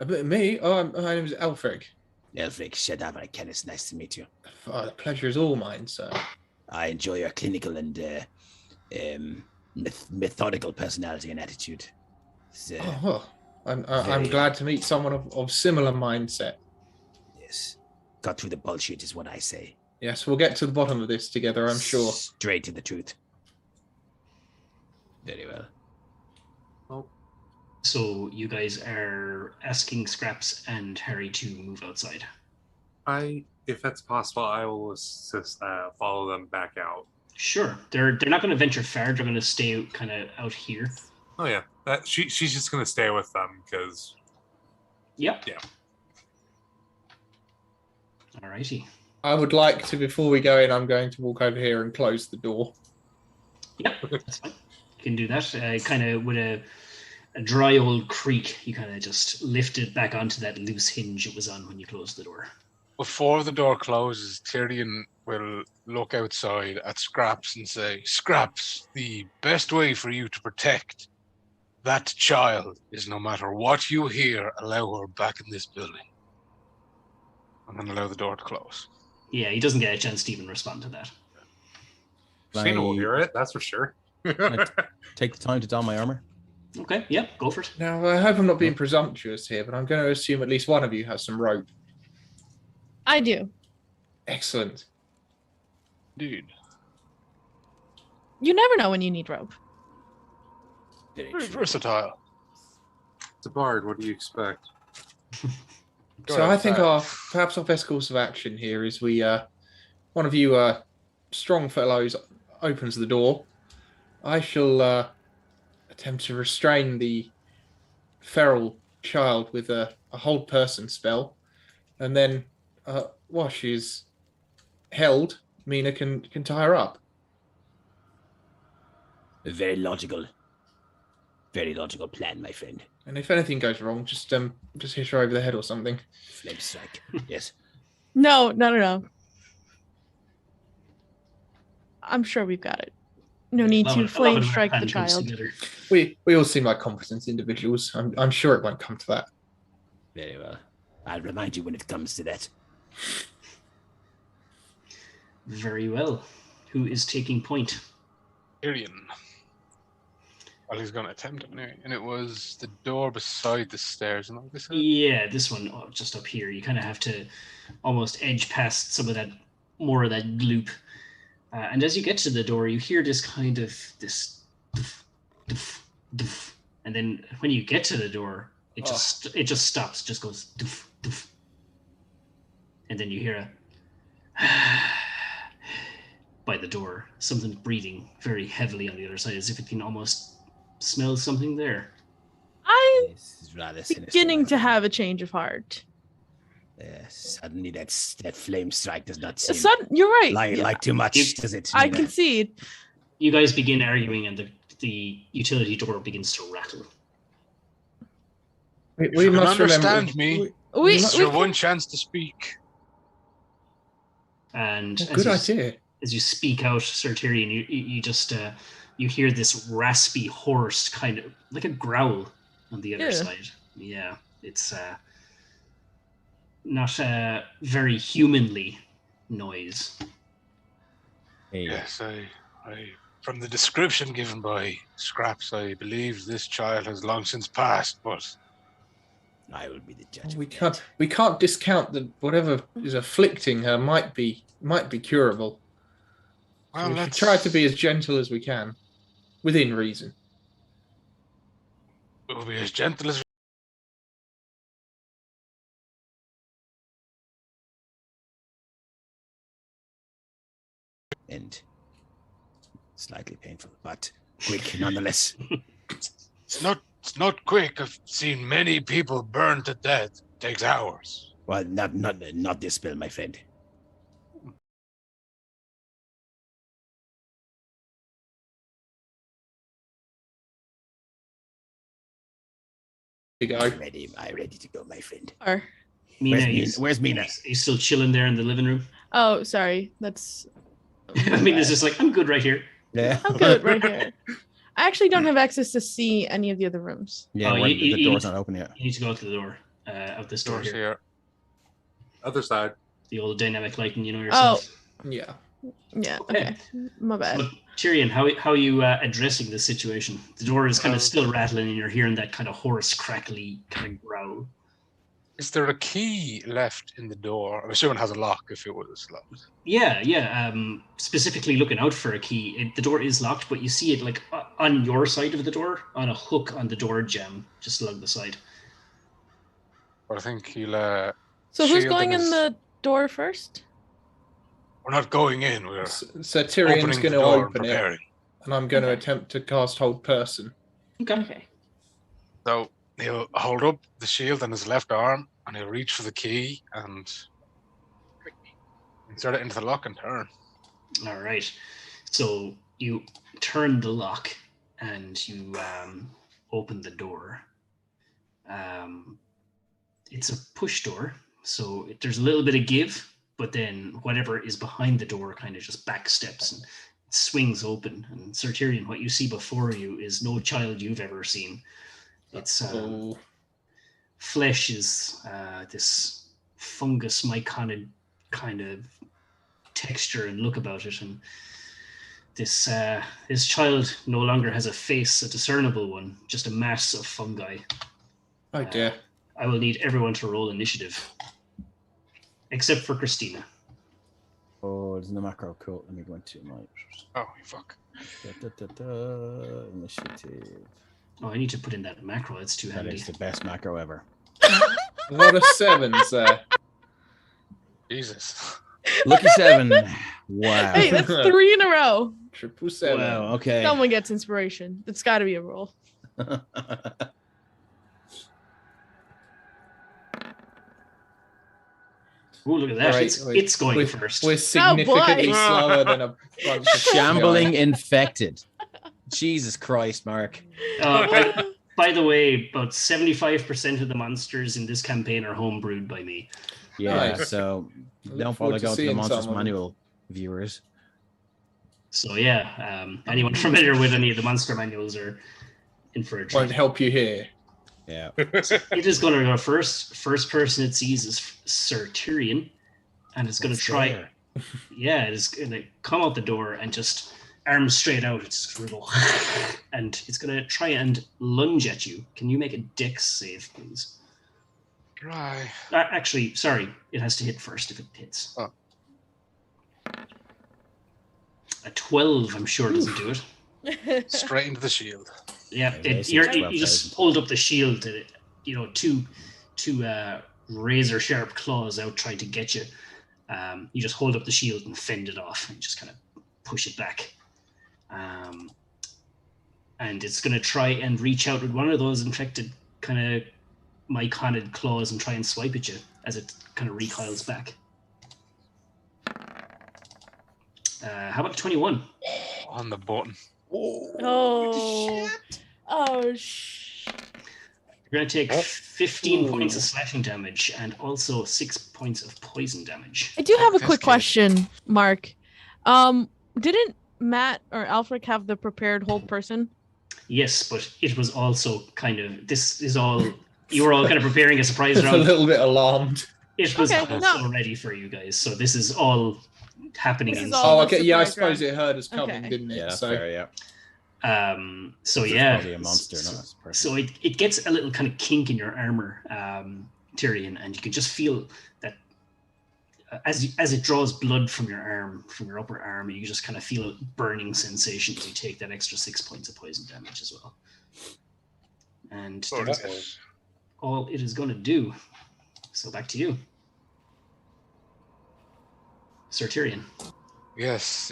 Me? Oh, my name is Aelfric. Aelfric Shadar Vikanis. Nice to meet you. Oh, the pleasure is all mine, sir. I enjoy your clinical and methodical personality and attitude. So, I'm glad to meet someone of similar mindset. Yes, got through the bullshit is what I say. Yes, we'll get to the bottom of this together, I'm sure. Straight to the truth. Very well. So you guys are asking Scraps and Harry to move outside. If that's possible, I will assist, follow them back out. Sure. They're not going to venture far. They're going to stay kind of out here. Oh yeah, she's just going to stay with them because. Yep. Yeah. Alrighty. I would like to, before we go in, I'm going to walk over here and close the door. Yep, that's fine. You can do that. Kind of with a dry old creak, you kind of just lift it back onto that loose hinge it was on when you closed the door. Before the door closes, Tirion will look outside at Scraps and say, "Scraps, the best way for you to protect that child is no matter what you hear, allow her back in this building." And then allow the door to close. Yeah, he doesn't get a chance to even respond to that. Christina will hear it, that's for sure. Take the time to don my armor. Okay, yeah, go for it. Now, I hope I'm not being presumptuous here, but I'm going to assume at least one of you has some rope. I do. Excellent. Dude. You never know when you need rope. Very versatile. It's a bard, what do you expect? So I think perhaps our best course of action here is we, one of you strong fellows opens the door. I shall attempt to restrain the feral child with a hold person spell, and then while she's held, Mina can tie her up. A very logical plan, my friend. And if anything goes wrong, just hit her over the head or something. Flame strike. Yes. No. I'm sure we've got it. No need to flame strike the child. We all seem like competent individuals. I'm sure it won't come to that. Very well. I'll remind you when it comes to that. Very well. Who is taking point? Tirion. Well, he's going to attempt it anyway. And it was the door beside the stairs. And this Yeah, this one just up here. You kind of have to almost edge past some of that, more of that gloop. And as you get to the door, you hear this kind of this, doof, doof. And then when you get to the door, it just stops, just goes doof, doof. And then you hear a by the door, something breathing very heavily on the other side, as if it can almost smell something there. I'm rather beginning to have a change of heart. Suddenly that flame strike does not seem you're right. Like too much, does it? I concede. You guys begin arguing, and the utility door begins to rattle. We must understand remember, me. This is your one chance to speak. And good idea. As you speak out, Sir Tirion, you just you hear this raspy, hoarse kind of like a growl on the other side. Yeah, it's not a very humanly noise. Hey. Yes, I from the description given by Scraps, I believe this child has long since passed, but I will be the judge. We can't discount that whatever is afflicting her might be curable. well, So we should let's try to be as gentle as we can, within reason. We'll be as gentle as And slightly painful, but quick nonetheless. It's not quick. I've seen many people burned to death. It takes hours. Well, not this spell, my friend. I'm ready to go, my friend. Mina, where's Mina? Are you still chilling there in the living room? Oh, sorry. That's... Mina's just like, I'm good right here. Yeah. I'm good right here. I actually don't have access to see any of the other rooms. Yeah, the door's not open yet. You need to go to the door of this door here. Other side. The old dynamic lighting, you know yourself. Oh, yeah. Yeah, okay. My bad. So, Tirion, how are you addressing this situation? The door is kind of still rattling and you're hearing that kind of hoarse, crackly kind of growl. Is there a key left in the door? I'm assuming it has a lock if it was locked. Yeah. Specifically looking out for a key. The door is locked, but you see it like on your side of the door, on a hook on the door jamb, just along the side. But I think he'll... So who's going in the door first? We're not going in. We're So Tyrion's going to open it, and I'm going to attempt to cast Hold Person. Okay. So he'll hold up the shield on his left arm, and he'll reach for the key and insert it into the lock and turn. All right. So you turn the lock, and you open the door. It's a push door, so there's a little bit of give. But then whatever is behind the door kind of just backsteps and it swings open. And Sir Tirion, what you see before you is no child you've ever seen. It's flesh is this fungus myconid kind of texture and look about it. And This child no longer has a face, a discernible one, just a mass of fungi. Oh dear. I will need everyone to roll initiative, except for Christina. Oh, there's no macro. Cool. Let me go into my Oh, fuck. initiative. Oh, I need to put in that macro. It's too That handy. is the best macro ever. A lot of sevens there. Jesus. Lucky 7. Wow. Hey, that's 3 in a row. 777. Wow. Okay. Someone gets inspiration. It's got to be a roll. Oh, look at that. Right, it's going first. We're significantly slower than a bunch of Shambling infected. Jesus Christ, Mark. By the way, about 75% of the monsters in this campaign are homebrewed by me. Yeah, Nice. so Look don't forward bother to go to the seeing Monsters some of them. Manual, viewers. So yeah, anyone familiar with any of the monster manuals are in for a Won't treat. help you here. Yeah. It is going to go first. First person it sees is Sir Tirion, and it's going to try. There. Yeah, it is going to come out the door and just arms straight out. It's going to go, and it's going to try and lunge at you. Can you make a dex save, please? Try. Actually, sorry, it has to hit first if it hits. Oh. A 12, I'm sure, doesn't do it. Straight into the shield. Yeah, Yeah, you just hold up the shield to, two razor sharp claws out trying to get you. You just hold up the shield and fend it off and just kind of push it back. And it's going to try and reach out with one of those infected kind of myconid claws and try and swipe at you as it kind of recoils back. How about 21? On the button. Oh. Oh, shh. You're going to take 15 points of slashing damage and also 6 points of poison damage. I do have a That's quick good. question, Mark. Didn't Matt or Aelfric have the prepared hold person? Yes, but it was also kind of, this is all, you were all kind of preparing a surprise Just a round. little bit alarmed. It was Okay, also no. ready for you guys, so this is all happening This is inside. all Oh, the okay. Yeah, I surprise suppose round. it heard us coming, Okay. didn't it? Yeah, that's So fair, yeah. So It's yeah, probably a monster, not a person. so it gets a little kind of kink in your armor, Tyrion, and you can just feel that as it draws blood from your arm, from your upper arm, you just kind of feel a burning sensation as you take that extra 6 points of poison damage as well. And Oh, that's that is. all it is going to do. So back to you, Sir Tyrion. Yes.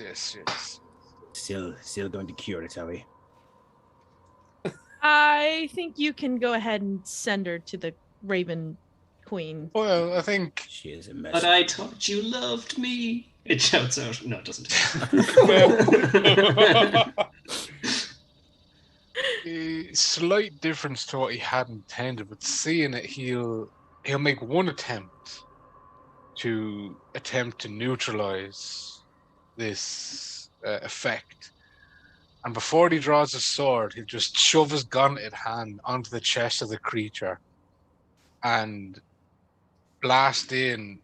Still going to cure it, are we? I think you can go ahead and send her to the Raven Queen. Well, I think She is a mess. But I thought you loved me. It shouts out. No, it doesn't. a slight difference to what he had intended, but seeing it, he'll make one attempt to neutralize this effect, and before he draws his sword, he'll just shove his gauntleted hand onto the chest of the creature and blast in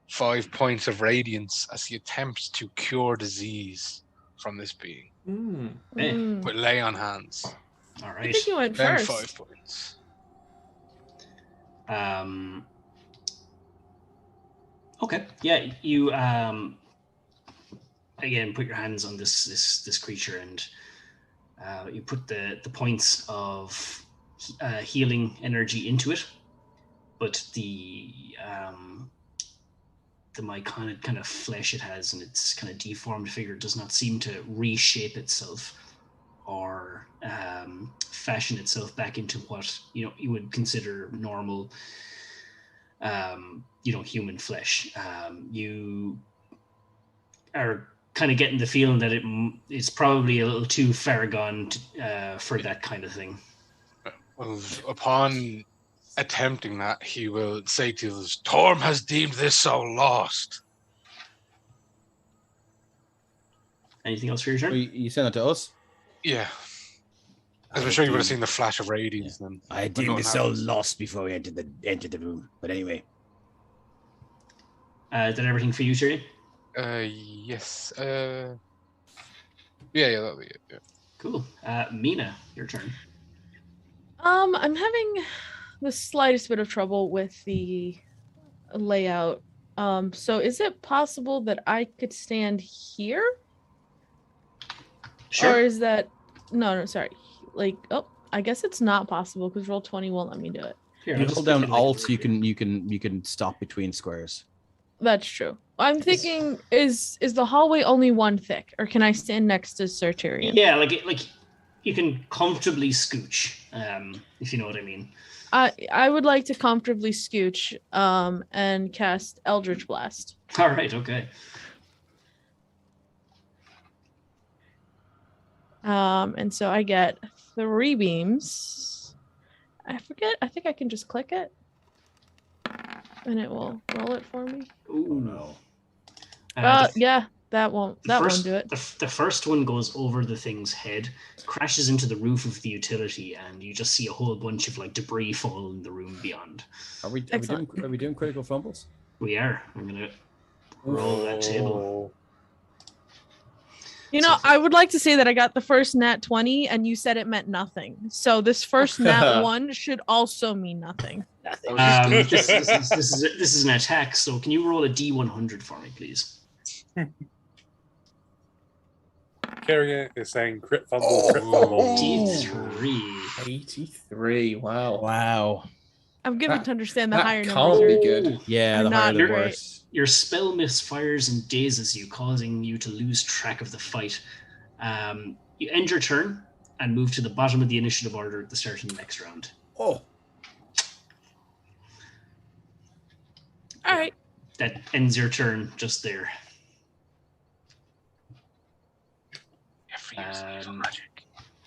5 points of radiance as he attempts to cure disease from this being Hey. with lay on hands. All I right. think you went Then first. 5 points. Okay. Yeah, you again put your hands on this creature and you put the points of healing energy into it, but the myconid kind of flesh it has and its kind of deformed figure does not seem to reshape itself or fashion itself back into what you would consider normal human flesh. You are kind of getting the feeling that it's probably a little too far gone for that kind of thing. Well, upon attempting that, he will say to us, "Torm has deemed this soul lost." Anything else for your turn? You send it to us? Yeah. As I'm sure you would have seen the flash of radiance then. I But deemed nothing the soul happens. lost before we entered the room. But anyway. Is that everything for you, Tyrion? Yes. Yeah, that'll be it. Yeah. Cool. Mina, your turn. I'm having the slightest bit of trouble with the layout. So is it possible that I could stand here? Sure. Or is that no, sorry. Like, I guess it's not possible because Roll20 won't let me do it. Here, You I'll just hold down put you, like, Alt, over you here. can stop between squares. That's true. I'm thinking, is the hallway only one thick, or can I stand next to Sir Tirion? Yeah, like you can comfortably scooch, if you know what I mean. I would like to comfortably scooch and cast Eldritch Blast. All right, okay. And so I get 3 beams. I forget. I think I can just click it, and it will roll it for me. Ooh. Oh no. Yeah, that won't do it. The first one goes over the thing's head, crashes into the roof of the utility, and you just see a whole bunch of like debris fall in the room beyond. Are we doing critical fumbles? We are. I'm gonna roll that table. You know, I would like to say that I got the first nat 20 and you said it meant nothing. So this first nat 1 should also mean nothing. This is an attack, so can you roll a D100 for me, please? Carrier is saying crit fumble, crit fumble. D3. 83. Wow. Wow. I'm given to understand the higher that numbers can't be are good. Yeah, the not higher the great. worse. Your spell misfires and dazes you, causing you to lose track of the fight. You end your turn and move to the bottom of the initiative order at the start of the next round. Oh. All right. That ends your turn just there. Magic.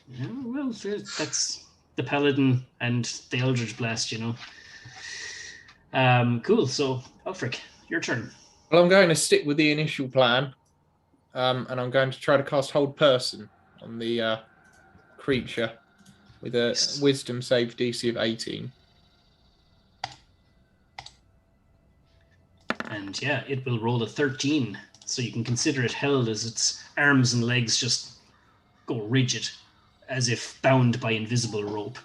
Yeah, well, that's the Paladin and the Eldritch Blast, you know. Cool. So, Aelfric, your turn. Well, I'm going to stick with the initial plan, and I'm going to try to cast Hold Person on the creature with a Wisdom save DC of 18. And yeah, it will roll a 13, so you can consider it held as its arms and legs just go rigid, as if bound by invisible rope.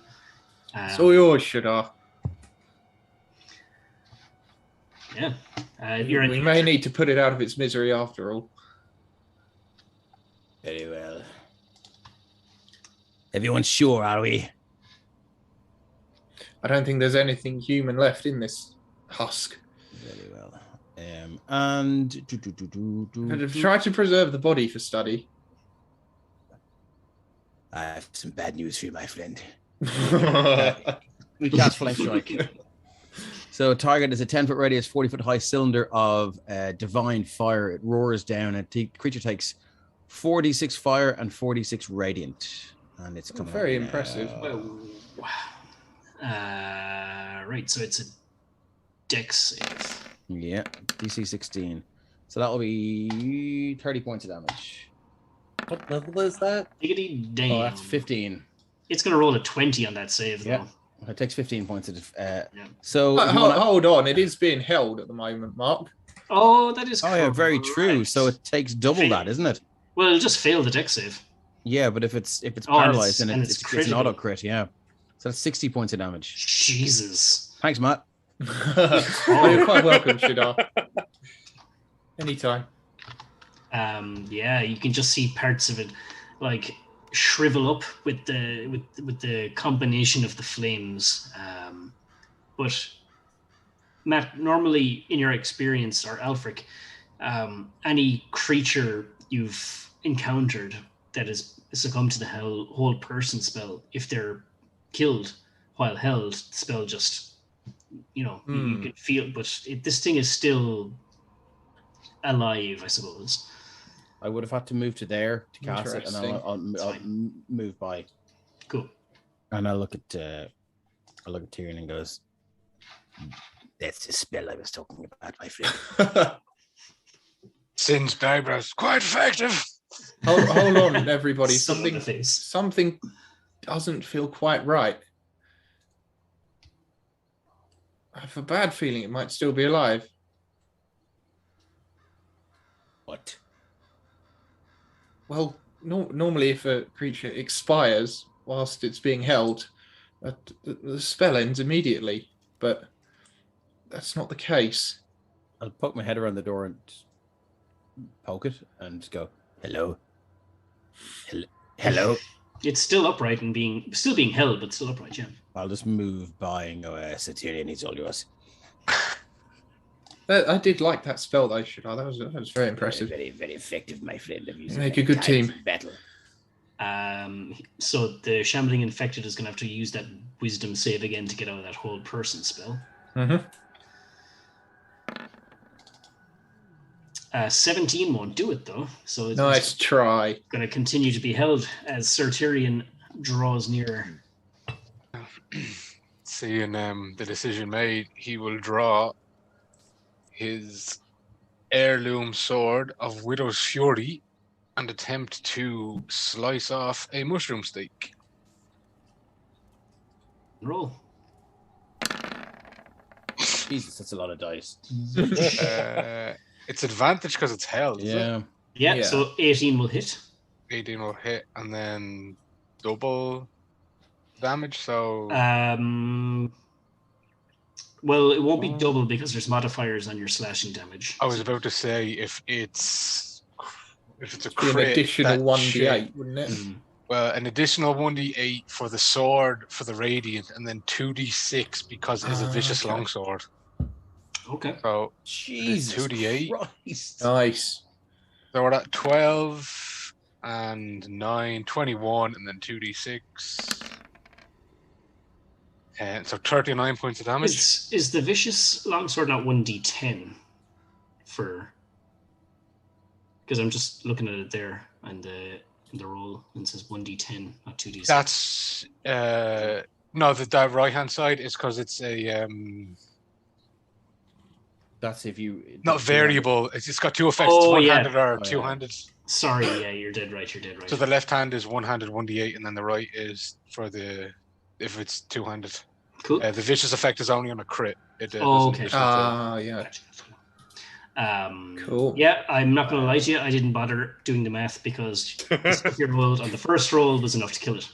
It's all yours, Shadar. Yeah. We may need to put it out of its misery after all. Very well. Everyone's sure, are we? I don't think there's anything human left in this husk. Very well. And Try to preserve the body for study. I have some bad news for you, my friend. We cast Flame Strike. So target is a 10-foot radius, 40-foot high cylinder of divine fire. It roars down, and the creature takes 46 fire and 46 radiant. And it's coming very impressive. Right, so it's a dex save. Yeah, DC 16. So that'll be 30 points of damage. What level is that? Diggity damn. Oh, that's 15. It's going to roll a 20 on that save, though. Yeah. It takes 15 points of Yeah. So hold on, it is being held at the moment, Mark. Oh, that is Oh yeah, very true. correct. So it takes double that, isn't it? Well, it'll just fail the dex save. Yeah, but if it's Oh, and paralyzed, then it's it's an critical. auto crit, yeah. So that's 60 points of damage. Jesus. Thanks, Matt. Well, you're quite welcome, Shadar. Anytime. Yeah, you can just see parts of it like shrivel up with the combination of the flames. But Matt, normally in your experience, or Aelfric, any creature you've encountered that has succumbed to the whole person spell, if they're killed while held, the spell just, you can feel, but this thing is still alive, I suppose. I would have had to move to there to cast it, and Interesting. I'll move by. Cool. And I look at Tyrion and goes, "That's the spell I was talking about, my friend." Sin's Barbara's quite effective. Hold on, everybody. Son of a face. Something doesn't feel quite right. I have a bad feeling it might still be alive. What? Well, normally if a creature expires whilst it's being held, the spell ends immediately, but that's not the case. I'll poke my head around the door and poke it and just go, hello. Hello. It's still upright and still being held, but still upright, yeah. I'll just move by and go, Tirion, it's all yours. I did like that spell though, Shadar. That was very impressive. Very, very effective, my friend. Make a good team. Battle. So the shambling infected is going to have to use that wisdom save again to get out of that hold person spell. Mm-hmm. 17 won't do it though. So it's Nice try. going to continue to be held as Sir Tirion draws nearer. Seeing the decision made, he will draw his heirloom sword of Widow's Fury and attempt to slice off a mushroom steak. Roll. Jesus, that's a lot of dice. It's advantage because it's held. Yeah. Yeah, so 18 will hit. 18 will hit, and then double damage. So well, it won't be double because there's modifiers on your slashing damage. I was about to say if it's a An crit, additional that 1d8, wouldn't it? Well, an additional 1d8 for the sword for the radiant, and then 2d6 because it's a vicious okay. longsword. Okay. So Jesus 2d8. Christ. Nice. So we're at 12 and 9, 21, and then 2d6. And so 39 points of damage. Is the vicious longsword not 1d10 for? Because I'm just looking at it there and the roll and it says 1d10, not 2d6. That's no, the right hand side is because it's a That's if you not variable. It's got two effects. Oh, it's yeah. one-handed or Oh, yeah. two-handed. Sorry, yeah, you're dead right. So the left hand is one-handed 1d8, and then the right is for if it's two-handed. Cool. The vicious effect is only on a crit. It doesn't okay. vicious effect. Yeah. Gotcha. Cool. Yeah, I'm not going to lie to you. I didn't bother doing the math because your roll on the first roll was enough to kill it.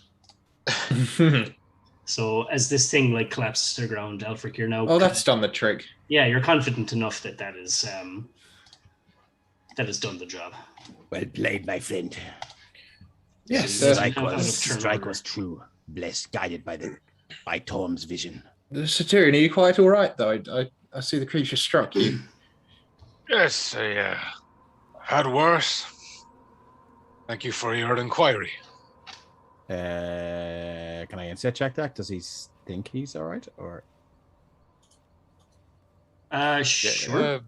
So as this thing like collapses to the ground, Aelfric, you're now. Oh, that's done the trick. Yeah, you're confident enough that has done the job. Well played, my friend. Yes. So Strike was true. Blessed, guided by Tom's vision. Satyrion, are you quite all right though? I see the creature struck you. Yes, I had worse. Thank you for your inquiry. Can I insight check that? Does he think he's all right, or? Sure.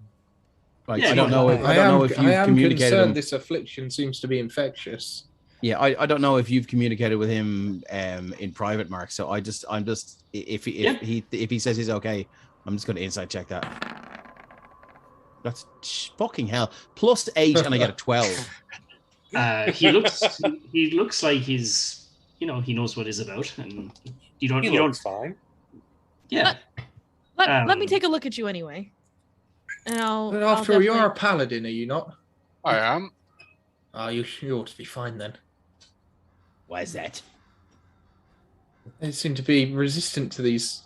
Like, Yeah, I don't no, know. I don't know if I you've am communicated. concerned this affliction seems to be infectious. Yeah, I don't know if you've communicated with him in private, Mark. So I'm just if he says he's okay, I'm just going to insight check that. That's fucking hell. +8 and I get a 12. He looks like he's he knows what he's about, and you don't fine. Yeah. Let me take a look at you anyway. And But after all, you're a paladin, are you not? I am. You ought to be fine then. Why is that? They seem to be resistant to these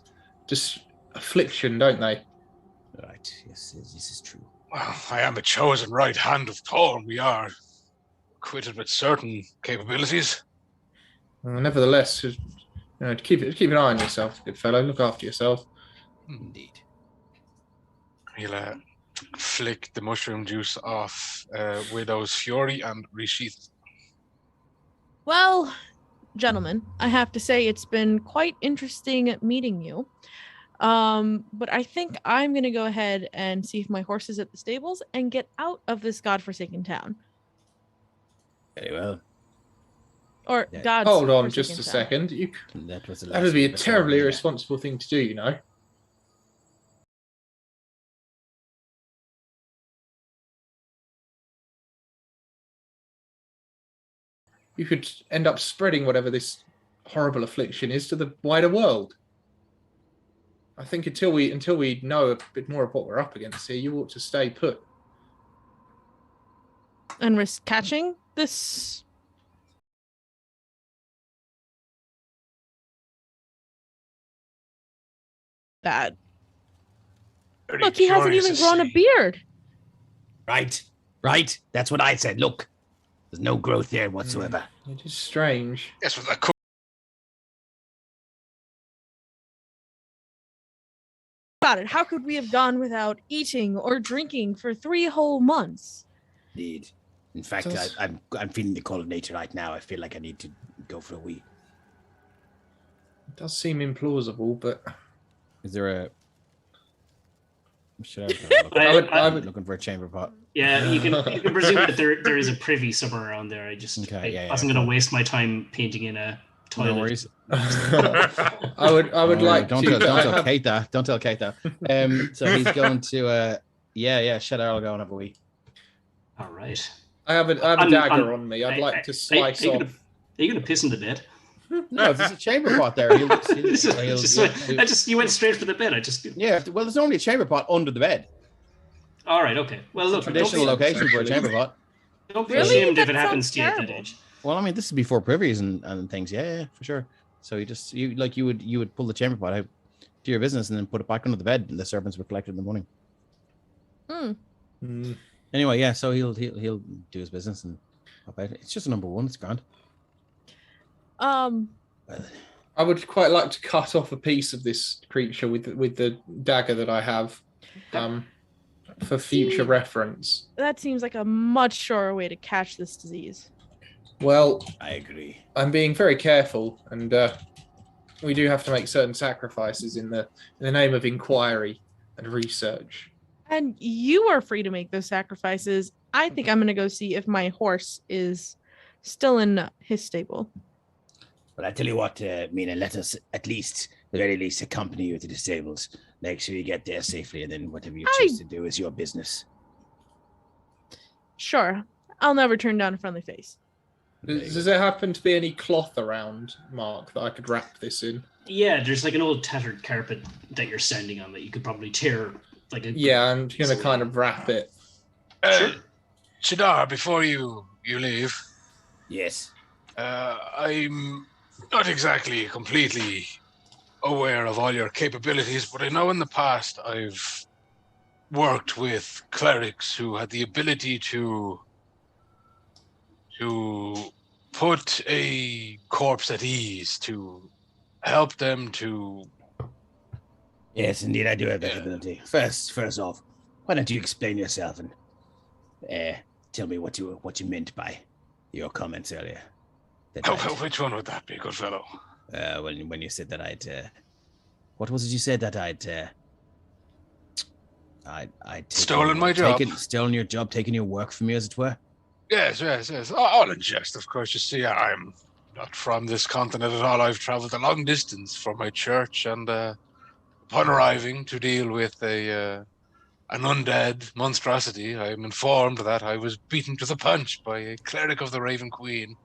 affliction, don't they? Right. Yes, this is true. Well, I am a chosen right hand of Thor. We are equipped with certain capabilities. Nevertheless, keep an eye on yourself, good fellow. Look after yourself. Indeed. He'll flick the mushroom juice off Widow's Fury and resheath it. Well, gentlemen, I have to say it's been quite interesting meeting you. But I think I'm going to go ahead and see if my horse is at the stables and get out of this godforsaken town. Very well. Or Yeah. God's Hold on forsaken just a town. second. That was the That would be a last one, terribly yeah. irresponsible thing to do, you know. You could end up spreading whatever this horrible affliction is to the wider world. I think until we know a bit more of what we're up against here, you ought to stay put. And risk catching this bad. Very Look, he hasn't curious even to grown a see. beard. Right. That's what I said. Look, there's no growth there whatsoever. It is strange. Yes, but that could About it. How could we have gone without eating or drinking for 3 whole months? Indeed. In fact, Does- I'm feeling the call of nature right now. I feel like I need to go for a wee. It does seem implausible, but Is there a? Should I would- looking for a chamber pot. Yeah, you can presume that there is a privy somewhere around there. I wasn't going to waste my time painting in a toilet. No worries. I would like don't to. tell Kate that. Don't tell Kate that. So he's going to Shadar will go and have a wee. All right. I have a dagger on me. I'd like to slice off. Are you going to piss in the bed? No, if there's a chamber pot there, you went straight for the bed. Well, there's only a chamber pot under the bed. All right, okay. Well, look, Traditional location for a chamber pot. don't be Really? ashamed if That it happens sounds to you at that terrible. age. Well, I mean, this is before privies and things. Yeah, for sure. So you would pull the chamber pot out, do your business, and then put it back under the bed, and the servants would collect it in the morning. Anyway, yeah. So he'll do his business and pop out. It's just a number 1. It's grand. I would quite like to cut off a piece of this creature with the dagger that I have, for future reference. That seems like a much surer way to catch this disease. Well, I agree. I'm being very careful, and we do have to make certain sacrifices in the name of inquiry and research. And you are free to make those sacrifices. I think I'm going to go see if my horse is still in his stable. But I tell you what, Mina, let us at least, the very least, accompany you to the stables. Make sure you get there safely, and then whatever you choose to do is your business. Sure. I'll never turn down a friendly face. Does there happen to be any cloth around, Mark, that I could wrap this in? Yeah, there's like an old tattered carpet that you're standing on that you could probably tear. Yeah, I'm going to kind of wrap it. Shadar, before you leave, Yes. I'm not exactly completely aware of all your capabilities, but I know in the past I've worked with clerics who had the ability to put a corpse at ease, to help them to... Yes, indeed, I do have that ability. First off, why don't you explain yourself and tell me what you meant by your comments earlier? Which one would that be, good fellow? When you said that I'd what was it you said that I'd Stolen my job. Stolen your job, taken your work from you, as it were? Yes. All in jest, of course. You see, I'm not from this continent at all. I've traveled a long distance for my church, and upon arriving to deal with an undead monstrosity, I'm informed that I was beaten to the punch by a cleric of the Raven Queen,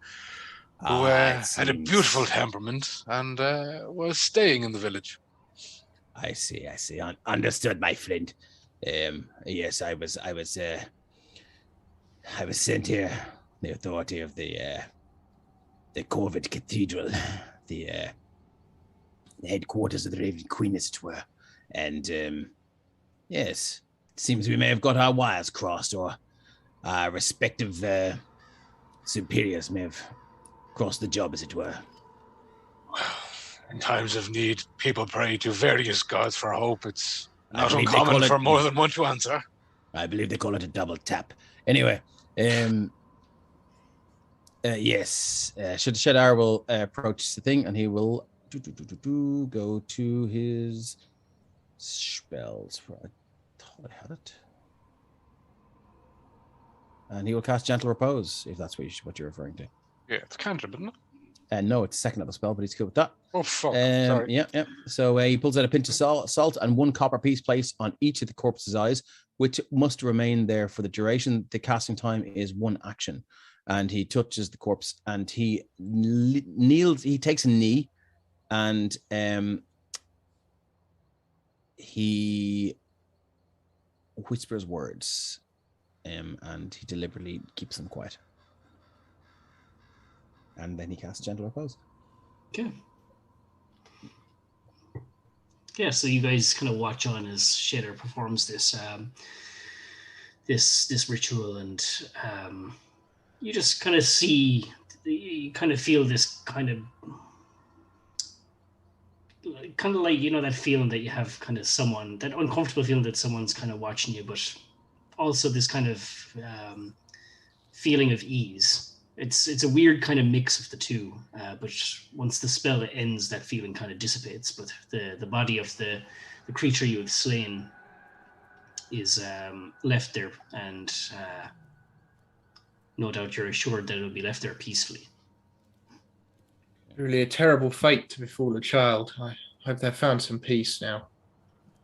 who had a beautiful temperament and was staying in the village. I see. Understood, my friend. Yes, I was sent here, the authority of the Corvid Cathedral, the headquarters of the Raven Queen, as it were. And yes, it seems we may have got our wires crossed, or our respective superiors may have crossed the job, as it were. Well, in times of need, people pray to various gods for hope. It's not uncommon for more than one to answer. I believe they call it a double tap. Anyway, yes, Shadar will approach the thing, and he will go to his spells. I thought I had it. And he will cast Gentle Repose, if that's what you're referring to. Yeah, it's cantrip, isn't it? No, it's second level spell, but he's cool with that. Oh, fuck. Sorry. Yeah. So he pulls out a pinch of salt and 1 copper piece placed on each of the corpse's eyes, which must remain there for the duration. The casting time is 1 action. And he touches the corpse, and he kneels. He takes a knee, and he whispers words, and he deliberately keeps them quiet. And then he casts Gentle Repose. Okay, Yeah, so you guys kind of watch on as Shadar performs this this ritual, and you just kind of see, you kind of feel this kind of like, you know, that feeling that you have, kind of someone, that uncomfortable feeling that someone's kind of watching you, but also this kind of feeling of ease. It's a weird kind of mix of the two, but once the spell ends, that feeling kind of dissipates. But the body of the creature you have slain is left there, and no doubt you're assured that it'll be left there peacefully. Really a terrible fate to befall a child. I hope they've found some peace now.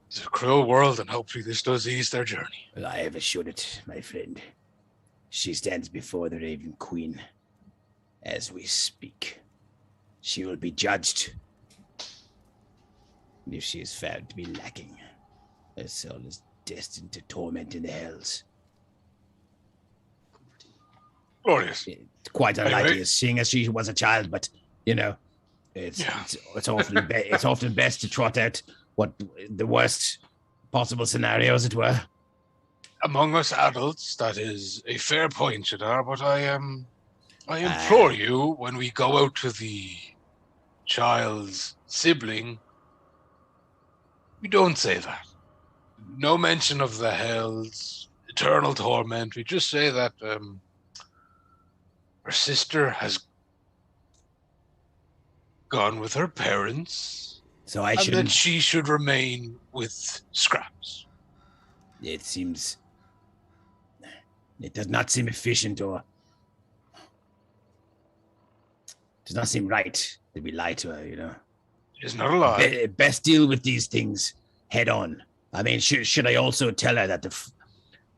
It's a cruel world, and hopefully this does ease their journey. Well, I have assured it, my friend. She stands before the Raven Queen as we speak. She will be judged. And if she is found to be lacking, her soul is destined to torment in the hells. Glorious. It's quite unlikely, Anyway. seeing as she was a child, but you know, it's often it's often best to trot out what the worst possible scenario, as it were. Among us adults, that is a fair point, Shadar, but I implore you, when we go out to the child's sibling, we don't say that. No mention of the hells, eternal torment. We just say that her sister has gone with her parents, So I and should. that she should remain with Scraps. It seems. It does not seem efficient, or does not seem right that we lie to her. You know. It is not a lie. Best deal with these things head on. I mean, should I also tell her that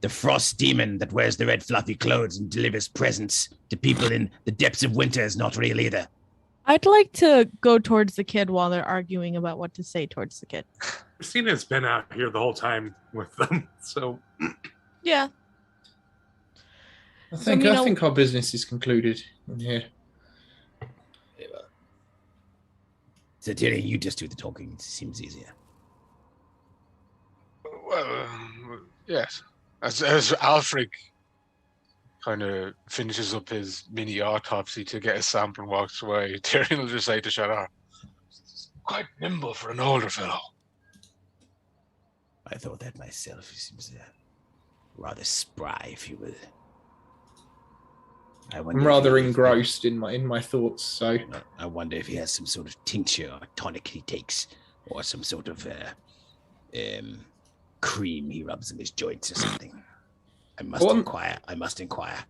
the frost demon that wears the red fluffy clothes and delivers presents to people in the depths of winter is not real either? I'd like to go towards the kid while they're arguing about what to say towards the kid. Christina's been out here the whole time with them, so Yeah. I think Mina- I think our business is concluded in here. So Tirion, you just do the talking. It seems easier. Well, yes. As Aelfric kind of finishes up his mini autopsy to get a sample and walks away, Tirion will just say to Shadar, "Quite nimble for an older fellow." I thought that myself. He seems rather spry, if you will. I'm rather engrossed in my thoughts, so I wonder if he has some sort of tincture or tonic he takes, or some sort of cream he rubs in his joints or something. I must inquire.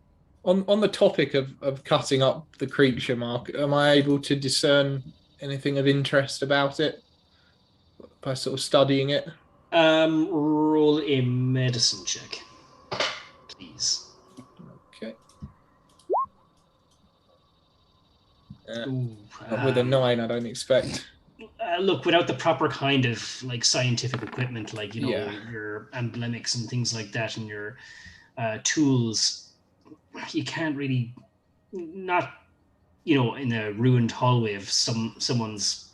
On the topic of cutting up the creature, Mark, am I able to discern anything of interest about it by sort of studying it? Roll a medicine check, please. Okay. Ooh, Not with a 9, I don't expect. look, without the proper kind of like scientific equipment, like, you know, Yeah. your emblemics and things like that, and your tools, you can't really, not, you know, in a ruined hallway of someone's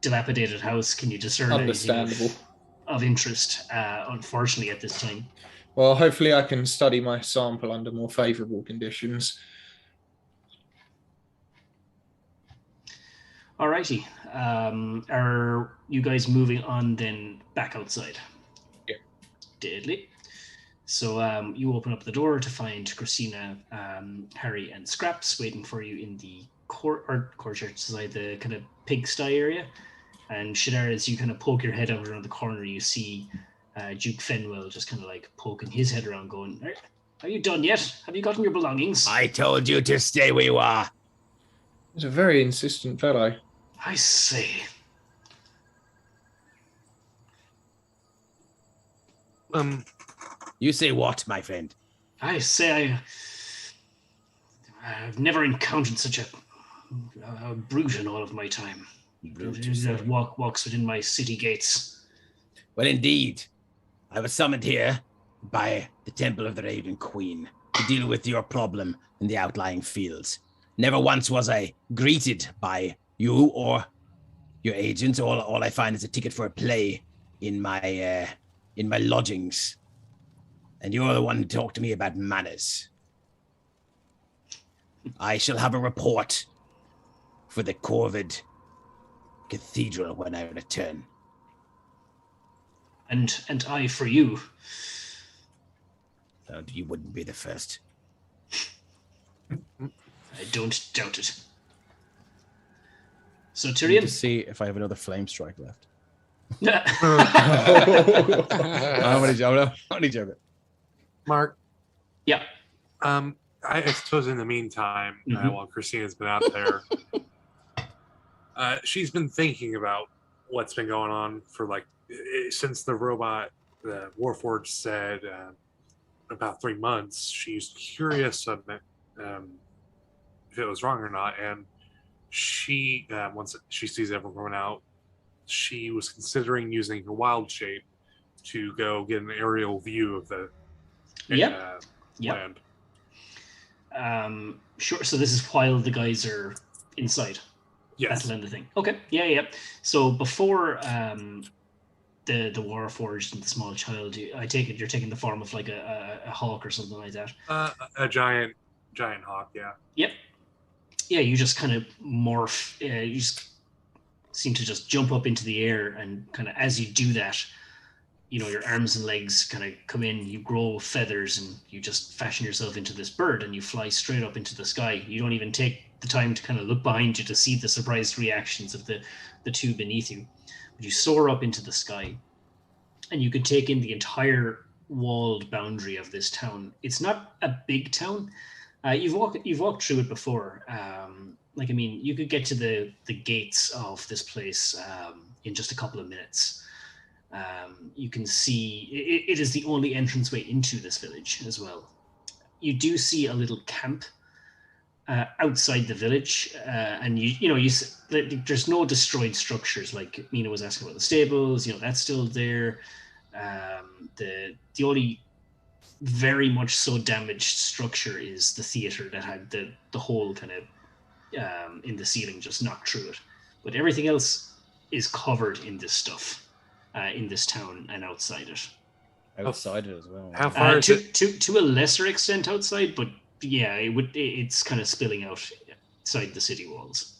dilapidated house, can you discern anything Understandable. of interest, unfortunately, at this time. Well, hopefully I can study my sample under more favourable conditions. Alrighty. Are you guys moving on then back outside? Yeah. Deadly. So you open up the door to find Christina, Harry, and Scraps waiting for you in the courtyard beside the kind of pigsty area. And Shadar, as you kind of poke your head out around the corner, you see Duke Fenwell just kind of like poking his head around, going, "Are you done yet? Have you gotten your belongings?" I told you to stay where you are. He's a very insistent fellow. I say. You say what, my friend? I say I've never encountered such a brute in all of my time. That walks within my city gates. Well, indeed. I was summoned here by the Temple of the Raven Queen to deal with your problem in the outlying fields. Never once was I greeted by you or your agent. All I find is a ticket for a play in my lodgings. And you're the one who talked to me about manners. I shall have a report for the Corvid Cathedral when I return. And I for you. You wouldn't be the first. I don't doubt it. So I need Tirion, to see if I have another flame strike left. I'm only joking. Mark. Yeah. I suppose in the meantime, while Christina's been out there, she's been thinking about what's been going on for since the Warforged said about 3 months. She's curious of if it was wrong or not, and she once she sees everyone going out, she was considering using her wild shape to go get an aerial view of the land. Sure. So this is while the guys are inside. Yes. That'll end the thing. Okay. Yeah. So before the Warforged and the small child, I take it you're taking the form of like a hawk or something like that. A giant hawk. Yeah. Yep. Yeah. You just kind of morph. You just seem to just jump up into the air, and kind of as you do that, your arms and legs kind of come in, you grow feathers, and you just fashion yourself into this bird, and you fly straight up into the sky. You don't even take the time to kind of look behind you to see the surprised reactions of the two beneath you. But you soar up into the sky, and you could take in the entire walled boundary of this town. It's not a big town. You've walked through it before. You could get to the gates of this place in just a couple of minutes. You can see it is the only entranceway into this village as well. You do see a little camp outside the village, and there's no destroyed structures. Like Mina was asking about the stables, that's still there. The only very much so damaged structure is the theater that had the hole kind of in the ceiling just knocked through it, but everything else is covered in this stuff. In this town and outside it. Outside it as well. How far is it? To a lesser extent outside, but yeah, it's kind of spilling out outside the city walls.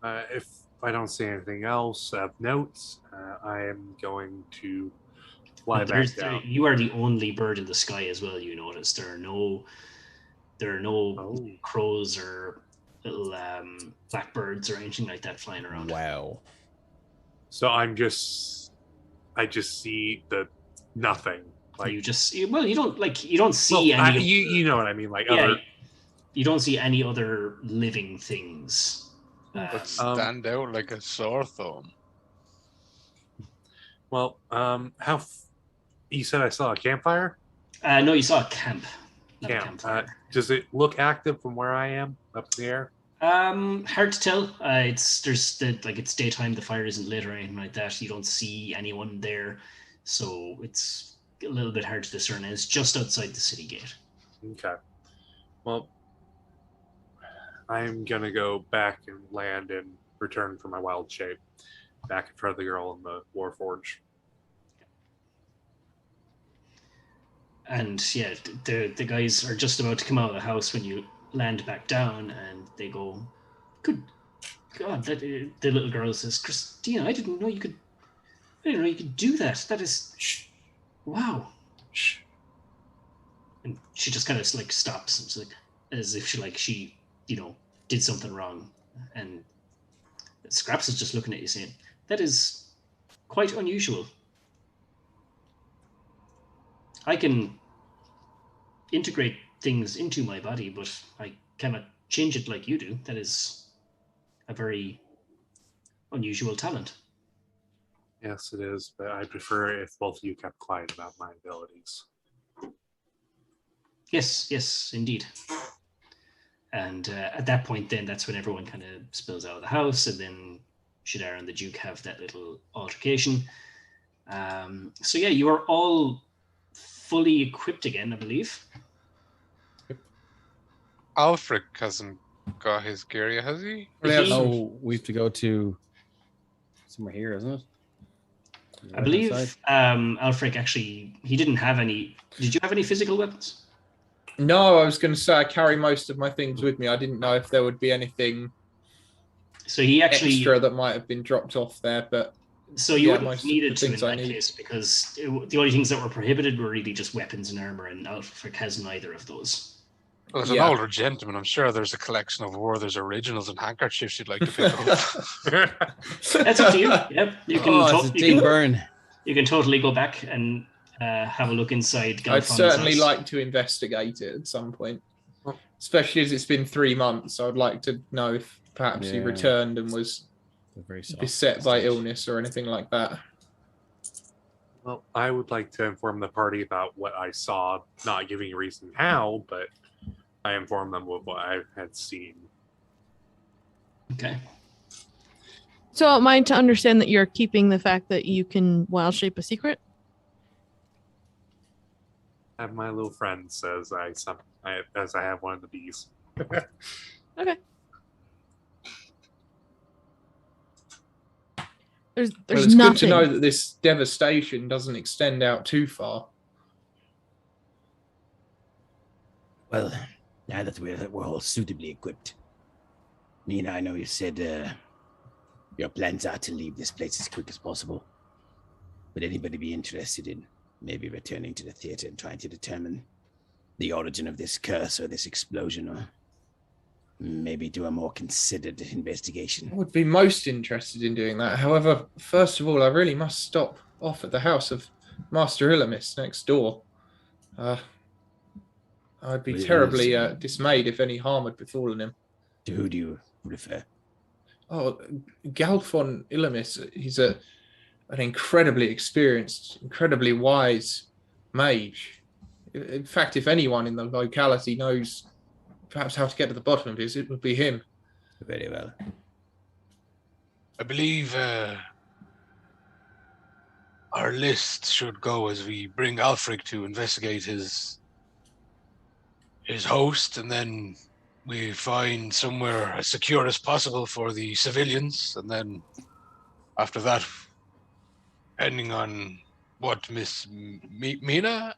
If I don't see anything else of notes, I am going to fly back down. You are the only bird in the sky as well. You notice there are no crows or little blackbirds or anything like that flying around. Wow. So I just see the nothing. Like you don't see any. You know what I mean? You don't see any other living things. That stand out like a sore thumb. Well, you said I saw a campfire? No, you saw a camp. Camp. Does it look active from where I am up in the air? Hard to tell. It's daytime. The fire isn't lit or anything like that. You don't see anyone there, so it's a little bit hard to discern. It's just outside the city gate. Okay. Well, I'm gonna go back and land and return for my wild shape back in front of the girl in the Warforge. And yeah, the guys are just about to come out of the house when you land back down, and they go, "Good God!" The little girl says, "Christina, I didn't know you could do that. That is, wow." Shh. And she just kind of stops, and it's as if she did something wrong. And Scraps is just looking at you, saying, "That is quite unusual. I can integrate things into my body, but I cannot change it like you do. That is a very unusual talent." Yes, it is, but I prefer if both of you kept quiet about my abilities. Yes, indeed. And at that point, then that's when everyone kind of spills out of the house, and then Shadar and the Duke have that little altercation. So yeah, you are all fully equipped again, I believe. Aelfric hasn't got his gear, has he? No, we have to go to somewhere here, isn't it? I believe Aelfric actually, he didn't have any. Did you have any physical weapons? No, I was going to say I carry most of my things with me. I didn't know if there would be anything so he actually extra that might have been dropped off there, but so you wouldn't have needed to in that need. case because the only things that were prohibited were really just weapons and armor, and Aelfric has neither of those. Well, as an older gentleman, I'm sure there's a collection of Werther's originals and handkerchiefs you'd like to pick up. That's up to you. Yep, you can burn. You can totally go back and have a look inside. I'd certainly like to investigate it at some point, especially as it's been 3 months. I'd like to know if perhaps he returned and was beset by illness or anything like that. Well, I would like to inform the party about what I saw, not giving a reason how, but I informed them with what I had seen. Okay. So am I to understand that you're keeping the fact that you can wild shape a secret? My little friend says I have one of the bees. Okay. There's it's nothing. Good to know that this devastation doesn't extend out too far. Well, now that we're all suitably equipped, Mina, I know you said your plans are to leave this place as quick as possible. Would anybody be interested in maybe returning to the theater and trying to determine the origin of this curse or this explosion, or maybe do a more considered investigation? I would be most interested in doing that. However, first of all, I really must stop off at the house of Master Ilamis next door. I'd be terribly dismayed if any harm had befallen him. To who do you refer? Oh, Galfon Ilamis. He's an incredibly experienced, incredibly wise mage. In fact, if anyone in the locality knows perhaps how to get to the bottom of this, it would be him. Very well. I believe our list should go as we bring Aelfric to investigate his host, and then we find somewhere as secure as possible for the civilians, and then after that, depending on what Miss Mina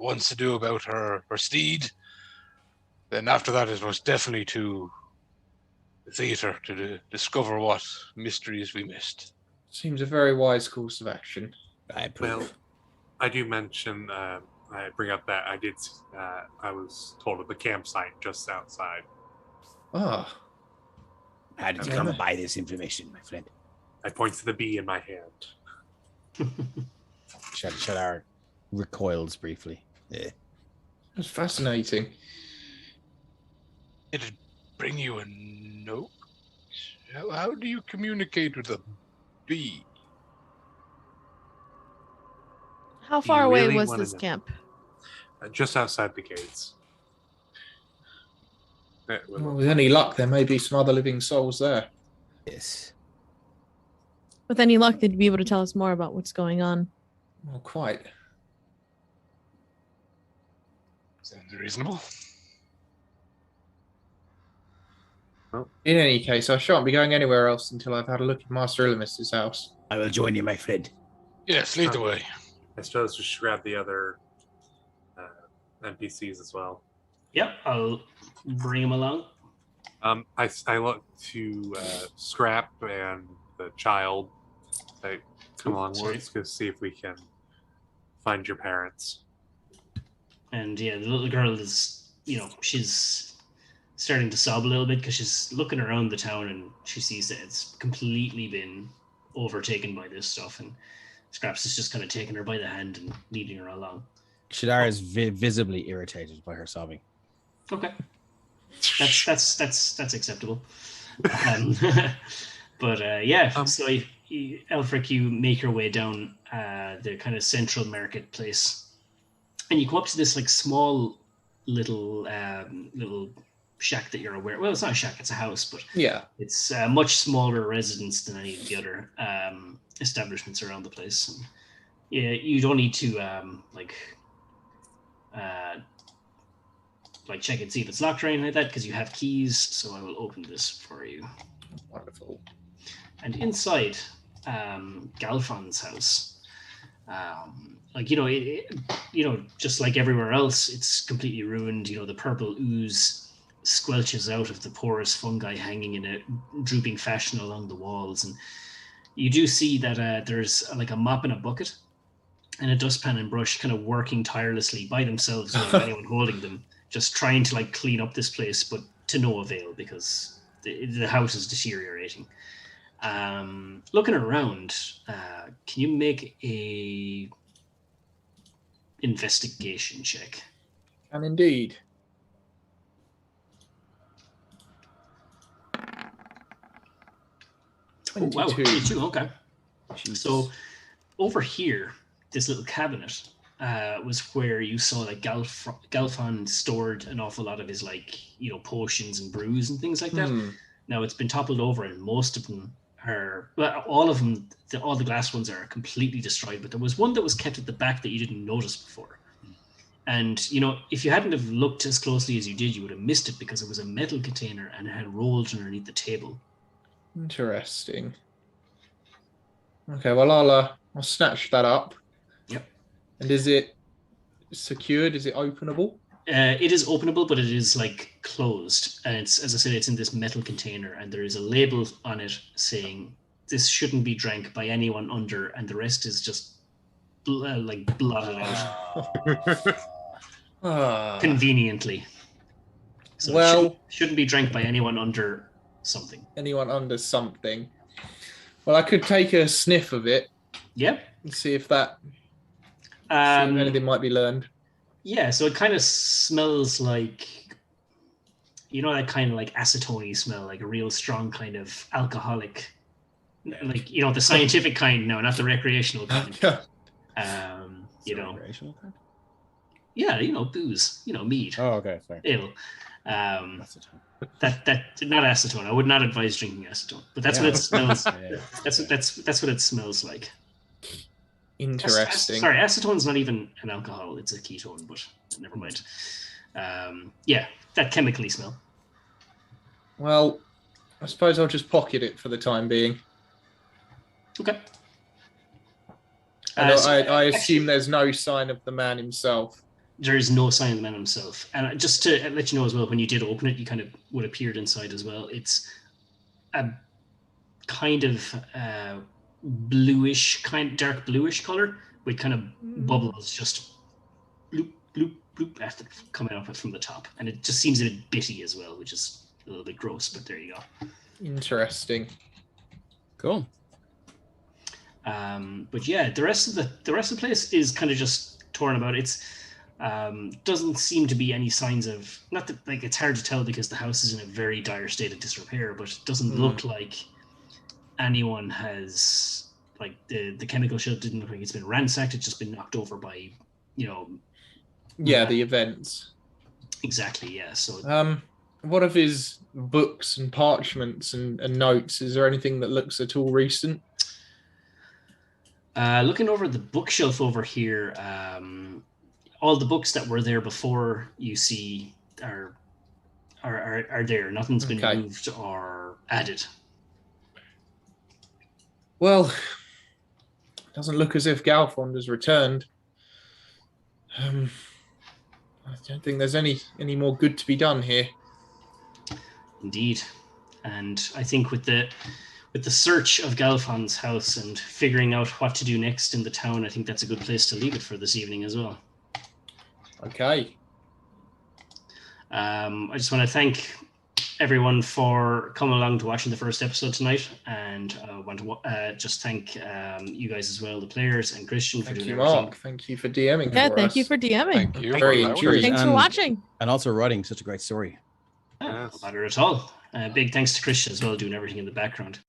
wants to do about her steed, then after that is most definitely to the theatre to discover what mysteries we missed. Seems a very wise course of action. I approve. Well, I do mention, I bring up that I was told of the campsite just outside. Ah. How did you come by this information, my friend? I point to the bee in my hand. Shadar recoils briefly. Yeah. That's fascinating. Did it bring you a note? How do you communicate with a bee? How far away was this camp? Just outside the gates. Well, with any luck, there may be some other living souls there. Yes. With any luck, they'd be able to tell us more about what's going on. Well, quite. Sounds reasonable. Well, in any case, I shan't be going anywhere else until I've had a look at Master Ilamis' house. I will join you, my friend. Yes, lead the way. I suppose we should grab the other NPCs as well. Yep, I'll bring them along. I look to Scrap and the child. They come along with us to see if we can find your parents. And yeah, the little girl is, she's starting to sob a little bit because she's looking around the town and she sees that it's completely been overtaken by this stuff. And Scraps is just kind of taking her by the hand and leading her along. Shadar is visibly irritated by her sobbing. Okay, that's acceptable. But yeah, so Aelfric, you make your way down the kind of central marketplace, and you go up to this like small little shack that you're aware. Well, it's not a shack; it's a house, but yeah, it's a much smaller residence than any of the other establishments around the place. And, yeah, you don't need to like check and see if it's locked or anything like that, because you have keys. So I will open this for you. Wonderful. And inside Galfon's house, just like everywhere else, it's completely ruined. The purple ooze squelches out of the porous fungi hanging in a drooping fashion along the walls, and you do see that there's like a mop and a bucket and a dustpan and brush kind of working tirelessly by themselves without anyone holding them, just trying to like clean up this place, but to no avail because the house is deteriorating. Looking around, can you make a investigation check? And indeed. 22. Oh, wow, 22, okay. Jeez. So over here, this little cabinet was where you saw that Galfon stored an awful lot of his potions and brews and things like that. Now it's been toppled over, and most of them are, well, all of them, all the glass ones are completely destroyed, but there was one that was kept at the back that you didn't notice before. And, if you hadn't have looked as closely as you did, you would have missed it because it was a metal container and it had rolled underneath the table. Interesting. Okay, well, I'll snatch that up. Yep. And is it secured? Is it openable? It is openable, but it is closed, and it's, as I said, it's in this metal container, and there is a label on it saying this shouldn't be drank by anyone under, and the rest is just blotted out conveniently. So well, shouldn't be drank by anyone under something. Anyone under something. Well, I could take a sniff of it. Yep. And see if that. See if anything might be learned. Yeah, so it kind of smells like, that kind of acetone smell, like a real strong kind of alcoholic, the scientific kind, no, not the recreational kind. Recreational kind? Yeah, booze, mead. Oh, okay, fair. Ale. That not acetone. I would not advise drinking acetone, but that's what it smells. That's what it smells like. Interesting. Sorry, acetone's not even an alcohol; it's a ketone. But never mind. That chemically smell. Well, I suppose I'll just pocket it for the time being. Okay. I assume there's no sign of the man himself. There is no sign of the man himself. And just to let you know as well, when you did open it, you kind of would have appeared inside as well. It's a kind of dark bluish color with kind of bubbles just bloop, bloop, bloop after coming up from the top. And it just seems a bit bitty as well, which is a little bit gross, but there you go. Interesting. Cool. But yeah, the rest of the place is kind of just torn about. It's doesn't seem to be any signs of, not that it's hard to tell because the house is in a very dire state of disrepair, but it doesn't look like anyone has the chemical shelf didn't look like it's been ransacked. It's just been knocked over by the events. Exactly. Yeah. So what of his books and parchments and notes? Is there anything that looks at all recent? Looking over the bookshelf over here, all the books that were there before you see are there. Nothing's been moved or added. Well, it doesn't look as if Galfond has returned. I don't think there's any more good to be done here. Indeed, and I think with the search of Galfond's house and figuring out what to do next in the town, I think that's a good place to leave it for this evening as well. Okay. I just want to thank everyone for coming along to watching the first episode tonight, and I want to just thank you guys as well, the players, and Christian for doing everything. Mark. Thank you for DMing. Yeah, thank you for DMing. Thank you. Very intriguing. Thanks for watching. And also writing such a great story. No matter at all. Big thanks to Christian as well, doing everything in the background.